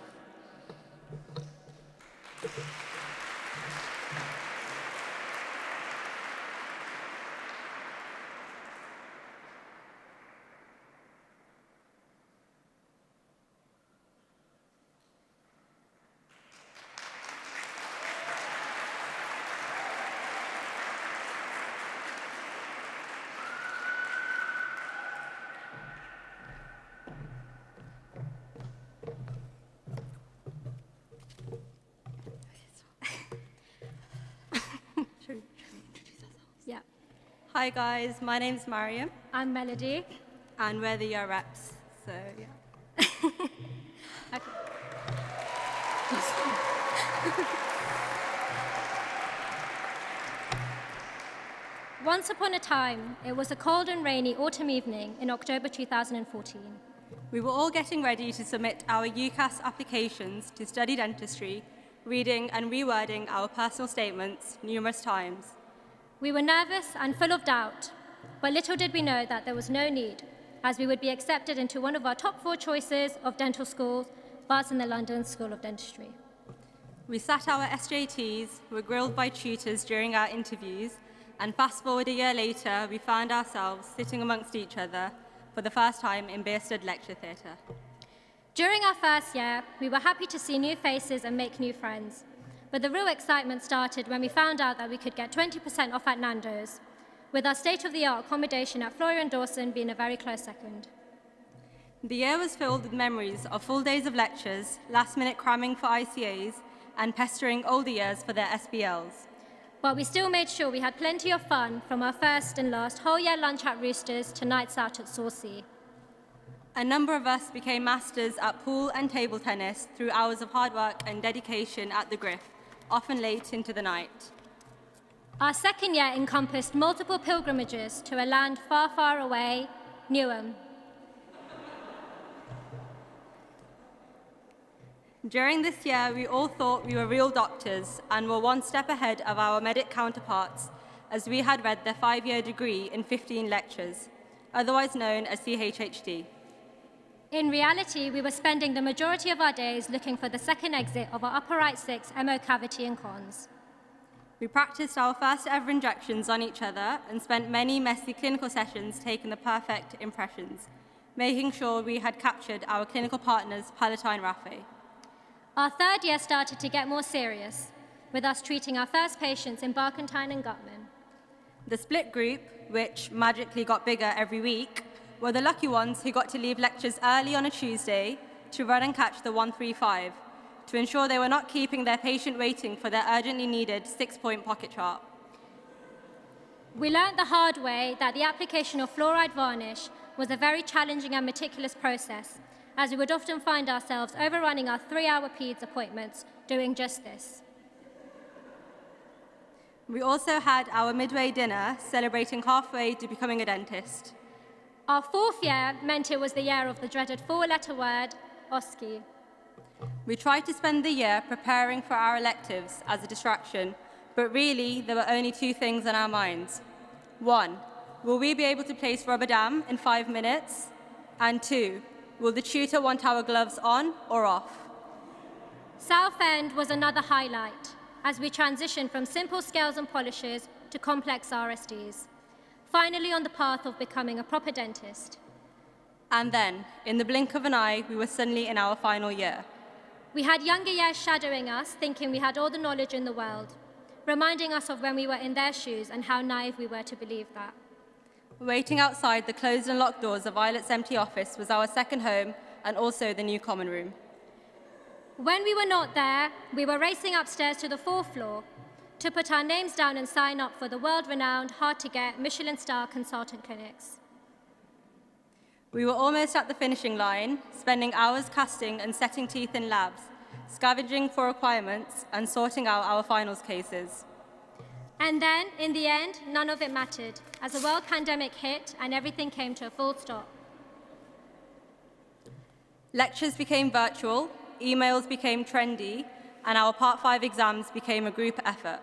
Yeah. Hi guys, my name's Mariam. I'm Melody. And we're the year reps, so yeah. Once upon a time, it was a cold and rainy autumn evening in October 2014. We were all getting ready to submit our UCAS applications to study dentistry, reading and rewording our personal statements numerous times. We were nervous and full of doubt, but little did we know that there was no need, as we would be accepted into one of our top 4 choices of dental schools, Barts in the London School of Dentistry. We sat our SJTs, were grilled by tutors during our interviews, and fast forward a year later, we found ourselves sitting amongst each other for the first time in Bearsted Lecture Theatre. During our first year, we were happy to see new faces and make new friends. But the real excitement started when we found out that we could get 20% off at Nando's, with our state-of-the-art accommodation at Florian Dawson being a very close second. The year was filled with memories of full days of lectures, last-minute cramming for ICAs, and pestering older years for their SBLs. But we still made sure we had plenty of fun, from our first and last whole year lunch at Roosters to nights out at Saucy. A number of us became masters at pool and table tennis through hours of hard work and dedication at the Griff, often late into the night. Our second year encompassed multiple pilgrimages to a land far, far away, Newham. During this year, we all thought we were real doctors and were one step ahead of our medic counterparts, as we had read their 5-year degree in 15 lectures, otherwise known as CHHD. In reality, we were spending the majority of our days looking for the second exit of our upper right 6 MO cavity and cons. We practiced our first ever injections on each other and spent many messy clinical sessions taking the perfect impressions, making sure we had captured our clinical partner's palatine raphe. Our third year started to get more serious, with us treating our first patients in Barkentine and Gutman. The split group, which magically got bigger every week, were the lucky ones who got to leave lectures early on a Tuesday to run and catch the 135, to ensure they were not keeping their patient waiting for their urgently needed 6-point pocket chart. We learnt the hard way that the application of fluoride varnish was a very challenging and meticulous process, as we would often find ourselves overrunning our 3-hour peds appointments doing just this. We also had our midway dinner celebrating halfway to becoming a dentist. Our fourth year meant it was the year of the dreaded 4-letter word, OSCE. We tried to spend the year preparing for our electives as a distraction, but really there were only 2 things on our minds. 1, will we be able to place rubber dam in 5 minutes? And 2, will the tutor want our gloves on or off? Southend was another highlight, as we transitioned from simple scales and polishes to complex RSDs, finally on the path of becoming a proper dentist. And then, in the blink of an eye, we were suddenly in our final year. We had younger years shadowing us, thinking we had all the knowledge in the world, reminding us of when we were in their shoes and how naive we were to believe that. Waiting outside the closed and locked doors of Violet's empty office was our second home and also the new common room. When we were not there, we were racing upstairs to the 4th floor to put our names down and sign up for the world-renowned, hard-to-get Michelin star consultant clinics. We were almost at the finishing line, spending hours casting and setting teeth in labs, scavenging for requirements and sorting out our finals cases. And then, in the end, none of it mattered, as a world pandemic hit and everything came to a full stop. Lectures became virtual, emails became trendy, and our Part 5 exams became a group effort.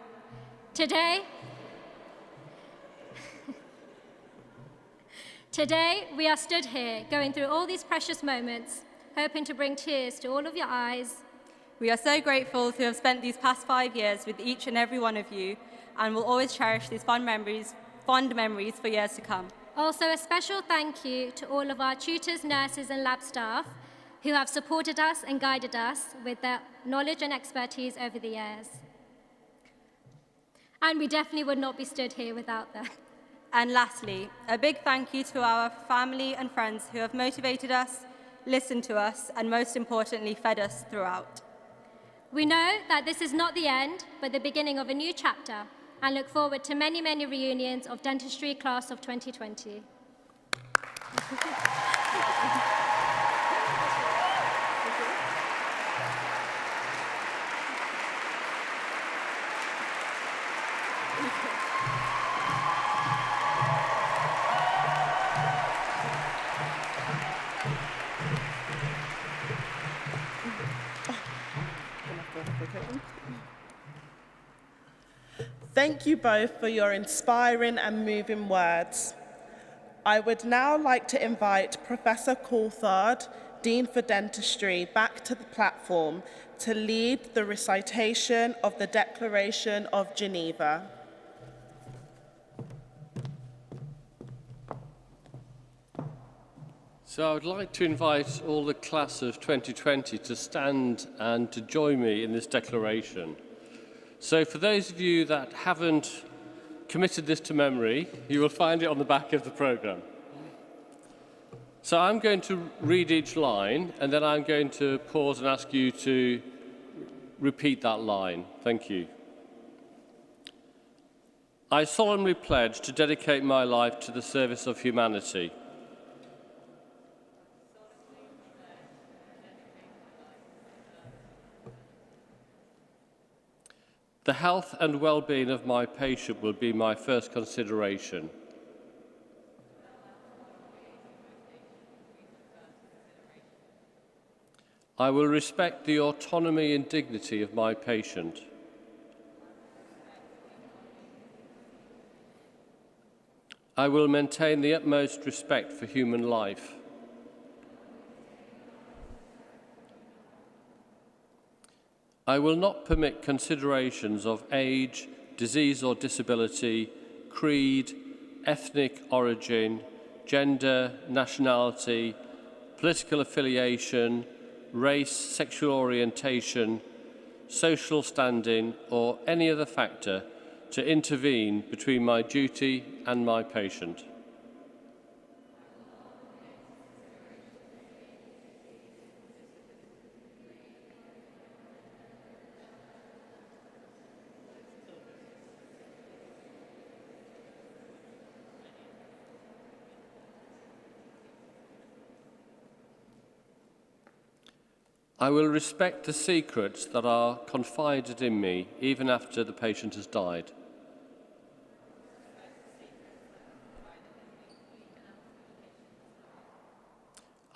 Today, we are stood here, going through all these precious moments, hoping to bring tears to all of your eyes. We are so grateful to have spent these past 5 years with each and every one of you, and will always cherish these fond memories for years to come. Also, a special thank you to all of our tutors, nurses, and lab staff who have supported us and guided us with their knowledge and expertise over the years. And we definitely would not be stood here without them. And lastly, a big thank you to our family and friends who have motivated us, listened to us, and most importantly, fed us throughout. We know that this is not the end, but the beginning of a new chapter, and look forward to many, many reunions of Dentistry Class of 2020. Thank you both for your inspiring and moving words. I would now like to invite Professor Coulthard, Dean for Dentistry, back to the platform to lead the recitation of the Declaration of Geneva. So I would like to invite all the class of 2020 to stand and to join me in this declaration. So for those of you that haven't committed this to memory, you will find it on the back of the programme. So I'm going to read each line, and then I'm going to pause and ask you to repeat that line. Thank you. I solemnly pledge to dedicate my life to the service of humanity. The health and well-being of my patient will be my first consideration. I will respect the autonomy and dignity of my patient. I will maintain the utmost respect for human life. I will not permit considerations of age, disease or disability, creed, ethnic origin, gender, nationality, political affiliation, race, sexual orientation, social standing, or any other factor to intervene between my duty and my patient. I will respect the secrets that are confided in me even after the patient has died.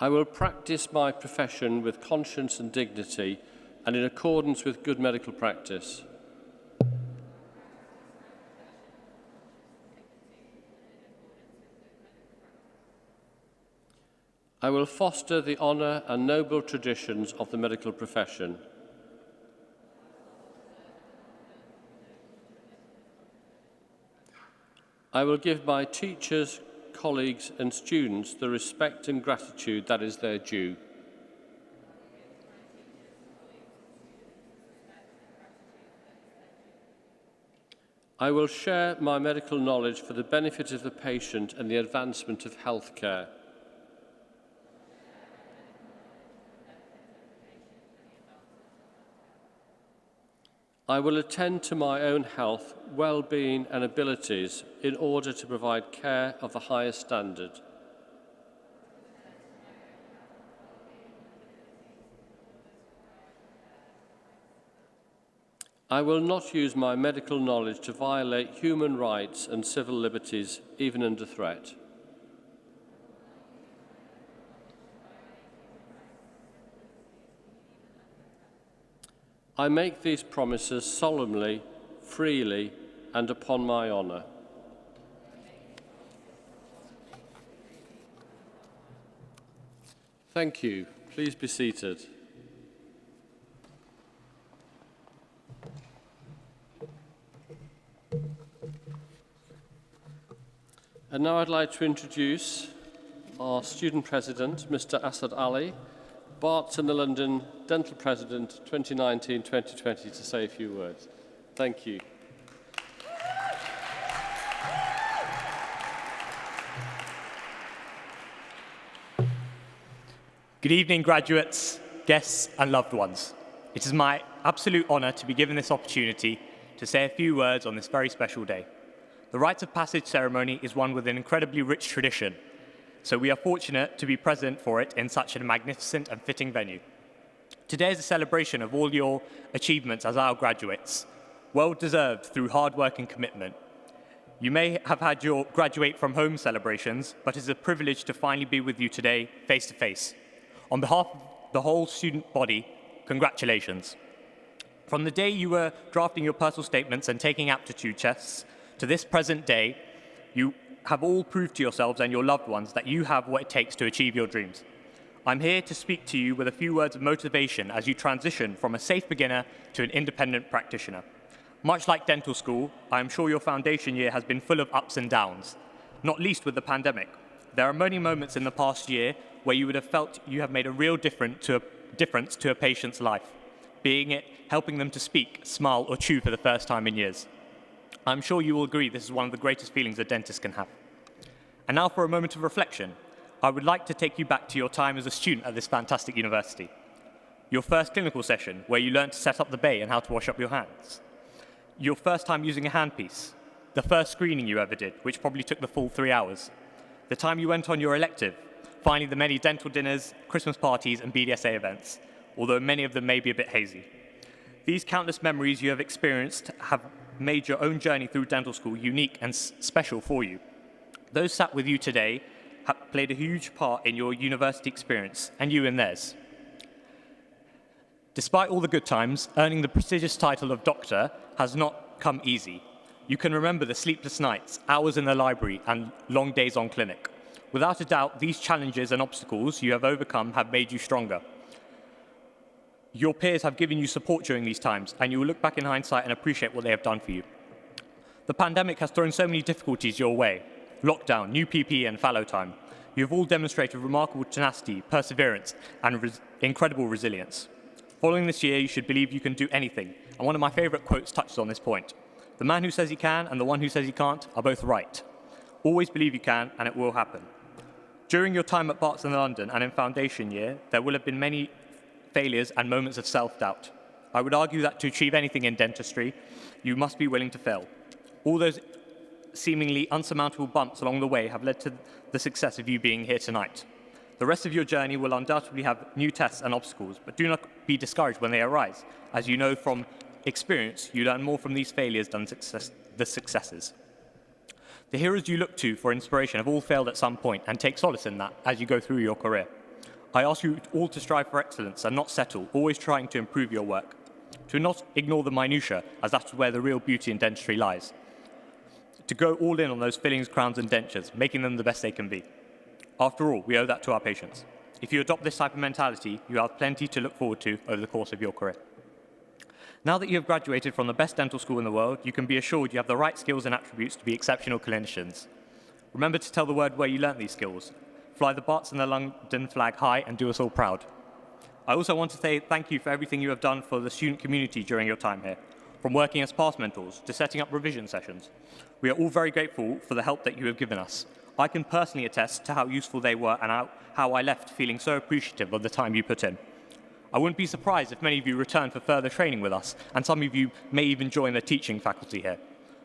I will practice my profession with conscience and dignity and in accordance with good medical practice. I will foster the honour and noble traditions of the medical profession. I will give my teachers, colleagues and students the respect and gratitude that is their due. I will share my medical knowledge for the benefit of the patient and the advancement of healthcare. I will attend to my own health, well-being and abilities in order to provide care of the highest standard. I will not use my medical knowledge to violate human rights and civil liberties, even under threat. I make these promises solemnly, freely, and upon my honour. Thank you. Please be seated. And now I'd like to introduce our student president, Mr. Asad Ali, Barts and the London Dental President 2019-2020, to say a few words. Thank you. Good evening, graduates, guests and loved ones. It is my absolute honour to be given this opportunity to say a few words on this very special day. The Rites of Passage ceremony is one with an incredibly rich tradition, so we are fortunate to be present for it in such a magnificent and fitting venue. Today is a celebration of all your achievements as our graduates, well deserved through hard work and commitment. You may have had your graduate from home celebrations, but it's a privilege to finally be with you today, face to face. On behalf of the whole student body, congratulations. From the day you were drafting your personal statements and taking aptitude tests to this present day, you have all proved to yourselves and your loved ones that you have what it takes to achieve your dreams. I'm here to speak to you with a few words of motivation as you transition from a safe beginner to an independent practitioner. Much like dental school, I am sure your foundation year has been full of ups and downs, not least with the pandemic. There are many moments in the past year where you would have felt you have made a real difference to a patient's life, being it helping them to speak, smile or chew for the first time in years. I'm sure you will agree this is one of the greatest feelings a dentist can have. And now for a moment of reflection, I would like to take you back to your time as a student at this fantastic university. Your first clinical session, where you learned to set up the bay and how to wash up your hands. Your first time using a handpiece. The first screening you ever did, which probably took the full 3 hours. The time you went on your elective. Finally, the many dental dinners, Christmas parties and BDSA events, although many of them may be a bit hazy. These countless memories you have experienced have made your own journey through dental school unique and special for you. Those sat with you today have played a huge part in your university experience, and you in theirs. Despite all the good times, earning the prestigious title of doctor has not come easy. You can remember the sleepless nights, hours in the library, and long days on clinic. Without a doubt, these challenges and obstacles you have overcome have made you stronger. Your peers have given you support during these times, and you will look back in hindsight and appreciate what they have done for you. The pandemic has thrown so many difficulties your way. Lockdown, new PPE and fallow time. You have all demonstrated remarkable tenacity, perseverance, and incredible resilience. Following this year, you should believe you can do anything, and one of my favourite quotes touches on this point. The man who says he can and the one who says he can't are both right. Always believe you can, and it will happen. During your time at Barts in London and in foundation year, there will have been many failures and moments of self-doubt. I would argue that to achieve anything in dentistry, you must be willing to fail. All those seemingly unsurmountable bumps along the way have led to the success of you being here tonight. The rest of your journey will undoubtedly have new tests and obstacles, but do not be discouraged when they arise. As you know from experience, you learn more from these failures than the successes. The heroes you look to for inspiration have all failed at some point, and take solace in that as you go through your career. I ask you all to strive for excellence and not settle, always trying to improve your work. To not ignore the minutiae, as that's where the real beauty in dentistry lies. To go all in on those fillings, crowns and dentures, making them the best they can be. After all, we owe that to our patients. If you adopt this type of mentality, you have plenty to look forward to over the course of your career. Now that you have graduated from the best dental school in the world, you can be assured you have the right skills and attributes to be exceptional clinicians. Remember to tell the world where you learnt these skills. Fly the Barts and the London flag high and do us all proud. I also want to say thank you for everything you have done for the student community during your time here, from working as past mentors to setting up revision sessions. We are all very grateful for the help that you have given us. I can personally attest to how useful they were and how I left feeling so appreciative of the time you put in. I wouldn't be surprised if many of you return for further training with us, and some of you may even join the teaching faculty here.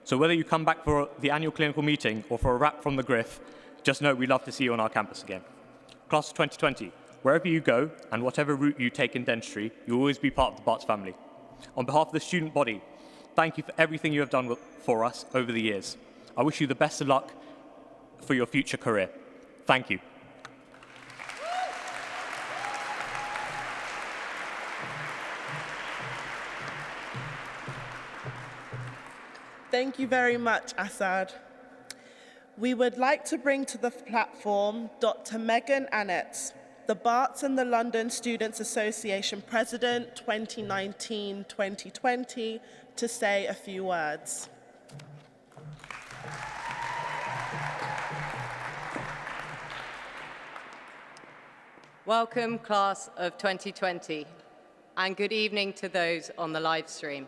So whether you come back for the annual clinical meeting or for a wrap from the Griff, just know we'd love to see you on our campus again. Class of 2020, wherever you go and whatever route you take in dentistry, you'll always be part of the Barts family. On behalf of the student body, thank you for everything you have done for us over the years. I wish you the best of luck for your future career. Thank you. Thank you very much, Asad. We would like to bring to the platform Dr. Megan Annett, the Barts and the London Students Association President 2019-2020, to say a few words. Welcome, class of 2020, and good evening to those on the live stream.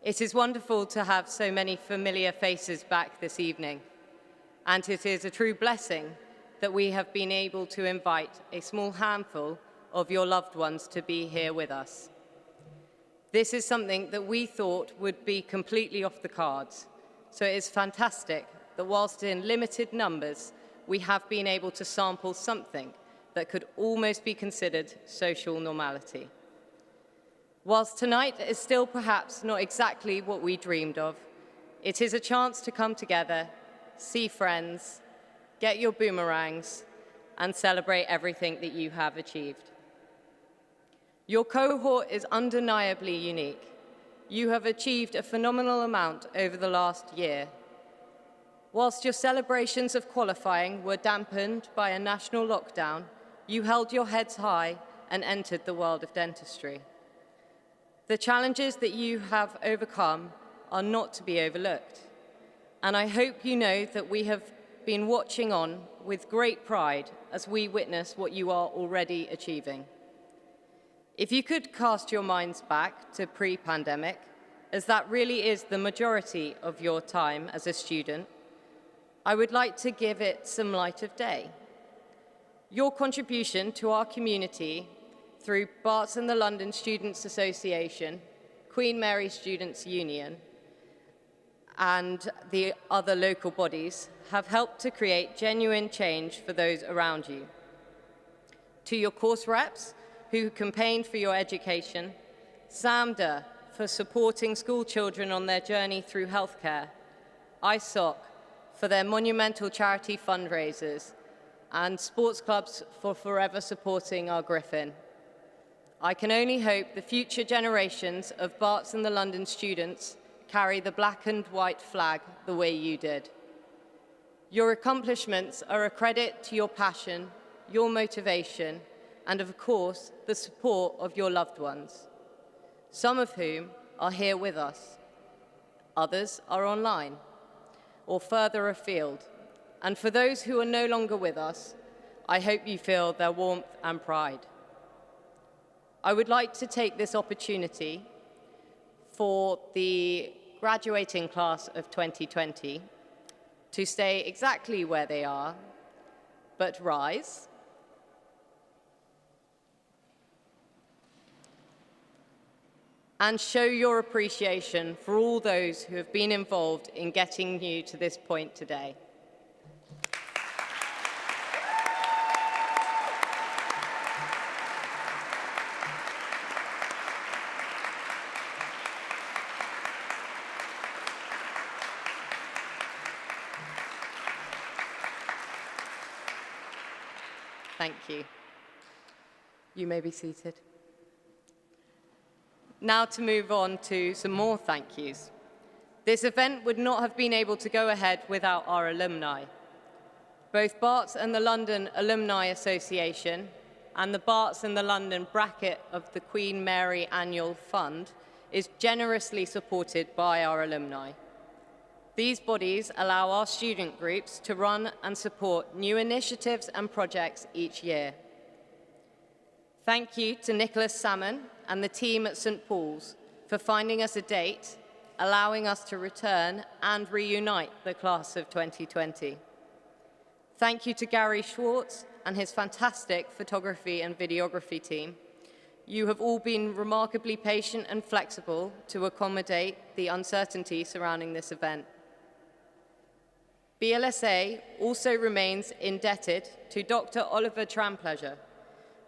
It is wonderful to have so many familiar faces back this evening, and it is a true blessing that we have been able to invite a small handful of your loved ones to be here with us. This is something that we thought would be completely off the cards, so it is fantastic that whilst in limited numbers, we have been able to sample something that could almost be considered social normality. Whilst tonight is still perhaps not exactly what we dreamed of, it is a chance to come together, see friends, get your boomerangs, and celebrate everything that you have achieved. Your cohort is undeniably unique. You have achieved a phenomenal amount over the last year. Whilst your celebrations of qualifying were dampened by a national lockdown, you held your heads high and entered the world of dentistry. The challenges that you have overcome are not to be overlooked, and I hope you know that we have been watching on with great pride as we witness what you are already achieving. If you could cast your minds back to pre-pandemic, as that really is the majority of your time as a student, I would like to give it some light of day. Your contribution to our community through Barts and the London Students Association, Queen Mary Students' Union, and the other local bodies have helped to create genuine change for those around you. To your course reps who campaigned for your education, SAMDA for supporting school children on their journey through healthcare, ISOC for their monumental charity fundraisers, and sports clubs for forever supporting our Griffin. I can only hope the future generations of Barts and the London students carry the black and white flag the way you did. Your accomplishments are a credit to your passion, your motivation, and of course, the support of your loved ones, some of whom are here with us. Others are online or further afield. And for those who are no longer with us, I hope you feel their warmth and pride. I would like to take this opportunity for the graduating class of 2020 to stay exactly where they are, but rise. And show your appreciation for all those who have been involved in getting you to this point today. Thank you. You may be seated. Now to move on to some more thank yous. This event would not have been able to go ahead without our alumni. Both Barts and the London Alumni Association and the Barts and the London bracket of the Queen Mary Annual Fund is generously supported by our alumni. These bodies allow our student groups to run and support new initiatives and projects each year. Thank you to Nicholas Salmon and the team at St. Paul's for finding us a date, allowing us to return and reunite the class of 2020. Thank you to Gary Schwartz and his fantastic photography and videography team. You have all been remarkably patient and flexible to accommodate the uncertainty surrounding this event. BLSA also remains indebted to Dr. Oliver Trampleasure,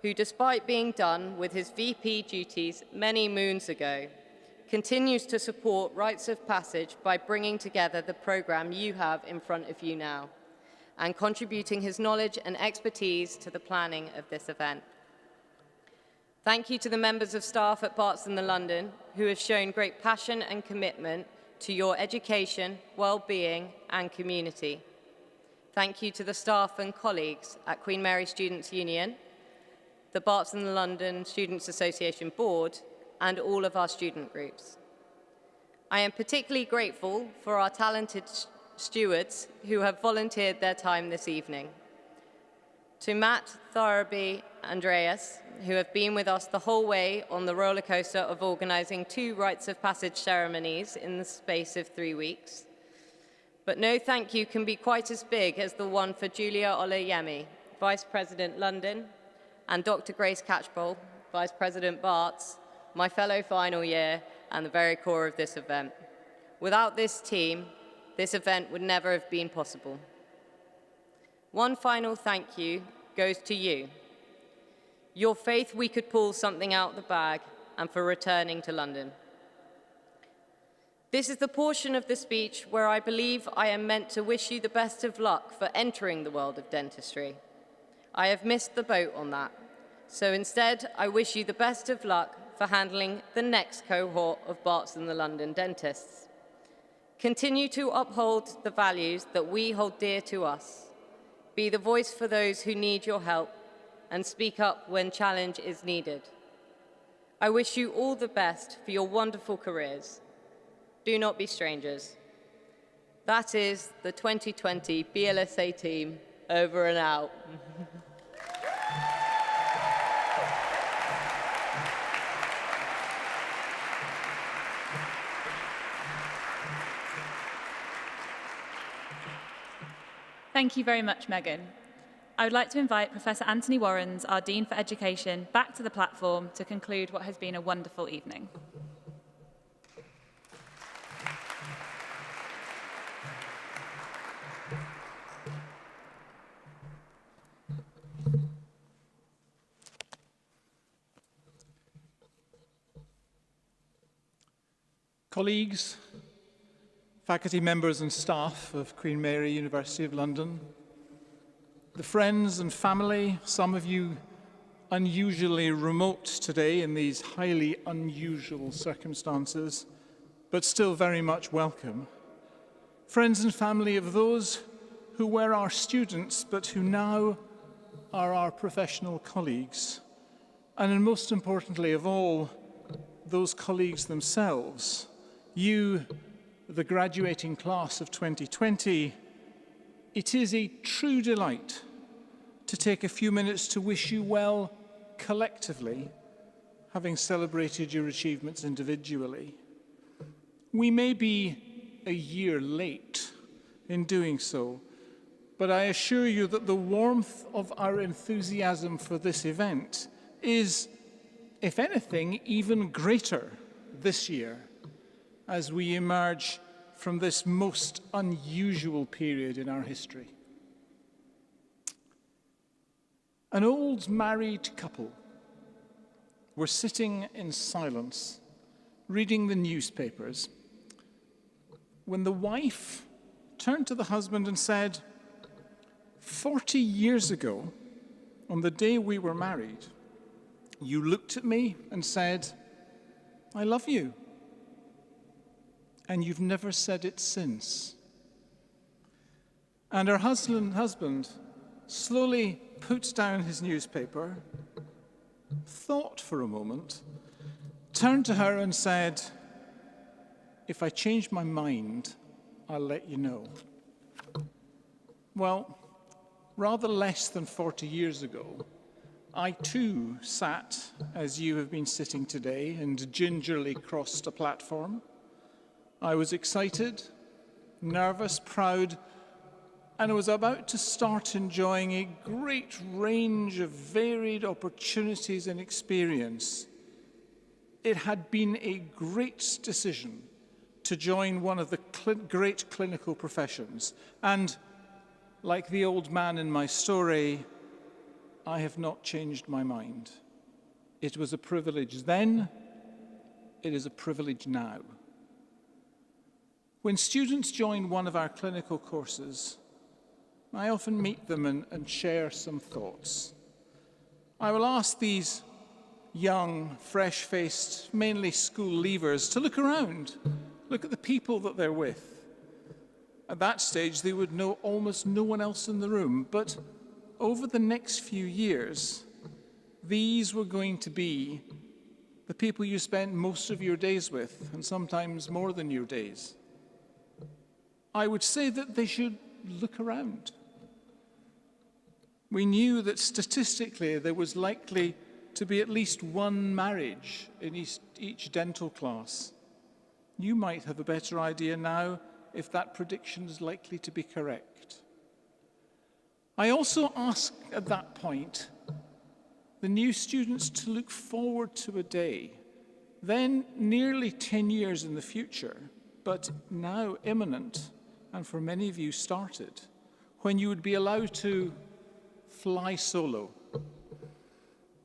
who, despite being done with his VP duties many moons ago, continues to support Rites of Passage by bringing together the program you have in front of you now, and contributing his knowledge and expertise to the planning of this event. Thank you to the members of staff at Barts and the London, who have shown great passion and commitment to your education, well-being, and community. Thank you to the staff and colleagues at Queen Mary Students' Union, the Barts and the London Students' Association Board, and all of our student groups. I am particularly grateful for our talented stewards who have volunteered their time this evening. To Matt, Tharaby, Andreas, who have been with us the whole way on the roller coaster of organizing 2 Rites of Passage ceremonies in the space of 3 weeks. But no thank you can be quite as big as the one for Julia Olayemi, Vice President London, and Dr. Grace Catchpole, Vice President Barts, my fellow final year, and the very core of this event. Without this team, this event would never have been possible. One final thank you goes to you. Your faith we could pull something out of the bag, and for returning to London. This is the portion of the speech where I believe I am meant to wish you the best of luck for entering the world of dentistry. I have missed the boat on that, so instead I wish you the best of luck for handling the next cohort of Barts and the London dentists. Continue to uphold the values that we hold dear to us. Be the voice for those who need your help, and speak up when challenge is needed. I wish you all the best for your wonderful careers. Do not be strangers. That is the 2020 BLSA team over and out. Thank you very much, Megan. I would like to invite Professor Anthony Warrens, our Dean for Education, back to the platform to conclude what has been a wonderful evening. Colleagues, faculty members and staff of Queen Mary University of London, the friends and family, some of you unusually remote today in these highly unusual circumstances, but still very much welcome. Friends and family of those who were our students, but who now are our professional colleagues. And most importantly of all, those colleagues themselves. You the graduating class of 2020, it is a true delight to take a few minutes to wish you well collectively, having celebrated your achievements individually. We may be a year late in doing so, but I assure you that the warmth of our enthusiasm for this event is, if anything, even greater this year as we emerge from this most unusual period in our history. An old married couple were sitting in silence, reading the newspapers, when the wife turned to the husband and said, 40 years ago, on the day we were married, you looked at me and said, I love you. And you've never said it since. And her husband slowly put down his newspaper, thought for a moment, turned to her and said, if I change my mind, I'll let you know. Well, rather less than 40 years ago, I too sat as you have been sitting today and gingerly crossed a platform. I was excited, nervous, proud, and I was about to start enjoying a great range of varied opportunities and experience. It had been a great decision to join one of the great clinical professions. And like the old man in my story, I have not changed my mind. It was a privilege then, it is a privilege now. When students join one of our clinical courses, I often meet them and share some thoughts. I will ask these young, fresh-faced, mainly school leavers to look around, look at the people that they're with. At that stage, they would know almost no one else in the room, but over the next few years, these were going to be the people you spent most of your days with, and sometimes more than your days. I would say that they should look around. We knew that statistically there was likely to be at least one marriage in each dental class. You might have a better idea now if that prediction is likely to be correct. I also asked at that point the new students to look forward to a day, then nearly 10 years in the future, but now imminent, and for many of you started, when you would be allowed to fly solo.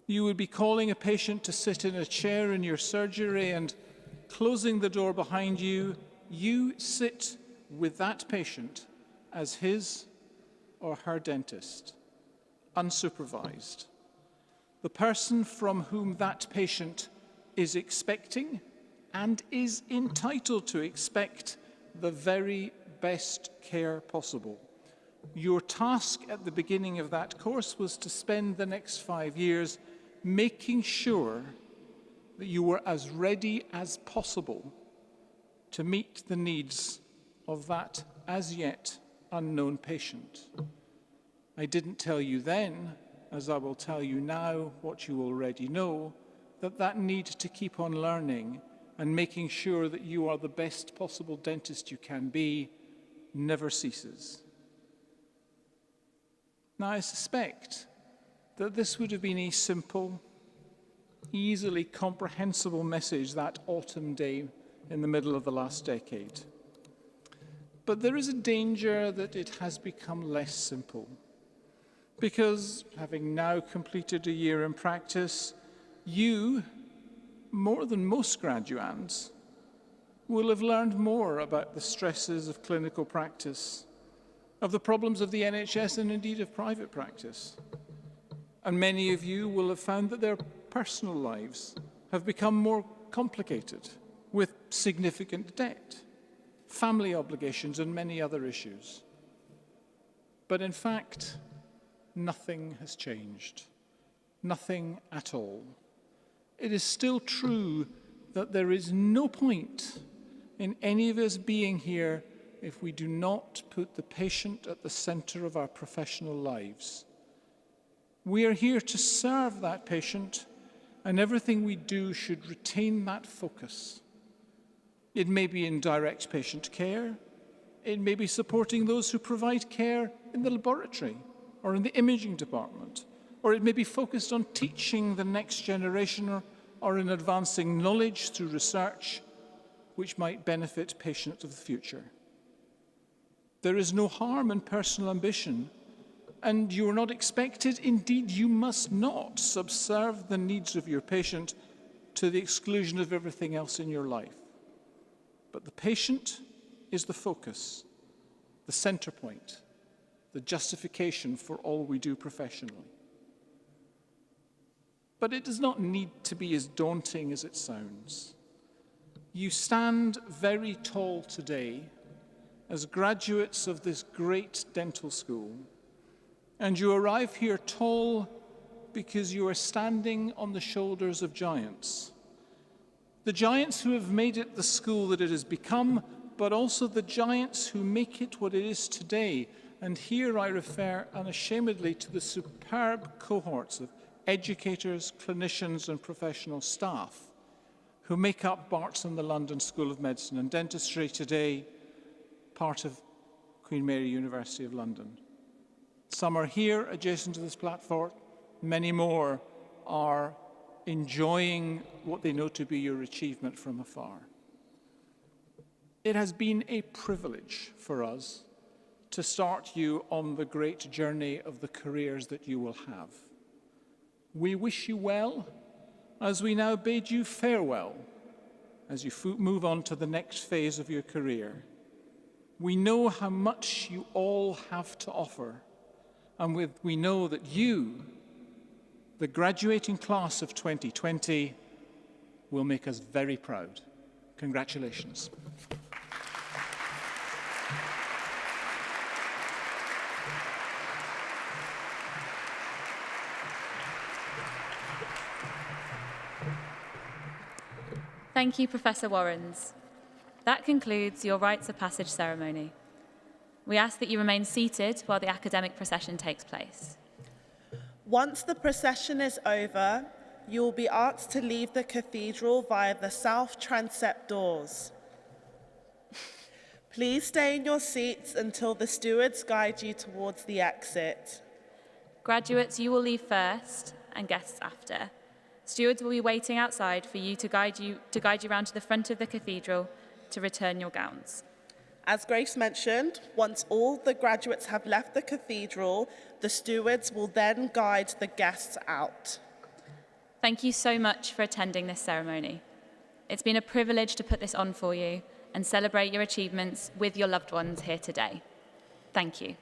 You would be calling a patient to sit in a chair in your surgery and closing the door behind you, you sit with that patient as his or her dentist, unsupervised. The person from whom that patient is expecting and is entitled to expect the very best care possible. Your task at the beginning of that course was to spend the next 5 years making sure that you were as ready as possible to meet the needs of that as yet unknown patient. I didn't tell you then, as I will tell you now, what you already know, that need to keep on learning and making sure that you are the best possible dentist you can be never ceases. Now, I suspect that this would have been a simple, easily comprehensible message that autumn day in the middle of the last decade. But there is a danger that it has become less simple. Because, having now completed a year in practice, you, more than most graduands, will have learned more about the stresses of clinical practice, of the problems of the NHS and indeed of private practice. And many of you will have found that their personal lives have become more complicated with significant debt, family obligations, and many other issues. But in fact, nothing has changed. Nothing at all. It is still true that there is no point in any of us being here if we do not put the patient at the center of our professional lives. We are here to serve that patient, and everything we do should retain that focus. It may be in direct patient care. It may be supporting those who provide care in the laboratory or in the imaging department, or it may be focused on teaching the next generation or in advancing knowledge through research which might benefit patients of the future. There is no harm in personal ambition, and you are not expected, indeed you must not, subserve the needs of your patient to the exclusion of everything else in your life. But the patient is the focus, the center point, the justification for all we do professionally. But it does not need to be as daunting as it sounds. You stand very tall today as graduates of this great dental school, and you arrive here tall because you are standing on the shoulders of giants. The giants who have made it the school that it has become, but also the giants who make it what it is today. And here I refer unashamedly to the superb cohorts of educators, clinicians, and professional staff who make up Barts and the London School of Medicine and Dentistry, today part of Queen Mary University of London. Some are here adjacent to this platform, many more are enjoying what they know to be your achievement from afar. It has been a privilege for us to start you on the great journey of the careers that you will have. We wish you well as we now bid you farewell as you move on to the next phase of your career. We know how much you all have to offer, and we know that you, the graduating class of 2020, will make us very proud. Congratulations. Thank you, Professor Warrens. That concludes your Rites of Passage ceremony. We ask that you remain seated while the academic procession takes place. Once the procession is over, you will be asked to leave the cathedral via the south transept doors. Please stay in your seats until the stewards guide you towards the exit. Graduates, you will leave first and guests after. Stewards will be waiting outside for you to guide you round to the front of the cathedral to return your gowns. As Grace mentioned, once all the graduates have left the cathedral, the stewards will then guide the guests out. Thank you so much for attending this ceremony. It's been a privilege to put this on for you and celebrate your achievements with your loved ones here today. Thank you.